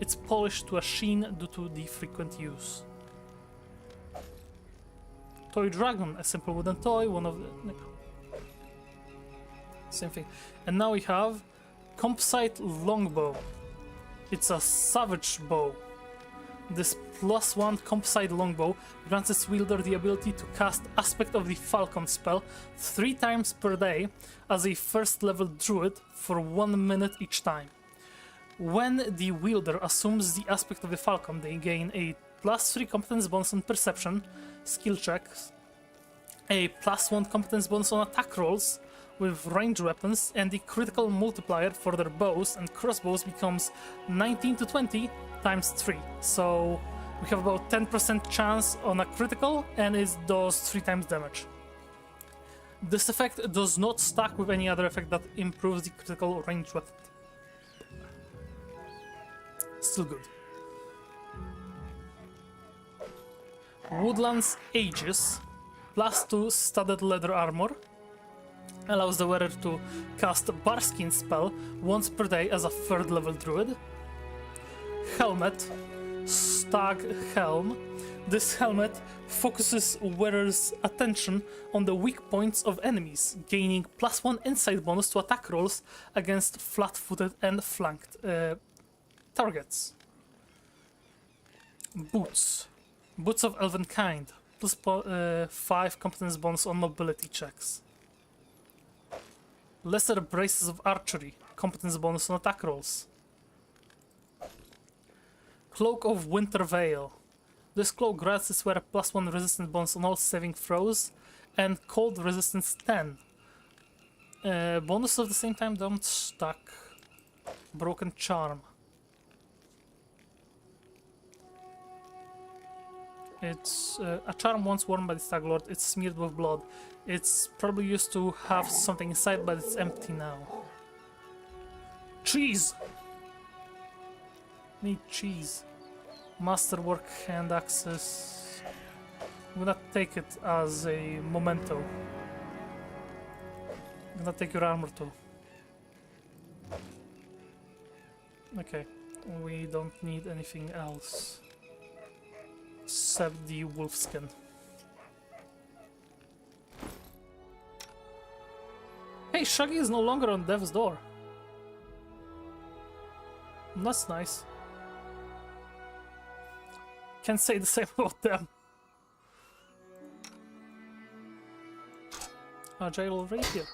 It's polished to a sheen due to the frequent use. Toy Dragon, a simple wooden toy, one of the... Same thing. And now we have Composite Longbow. It's a savage bow. This +1 composite longbow grants its wielder the ability to cast Aspect of the Falcon spell 3 times per day as a first level druid for 1 minute each time. When the wielder assumes the Aspect of the Falcon, they gain a +3 competence bonus on perception, skill checks, a +1 competence bonus on attack rolls with ranged weapons, and the critical multiplier for their bows and crossbows becomes 19 to 20 times 3. So we have about 10% chance on a critical, and it does 3 times damage. This effect does not stack with any other effect that improves the critical range weapon. Still good. Woodlands Aegis, +2 studded leather armor, allows the wearer to cast Barskin spell once per day as a 3rd level druid. Helmet, Stag Helm. This helmet focuses wearer's attention on the weak points of enemies, gaining +1 insight bonus to attack rolls against flat-footed and flanked targets. Boots. Boots of Elven Kind, +5 competence bonus on mobility checks. Lesser Braces of Archery, competence bonus on attack rolls. Cloak of Winter Veil. This cloak grants its wearer +1 resistance bonus on all saving throws and cold resistance 10. Bonus at the same time don't stack. Broken Charm. It's a charm once worn by the Stag Lord. It's smeared with blood. It's probably used to have something inside, but it's empty now. Cheese! Need cheese. Masterwork hand axes. I'm gonna take it as a memento. I'm gonna take your armor too. Okay, we don't need anything else except the wolf skin. Hey, Shaggy is no longer on death's door. That's nice. Can't say the same about them. Agile right here.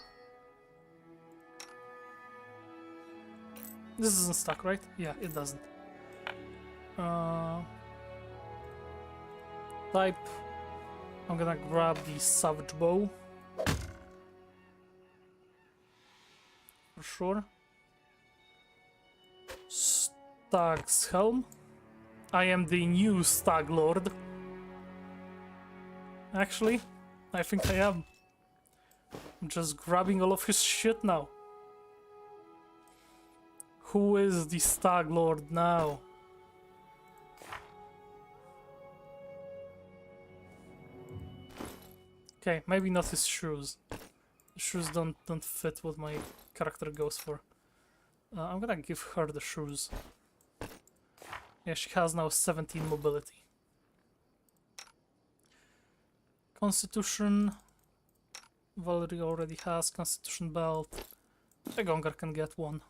This isn't stuck, right? Yeah, it doesn't. Type. I'm gonna grab the Savage Bow. For sure. Stag's Helm. I am the new Stag Lord. Actually, I think I am. I'm just grabbing all of his shit now. Who is the Stag Lord now? Okay, maybe not his shoes. The shoes don't fit what my character goes for. I'm gonna give her the shoes. Yeah, she has now 17 mobility. Constitution. Valerie already has Constitution belt. Egonger can get one.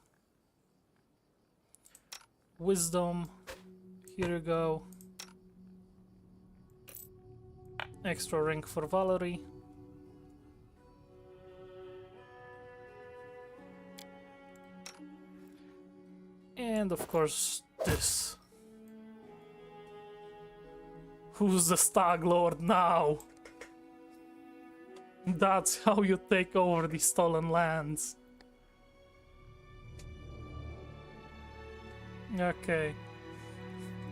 Wisdom. Here you go. Extra ring for Valerie. And of course this. Who's the Stag Lord now? That's how you take over the stolen lands. Okay.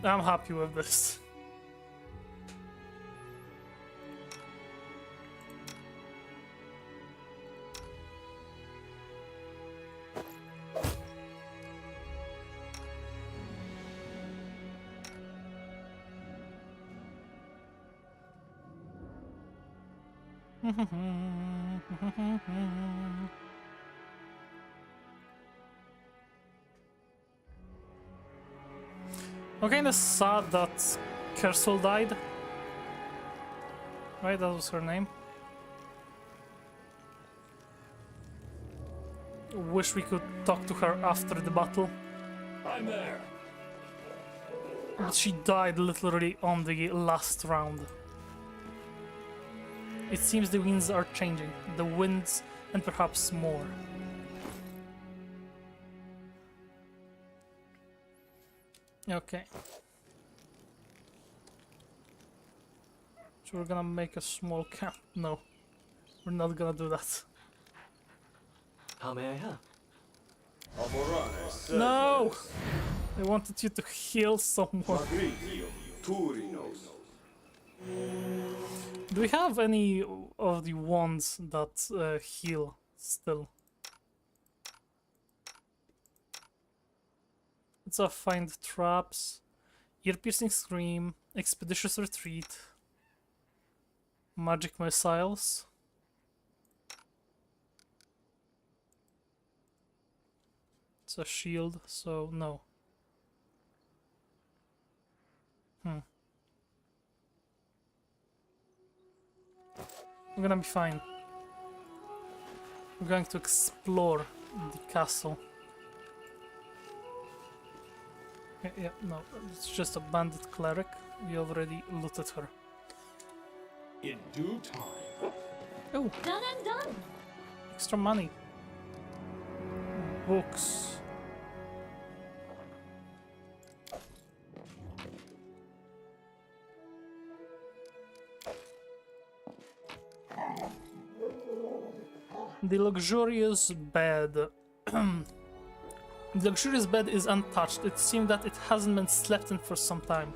I'm happy with this. I'm kinda sad that Kersol died. Right, that was her name. Wish we could talk to her after the battle. I'm there. But she died literally on the last round. It seems the winds are changing. The winds and perhaps more. Okay. So we're gonna make a small camp. No, we're not gonna do that. How may I help? No! I wanted you to heal someone. Do we have any of the wands that heal still? Let's find traps, ear-piercing scream, expeditious retreat, magic missiles. It's a shield, so no. We're gonna be fine. We're going to explore the castle. Yeah, no, it's just a bandit cleric. We already looted her. In due time. Oh, Done and done. extra money. Books. The luxurious bed. The luxurious bed is untouched. It seems that it hasn't been slept in for some time.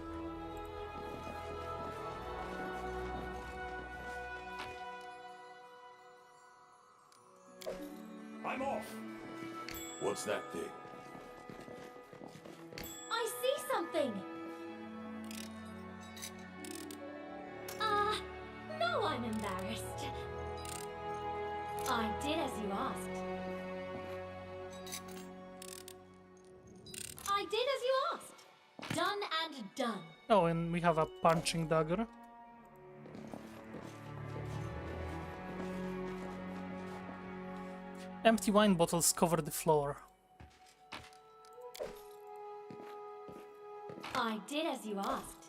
I'm off. What's that thing? I see something. No, I'm embarrassed. I did as you asked. I did as you asked. Done and done. Oh, and we have a punching dagger. Empty wine bottles cover the floor. I did as you asked.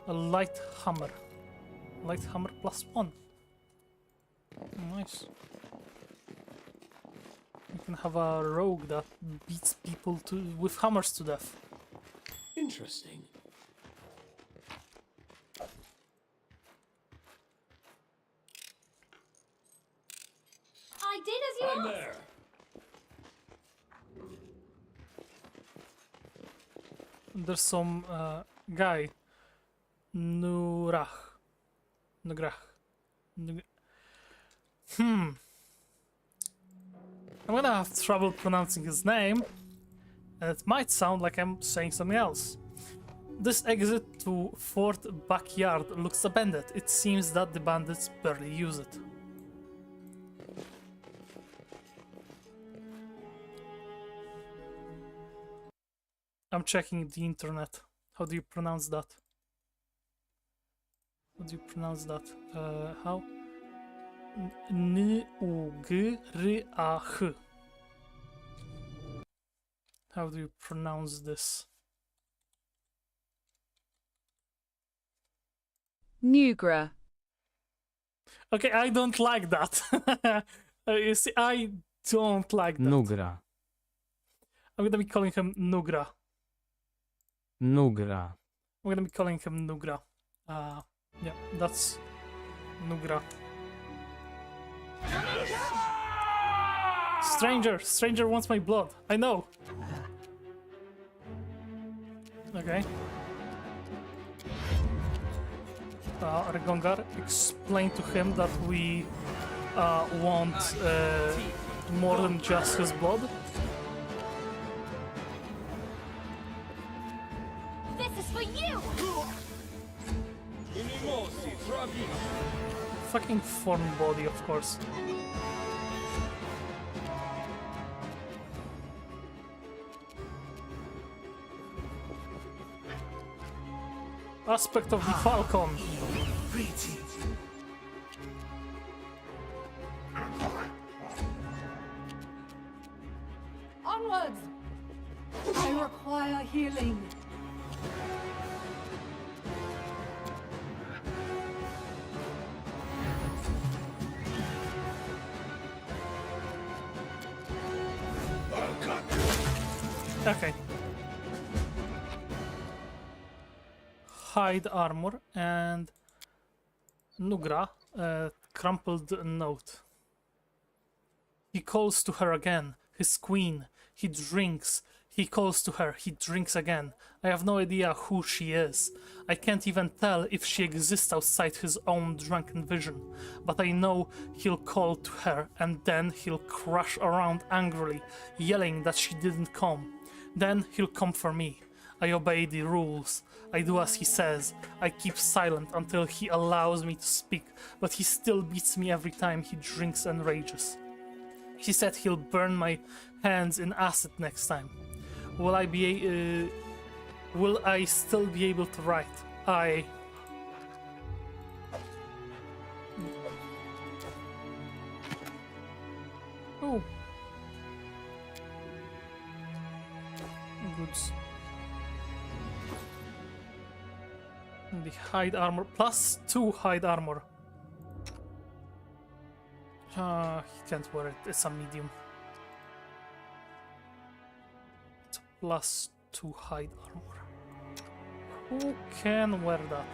A light hammer. Light hammer +1. Nice. You can have a rogue that beats people with hammers to death. Interesting. I did as you I'm asked. there. There's some guy. Nugrach. I'm gonna have trouble pronouncing his name, and it might sound like I'm saying something else. This exit to Fort Backyard looks abandoned. It seems that the bandits barely use it. I'm checking the internet. How do you pronounce that? How do you pronounce that? How? N-U-G-R-A-H. How do you pronounce this? Nugra. Okay, I don't like that. You see, I don't like that. Nugra. I'm gonna be calling him Nugra. Nugra. I'm gonna be calling him Nugra. Yeah, that's Nugra. Stranger wants my blood. I know. Okay. Regongar, explain to him that we want more than just his blood. This is for you! Fucking foreign body, of course. Aspect of the Falcon. Onwards! I require healing. Okay. Hide armor and Nugra, crumpled note. He calls to her again, his queen. He drinks. He calls to her. He drinks again. I have no idea who she is. I can't even tell if she exists outside his own drunken vision. But I know he'll call to her and then he'll crash around angrily, yelling that she didn't come. Then he'll come for me. I obey the rules. I do as he says. I keep silent until he allows me to speak, but he still beats me every time he drinks and rages. He said he'll burn my hands in acid next time. Will I still be able to write? Oh. Goods. The hide armor, +2 hide armor. He can't wear it, it's a medium. It's a +2 hide armor. Who can wear that?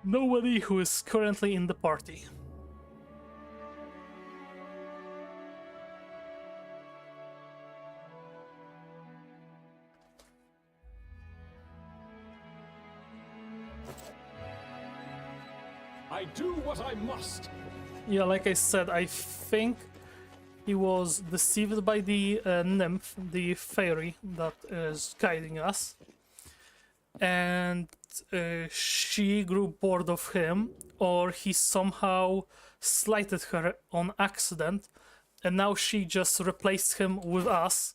Nobody who is currently in the party. I do what I must. Yeah, like I said, I think he was deceived by the nymph, the fairy that is guiding us. And she grew bored of him, or he somehow slighted her on accident, and now she just replaced him with us.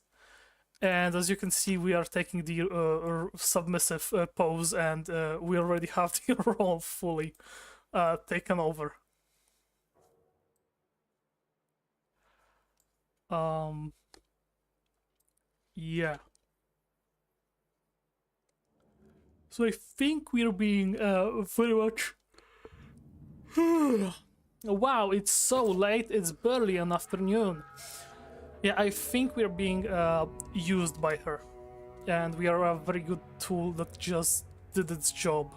And as you can see, we are taking the submissive pose, and we already have the role fully taken over. Yeah. So I think we're being very much... Wow, it's so late, it's barely an afternoon. Yeah, I think we're being used by her. And we are a very good tool that just did its job.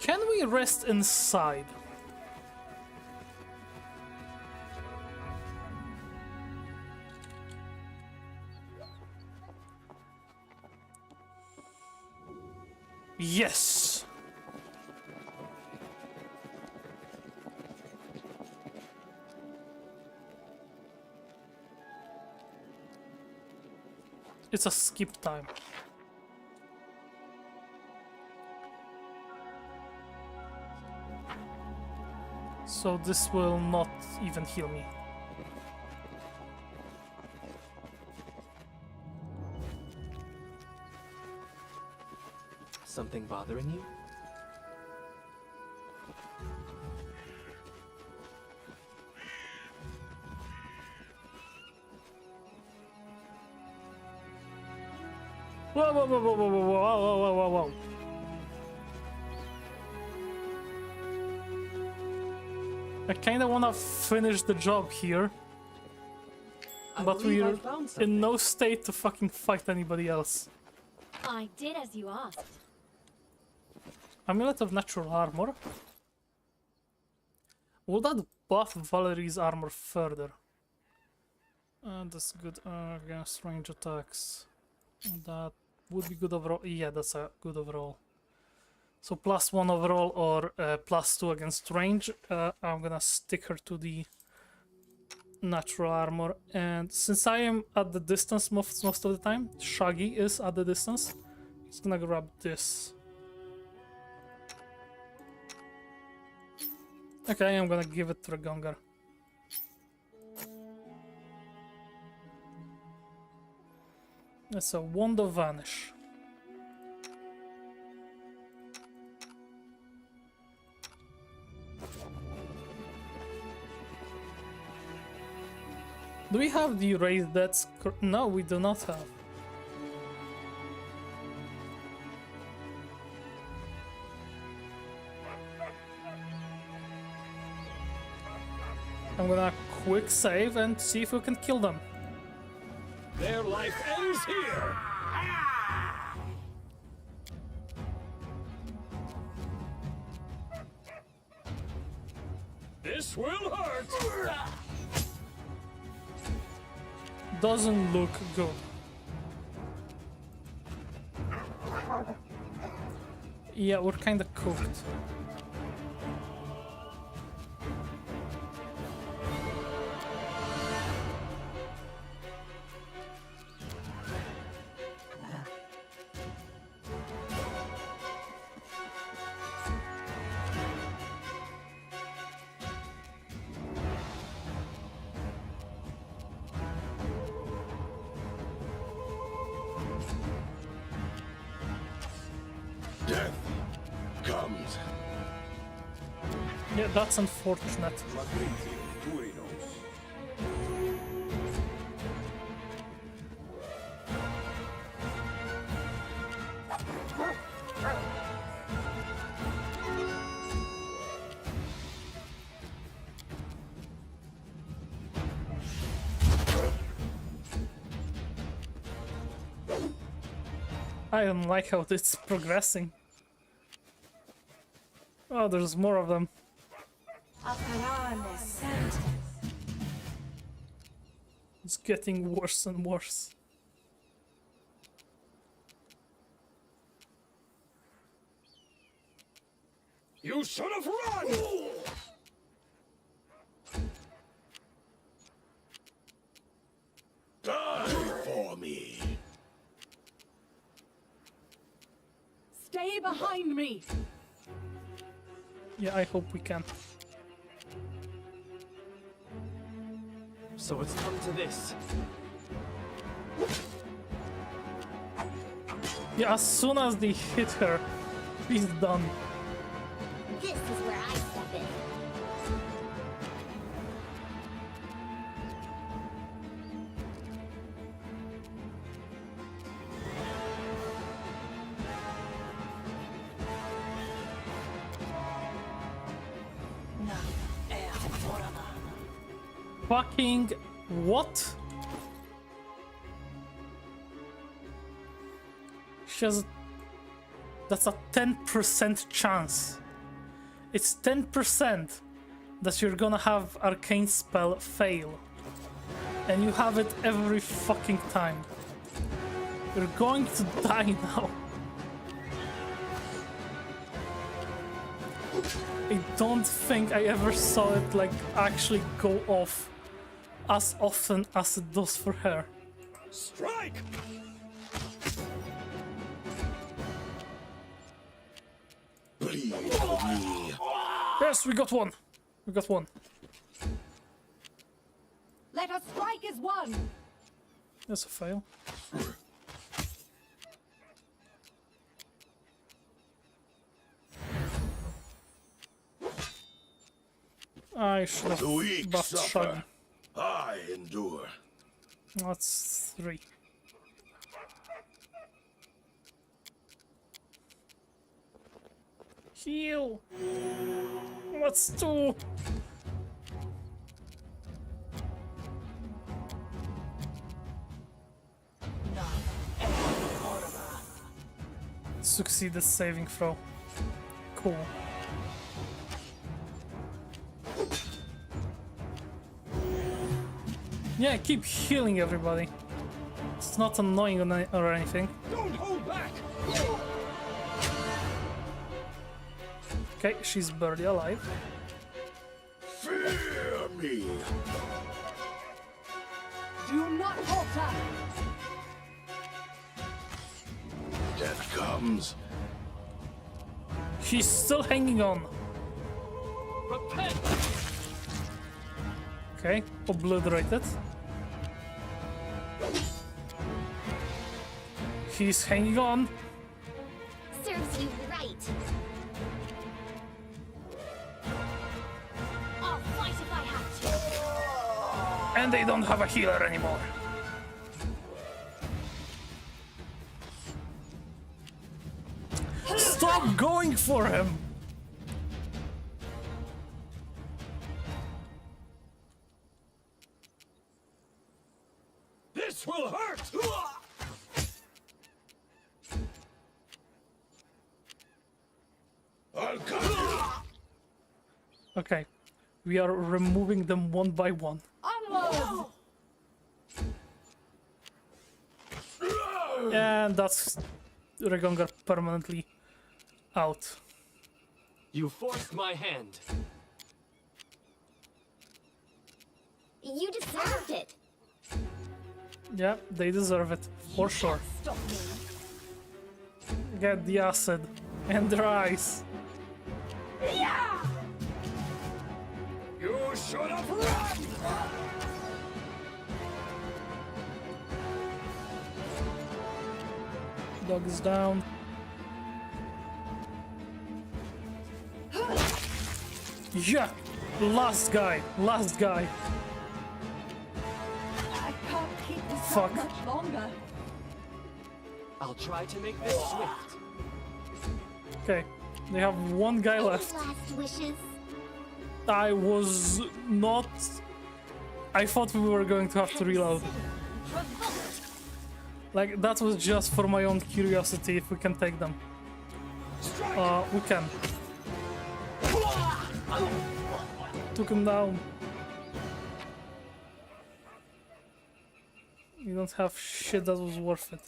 Can we rest inside? Yes! It's a skip time. So this will not even heal me. Something bothering you? Whoa, whoa, whoa, whoa, whoa, whoa, whoa, whoa, whoa, whoa. I kinda wanna finish the job here, but we're in no state to fucking fight anybody else. I did as you asked. Amulet of Natural Armor. Will that buff Valerie's armor further? That's good against range attacks. That would be good overall. Yeah, that's a good overall. So +1 overall or +2 against range. I'm gonna stick her to the natural armor. And since I am at the distance most of the time, Shaggy is at the distance. He's gonna grab this. Okay, I'm gonna give it to Ragongar. That's a Wand of Vanish. Do we have the raised deaths? No, we do not have. I'm gonna quick save and see if we can kill them. Their life ends here! This will hurt! Doesn't look good. Yeah, we're kinda cooked. Death comes. Yeah, that's unfortunate. I don't like how it's progressing. Oh, there's more of them. It's getting worse and worse. You should have run! Die for me. Stay behind me! Yeah, I hope we can. So it's come to this. Yeah, as soon as they hit her, he's done. This is where I step in. Fucking what? She has... That's a 10% chance. It's 10% that you're gonna have arcane spell fail. And you have it every fucking time. You're going to die now. I don't think I ever saw it like actually go off as often as it does for her. Strike! Bleed for me. Yes, we got one. We got one. Let us strike as one! That's a fail. I should have The weak buffed suffer. Shaggy. I endure. That's 3. Heal! Let's do! Succeeded saving throw. Cool. Yeah, keep healing everybody. It's not annoying or anything. Don't hold back! Okay, she's barely alive. Fear me! Do not falter! Death comes. She's still hanging on. Repent! Okay, obliterated. He's hanging on. Serves you right. I'll fight if I have to. And they don't have a healer anymore. Stop going for him! This will hurt! I'll cut you! Okay, we are removing them one by one. Onwards! And that's Regongar permanently out. You forced my hand. You deserved it. Yeah, they deserve it, for sure. Stop me. Get the acid and their eyes. You should have run! Dog is down. Yeah! Last guy! Last guy! I can't keep this Fuck. up much longer. I'll try to make this swift. Okay, they have one guy Any left. last wishes? I was not... I thought we were going to have to reload. Revolt. Like, that was just for my own curiosity if we can take them. We can. Took him down. You don't have shit that was worth it.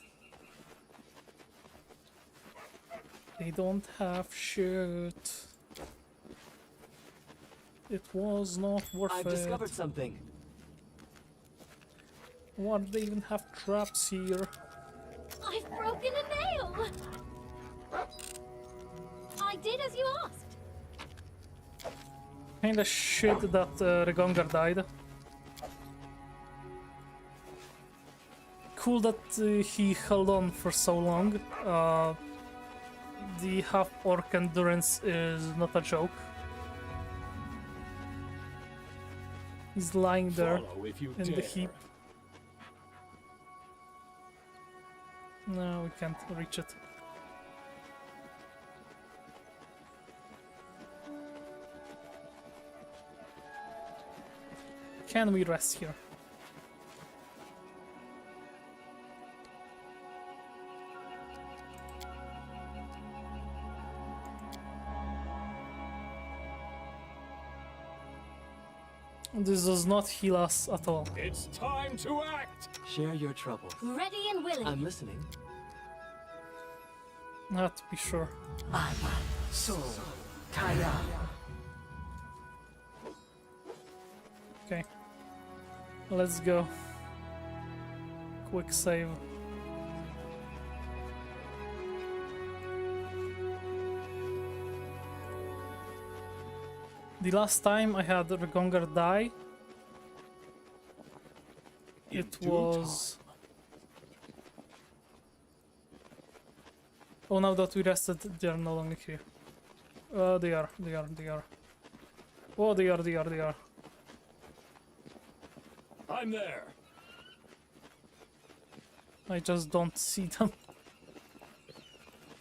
They don't have shit. It was not worth I've it. discovered something. Why do they even have traps here? I've broken a nail. I did as you asked. Kinda shit that Regongar died. Cool that he held on for so long. The half-orc endurance is not a joke. He's lying there Follow if you in the dare. heap. No, we can't reach it. Can we rest here? This does not heal us at all. It's time to act! Share your trouble. Ready and willing. I'm listening. Not to be sure. So, Kaya. Okay. Let's go. Quick save. The last time I had Regongar die, it was... Oh, now that we rested, they are no longer here. They are. Oh, they are. I'm there. I just don't see them.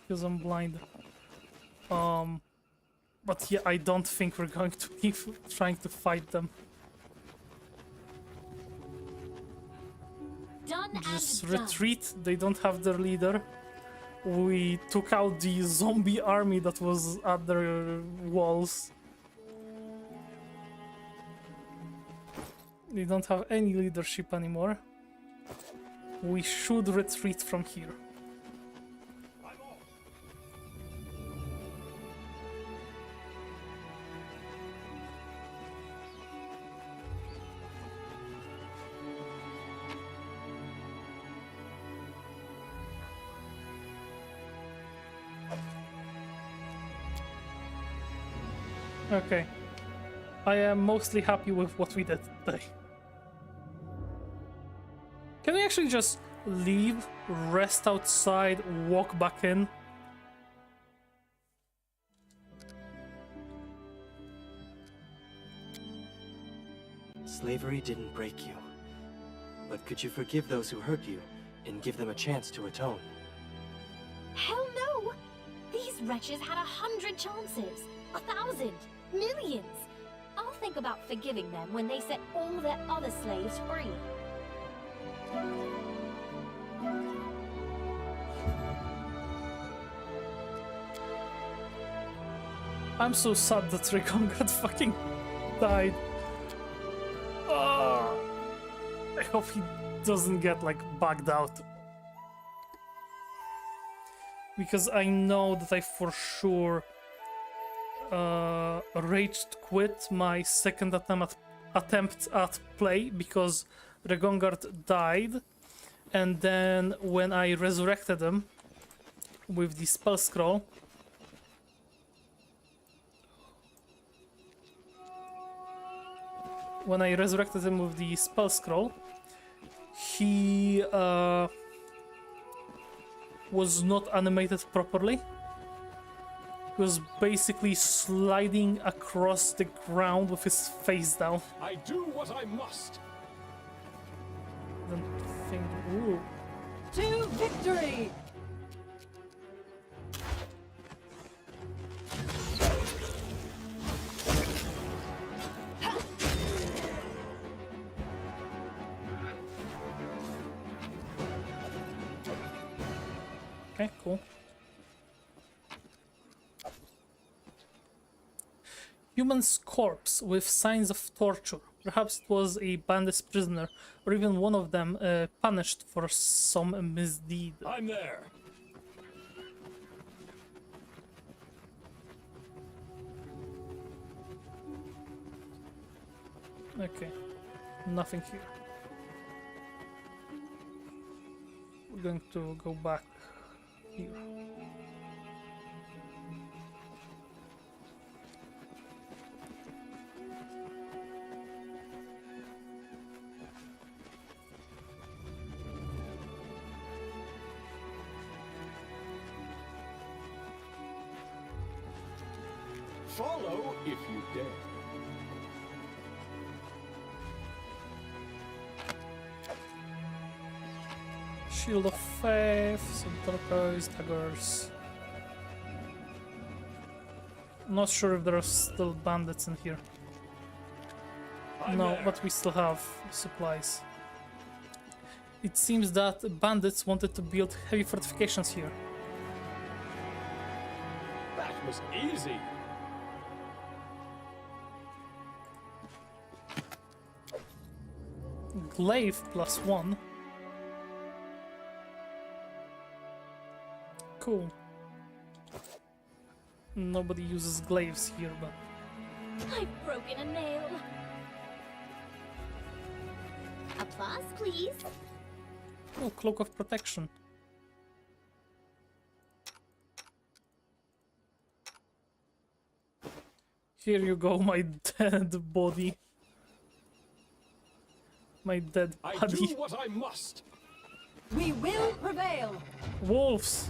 Because I'm blind. But yeah, I don't think we're going to be trying to fight them. Done Just and done. retreat, they don't have their leader. We took out the zombie army that was at their walls. They don't have any leadership anymore. We should retreat from here. Okay. I am mostly happy with what we did today. Can we actually just leave, rest outside, walk back in? Slavery didn't break you. But could you forgive those who hurt you and give them a chance to atone? Hell no! These wretches had 100 chances. 1,000. Millions. I'll think about forgiving them when they set all their other slaves free. I'm so sad that Regongat fucking died. I hope he doesn't get, like, bugged out. Because I know that I for sure raged quit my second attempt at play because Regongard died, and then when I resurrected him with the spell scroll, he was not animated properly. He was basically sliding across the ground with his face down. I do what I must. Then think, ooh. To victory! Okay, cool. Human's corpse with signs of torture. Perhaps it was a bandit's prisoner, or even one of them punished for some misdeed. I'm there. Okay, nothing here. We're going to go back here. Follow if you dare. Shield of Faith, some turquoise daggers. Not sure if there are still bandits in here. No, but we still have supplies. It seems that bandits wanted to build heavy fortifications here. That was easy. Glaive +1. Cool. Nobody uses glaives here, but... I've broken a nail. Applause, please. Oh, Cloak of Protection. Here you go, my dead body. My dead I body. do what I must. We will prevail! Wolves!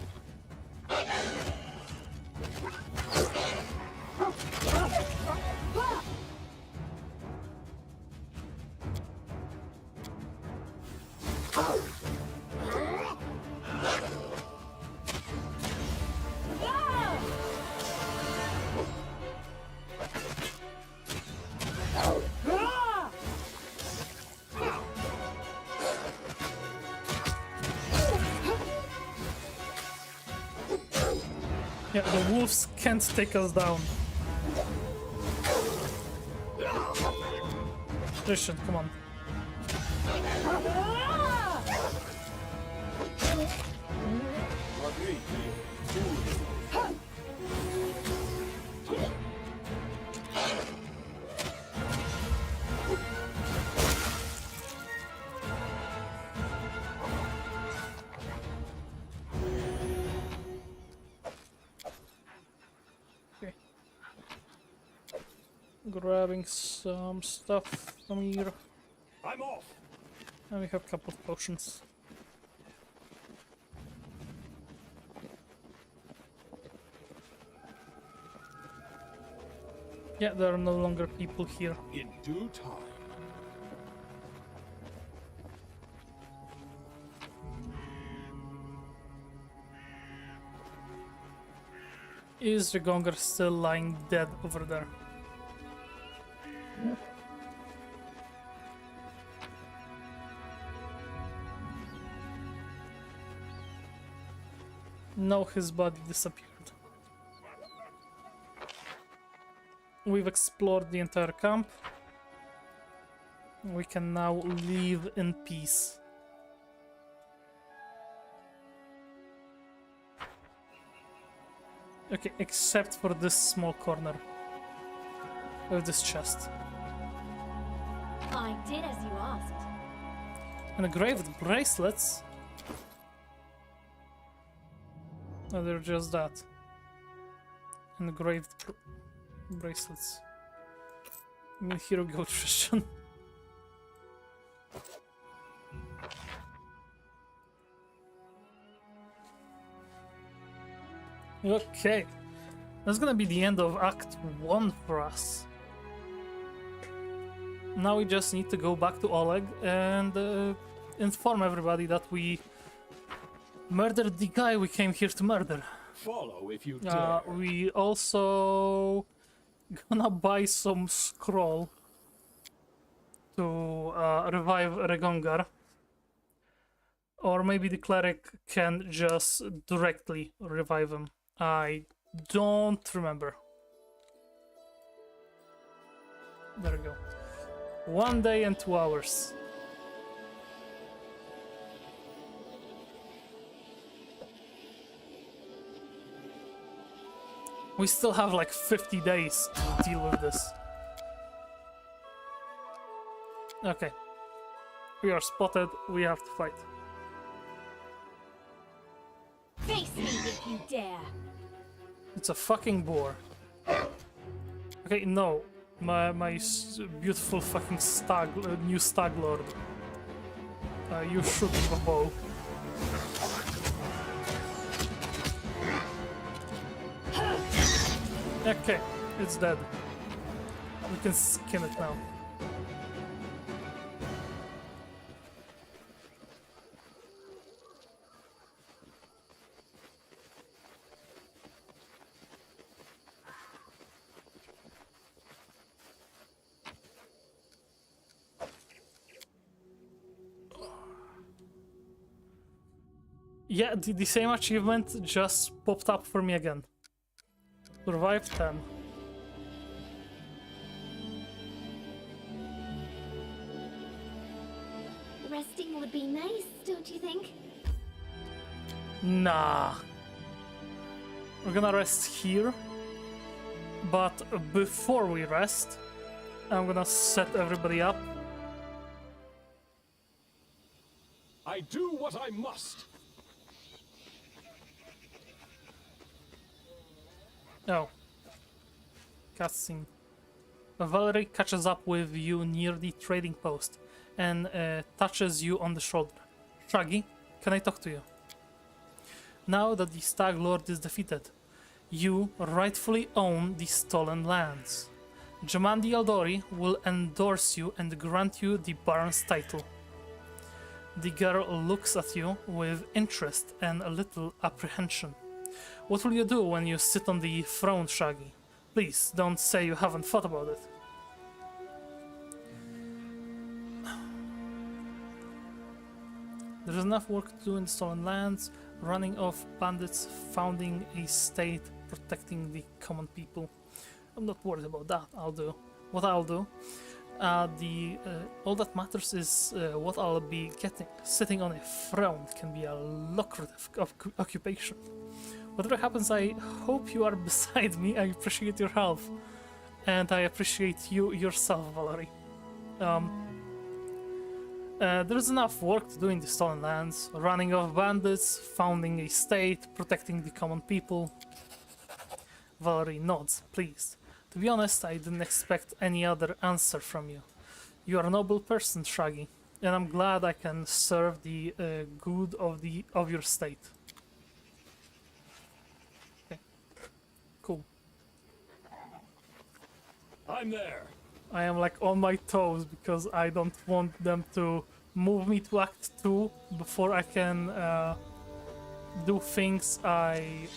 Yeah, the wolves can't take us down. Christian, come on. Grabbing some stuff from here. I'm off. And we have a couple of potions. Yeah, there are no longer people here. In due time. Is the Gonger still lying dead over there? No, his body disappeared. We've explored the entire camp. We can now leave in peace. Okay, except for this small corner of this chest. I did as you asked. Engraved bracelets? Oh, they're just that. Engraved bracelets. I mean, here we go, Tristan. Okay. That's gonna be the end of Act 1 for us. Now we just need to go back to Oleg and inform everybody that we murdered the guy we came here to murder. Follow if you dare. We also gonna buy some scroll to revive Regongar. Or maybe the cleric can just directly revive him. I don't remember. There we go. 1 day and 2 hours. We still have like 50 days to deal with this. Okay. We are spotted. We have to fight. Face me if you dare. It's a fucking boar. Okay, no. My beautiful fucking stag, new stag lord. You shoot with a bow. Okay, it's dead. We can skin it now. Yeah, the same achievement just popped up for me again. Survive 10. Resting would be nice, don't you think? Nah. We're gonna rest here. But before we rest, I'm gonna set everybody up. I do what I must. Oh. Cutscene. Valerie catches up with you near the trading post and touches you on the shoulder. Shaggy, can I talk to you? Now that the Stag Lord is defeated, you rightfully own the stolen lands. Jamandi Aldori will endorse you and grant you the Baron's title. The girl looks at you with interest and a little apprehension. What will you do when you sit on the throne, Shaggy? Please, don't say you haven't thought about it. There's enough work to do in the stolen lands, running off bandits, founding a state, protecting the common people. I'm not worried about that. I'll do what I'll do. All that matters is what I'll be getting. Sitting on a throne can be a lucrative occupation. Whatever happens, I hope you are beside me. I appreciate your help. And I appreciate you yourself, Valerie. There's enough work to do in the stolen lands. Running off bandits, founding a state, protecting the common people. Valerie nods, pleased. To be honest, I didn't expect any other answer from you. You are a noble person, Shaggy, and I'm glad I can serve the good of your state. Okay. Cool. I'm there. I am like on my toes because I don't want them to move me to Act 2 before I can do things I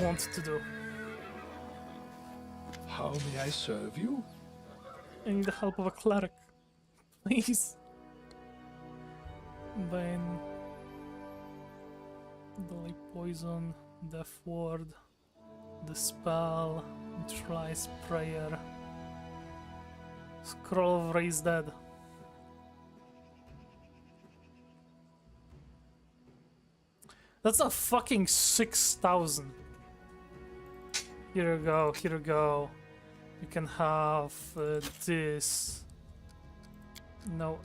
want to do. How may I serve you? I need the help of a cleric. Please. Bane. Deadly poison. Death ward. Dispel. Neutralize prayer. Scroll of Raise Dead. That's a fucking 6,000. Here you go, here you go. You can have this. No,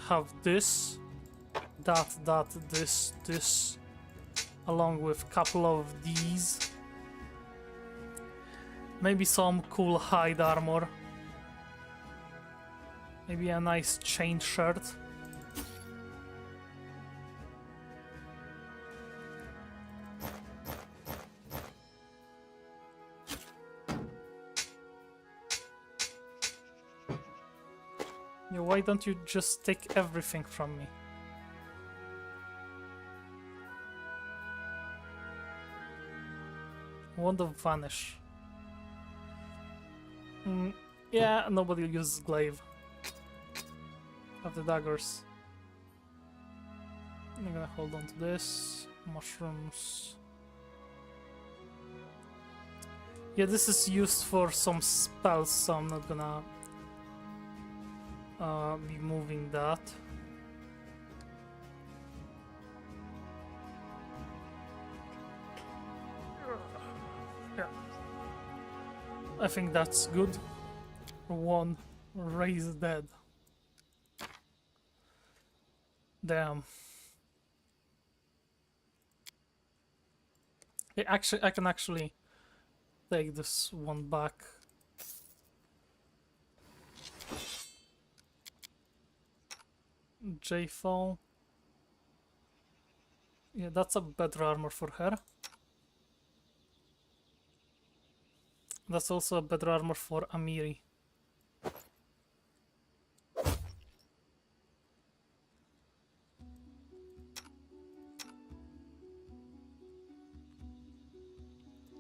have this. That, this. Along with a couple of these. Maybe some cool hide armor. Maybe a nice chain shirt. Yeah, why don't you just take everything from me? Wand of Vanish. Yeah, nobody uses glaive. Of the daggers. I'm gonna hold on to this. Mushrooms. Yeah, this is used for some spells, so I'm not gonna be moving that. Yeah. I think that's good. One Raise Dead. Damn. I can actually take this one back. J-Fall. Yeah, that's a better armor for her. That's also a better armor for Amiri.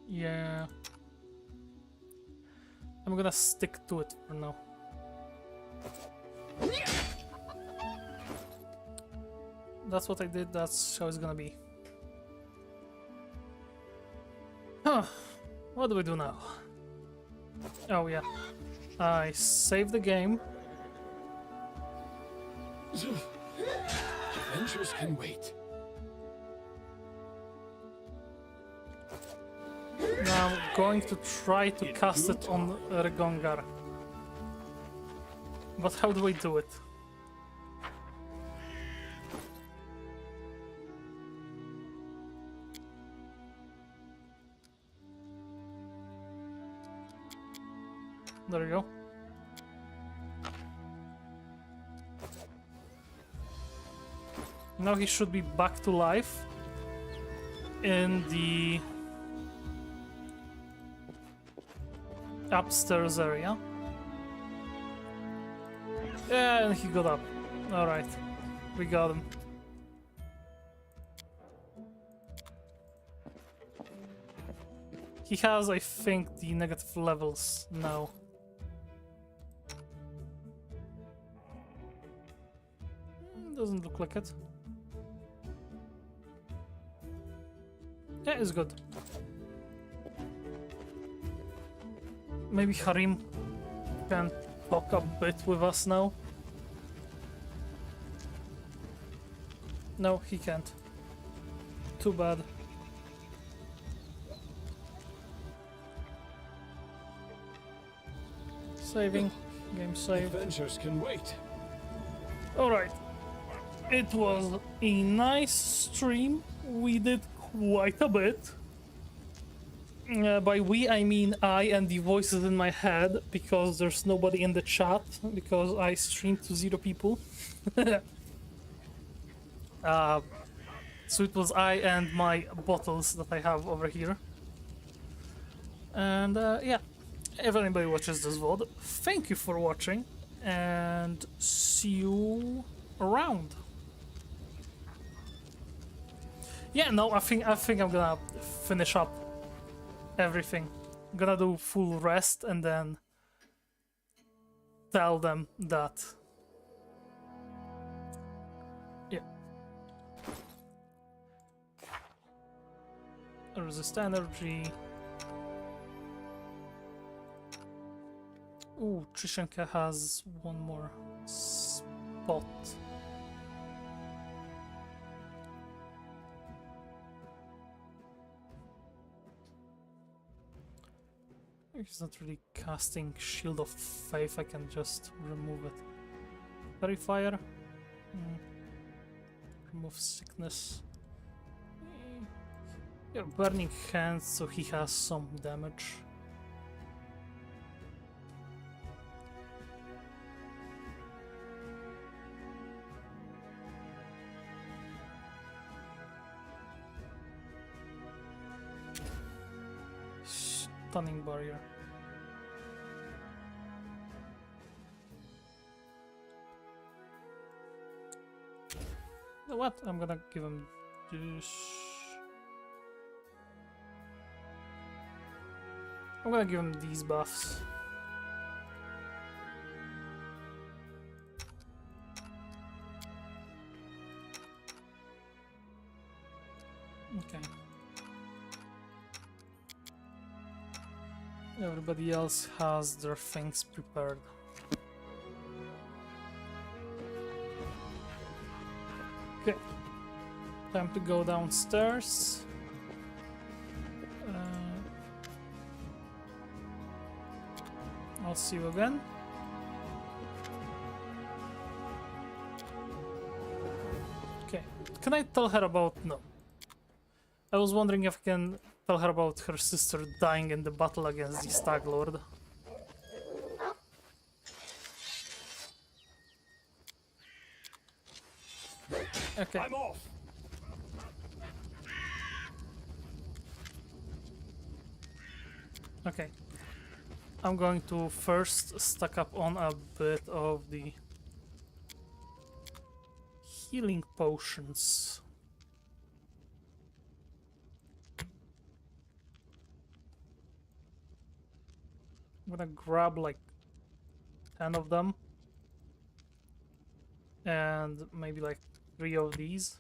Yeah. I'm gonna stick to it for now. That's what I did, that's how it's gonna be. Huh. What do we do now? Oh yeah. I save the game. Adventures can wait. Now I'm going to try to cast it on Regongar. But how do I do it? There you go. Now he should be back to life in the upstairs area. Yeah, and he got up. Alright, we got him. He has, I think, the negative levels now. Doesn't look like it. Yeah, it's good. Maybe Harim can talk a bit with us now. No, he can't. Too bad. Saving. Game saved. Adventures can wait. Alright. It was a nice stream. We did quite a bit. By we, I mean I and the voices in my head, because there's nobody in the chat, because I streamed to 0 people. So it was I and my bottles that I have over here. And yeah, if anybody watches this VOD, thank you for watching, and see you around. Yeah, no, I think I'm gonna finish up everything. I'm gonna do full rest and then tell them that. Yeah. Resist energy. Ooh, Trishanka has one more spot. He's not really casting Shield of Faith, I can just remove it. Verifier. Remove sickness. Yeah, burning hands, so he has some damage. Stunning barrier. You know what? I'm gonna give him this. I'm gonna give him these buffs. Okay. Everybody else has their things prepared. Okay. Time to go downstairs. I'll see you again. Okay. Can I tell her about... No. I was wondering if I can tell her about her sister dying in the battle against the Stag Lord. Okay. I'm off. Okay. I'm going to first stack up on a bit of the healing potions. I'm gonna grab like 10 of them and maybe like 3 of these.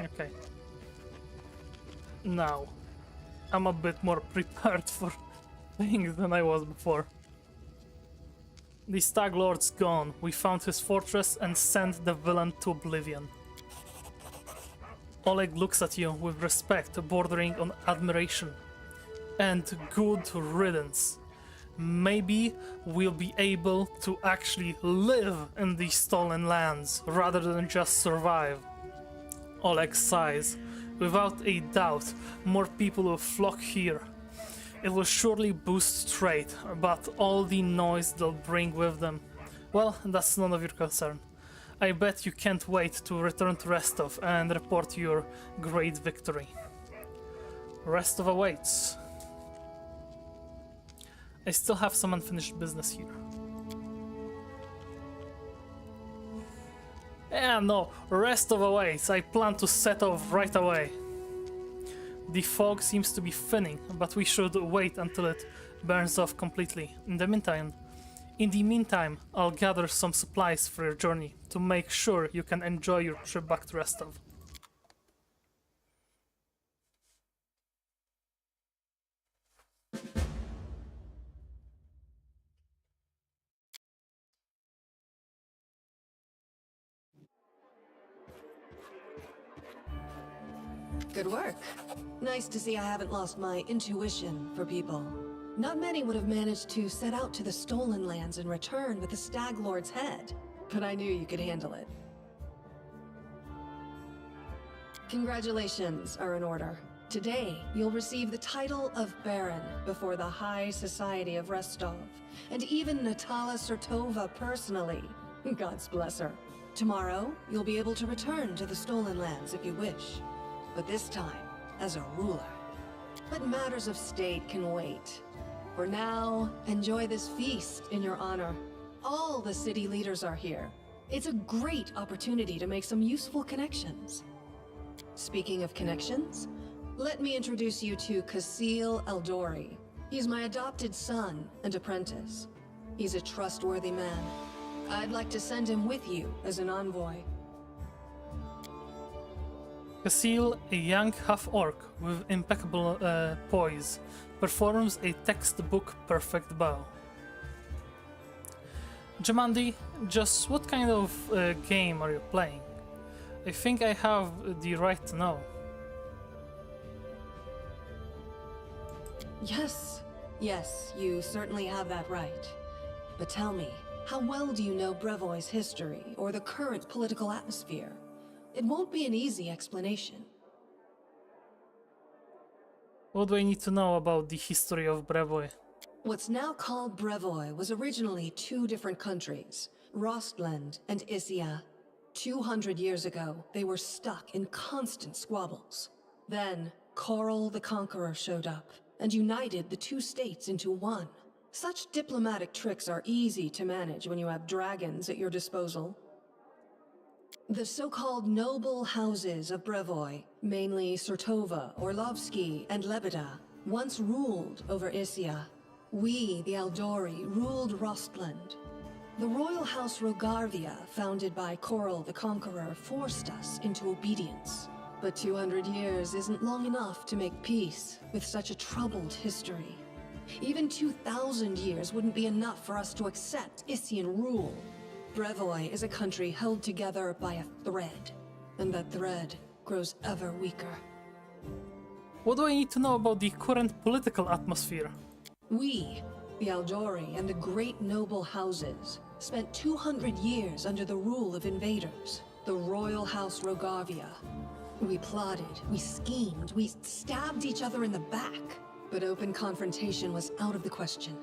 Okay. Now, I'm a bit more prepared for things than I was before. The Stag Lord's gone. We found his fortress and sent the villain to oblivion. Oleg looks at you with respect bordering on admiration. And good riddance. Maybe we'll be able to actually live in these stolen lands rather than just survive. Oleg sighs. Without a doubt, more people will flock here. It will surely boost trade, but all the noise they'll bring with them, well, that's none of your concern. I bet you can't wait to return to Restov and report your great victory. Restov awaits. I still have some unfinished business here. Yeah, no, Restov awaits. I plan to set off right away. The fog seems to be thinning, but we should wait until it burns off completely. In the meantime, I'll gather some supplies for your journey to make sure you can enjoy your trip back to Restov. Good work. Nice to see I haven't lost my intuition for people. Not many would have managed to set out to the stolen lands and return with the Stag Lord's head. But I knew you could handle it. Congratulations are in order. Today, you'll receive the title of Baron before the High Society of Restov, and even Natala Sertova personally. God's bless her. Tomorrow, you'll be able to return to the Stolen Lands if you wish, but this time, as a ruler. But matters of state can wait. For now, enjoy this feast in your honor. All the city leaders are here. It's a great opportunity to make some useful connections. Speaking of connections, let me introduce you to Kasil Eldori. He's my adopted son and apprentice. He's a trustworthy man. I'd like to send him with you as an envoy. Kasil, a young half-orc with impeccable poise, performs a textbook-perfect bow. Jamandi, just what kind of game are you playing? I think I have the right to know. Yes, you certainly have that right. But tell me, how well do you know Brevoy's history or the current political atmosphere? It won't be an easy explanation. What do I need to know about the history of Brevoy? What's now called Brevoy was originally two different countries, Rostland and Isia. 200 years ago, they were stuck in constant squabbles. Then, Korl the Conqueror showed up and united the two states into one. Such diplomatic tricks are easy to manage when you have dragons at your disposal. The so-called noble houses of Brevoy, mainly Sertova, Orlovsky, and Lebeda, once ruled over Isia. We, the Aldori, ruled Rostland. The royal house Rogarvia, founded by Korl the Conqueror, forced us into obedience. But 200 years isn't long enough to make peace with such a troubled history. Even 2,000 years wouldn't be enough for us to accept Isian rule. Brevoy is a country held together by a thread, and that thread grows ever weaker. What do I need to know about the current political atmosphere? We, the Aldori and the great noble houses, spent 200 years under the rule of invaders, the royal house Rogarvia. We plotted, we schemed, we stabbed each other in the back, but open confrontation was out of the question.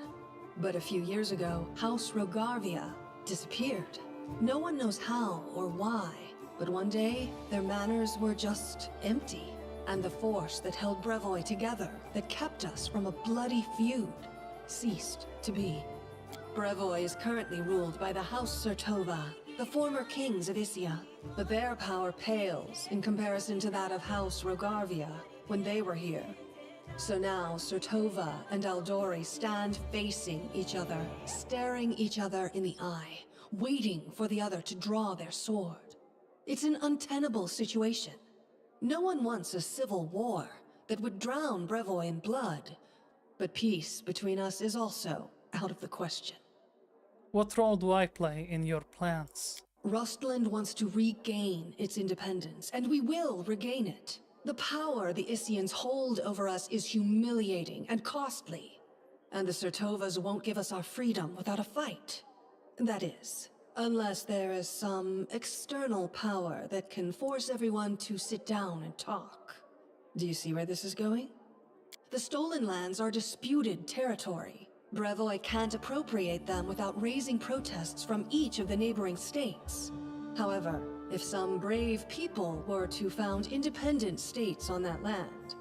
But a few years ago, House Rogarvia disappeared. No one knows how or why, but one day, their manors were just empty. And the force that held Brevoy together, that kept us from a bloody feud, ceased to be. Brevoy is currently ruled by the House Sertova, the former kings of Isia, but their power pales in comparison to that of House Rogarvia when they were here. So now Sertova and Aldori stand facing each other, staring each other in the eye, waiting for the other to draw their sword. It's an untenable situation. No one wants a civil war that would drown Brevoy in blood, but peace between us is also out of the question. What role do I play in your plans? Rostland wants to regain its independence, and we will regain it. The power the Isians hold over us is humiliating and costly, and the Sertovas won't give us our freedom without a fight. That is, unless there is some external power that can force everyone to sit down and talk. Do you see where this is going? The Stolen Lands are disputed territory. Brevoy can't appropriate them without raising protests from each of the neighboring states. However, if some brave people were to found independent states on that land,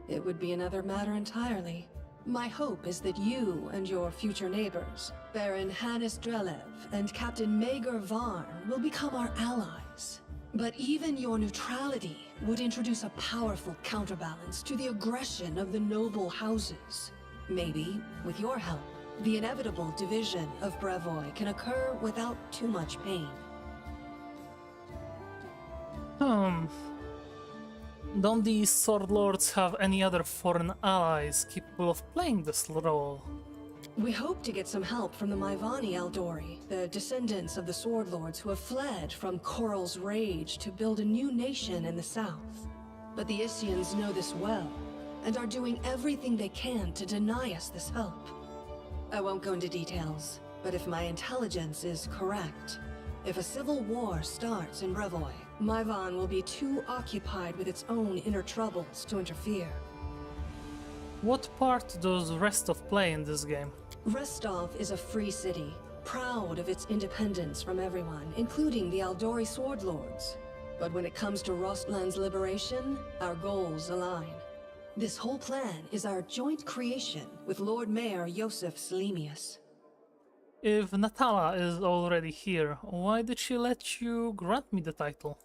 it would be another matter entirely. My hope is that you and your future neighbors, Baron Hannes Drelev and Captain Maegor Varn, will become our allies. But even your neutrality would introduce a powerful counterbalance to the aggression of the noble houses. Maybe, with your help, the inevitable division of Brevoy can occur without too much pain. Don't these Sword Lords have any other foreign allies capable of playing this role? We hope to get some help from the Maivani Aldori, the descendants of the Sword Lords who have fled from Korl's rage to build a new nation in the south. But the Isians know this well, and are doing everything they can to deny us this help. I won't go into details, but if my intelligence is correct, if a civil war starts in Brevoy, Maivan will be too occupied with its own inner troubles to interfere. What part does Restov play in this game? Restov is a free city, proud of its independence from everyone, including the Aldori Sword Lords. But when it comes to Rostland's liberation, our goals align. This whole plan is our joint creation with Lord Mayor Yosef Selemius. If Natala is already here, why did she let you grant me the title?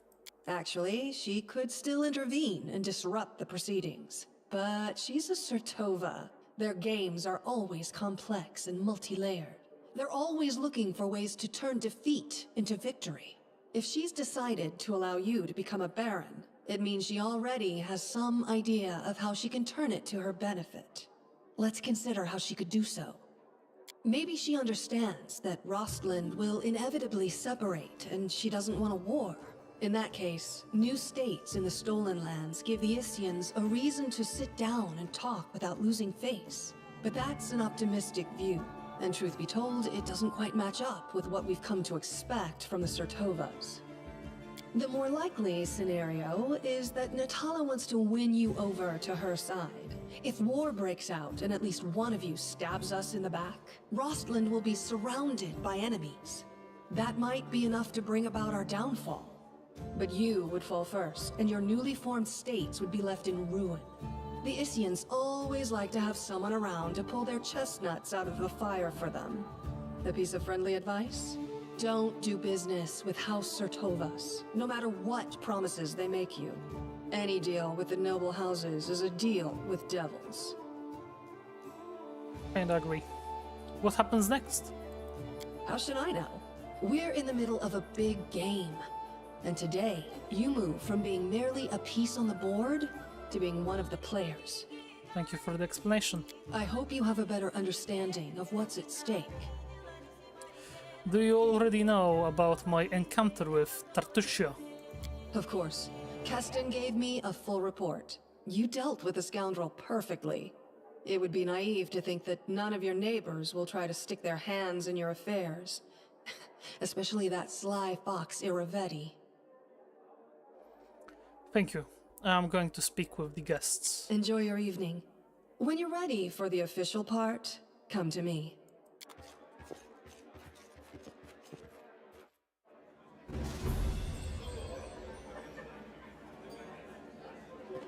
Actually, she could still intervene and disrupt the proceedings. But she's a Sertova. Their games are always complex and multi-layered. They're always looking for ways to turn defeat into victory. If she's decided to allow you to become a Baron, it means she already has some idea of how she can turn it to her benefit. Let's consider how she could do so. Maybe she understands that Rostland will inevitably separate and she doesn't want a war. In that case, new states in the Stolen Lands give the Isians a reason to sit down and talk without losing face. But that's an optimistic view, and truth be told, it doesn't quite match up with what we've come to expect from the Sertovas. The more likely scenario is that Natala wants to win you over to her side. If war breaks out and at least one of you stabs us in the back, Rostland will be surrounded by enemies. That might be enough to bring about our downfall. But you would fall first, and your newly formed states would be left in ruin. The Isians always like to have someone around to pull their chestnuts out of the fire for them. A piece of friendly advice? Don't do business with House Sertovas, no matter what promises they make you. Any deal with the noble houses is a deal with devils. Kinda agree. What happens next? How should I know? We're in the middle of a big game. And today, you move from being merely a piece on the board to being one of the players. Thank you for the explanation. I hope you have a better understanding of what's at stake. Do you already know about my encounter with Tartusio? Of course. Keston gave me a full report. You dealt with the scoundrel perfectly. It would be naive to think that none of your neighbors will try to stick their hands in your affairs. Especially that sly fox Iravetti. Thank you. I'm going to speak with the guests. Enjoy your evening. When you're ready for the official part, come to me.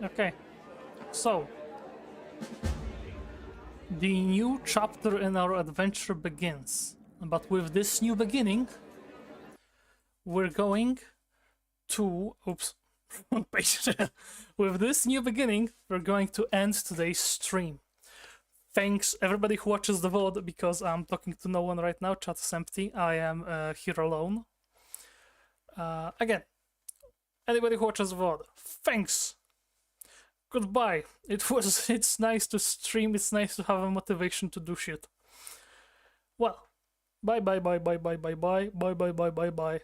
Okay, so the new chapter in our adventure begins. But with this new beginning, we're going to... Oops, wrong page. With this new beginning, we're going to end today's stream. Thanks everybody who watches the VOD, because I'm talking to no one right now. Chat is empty. I am here alone. Again, anybody who watches the VOD, thanks. Goodbye. It's nice to stream. It's nice to have a motivation to do shit. Well, bye bye bye bye bye bye bye bye bye bye bye bye.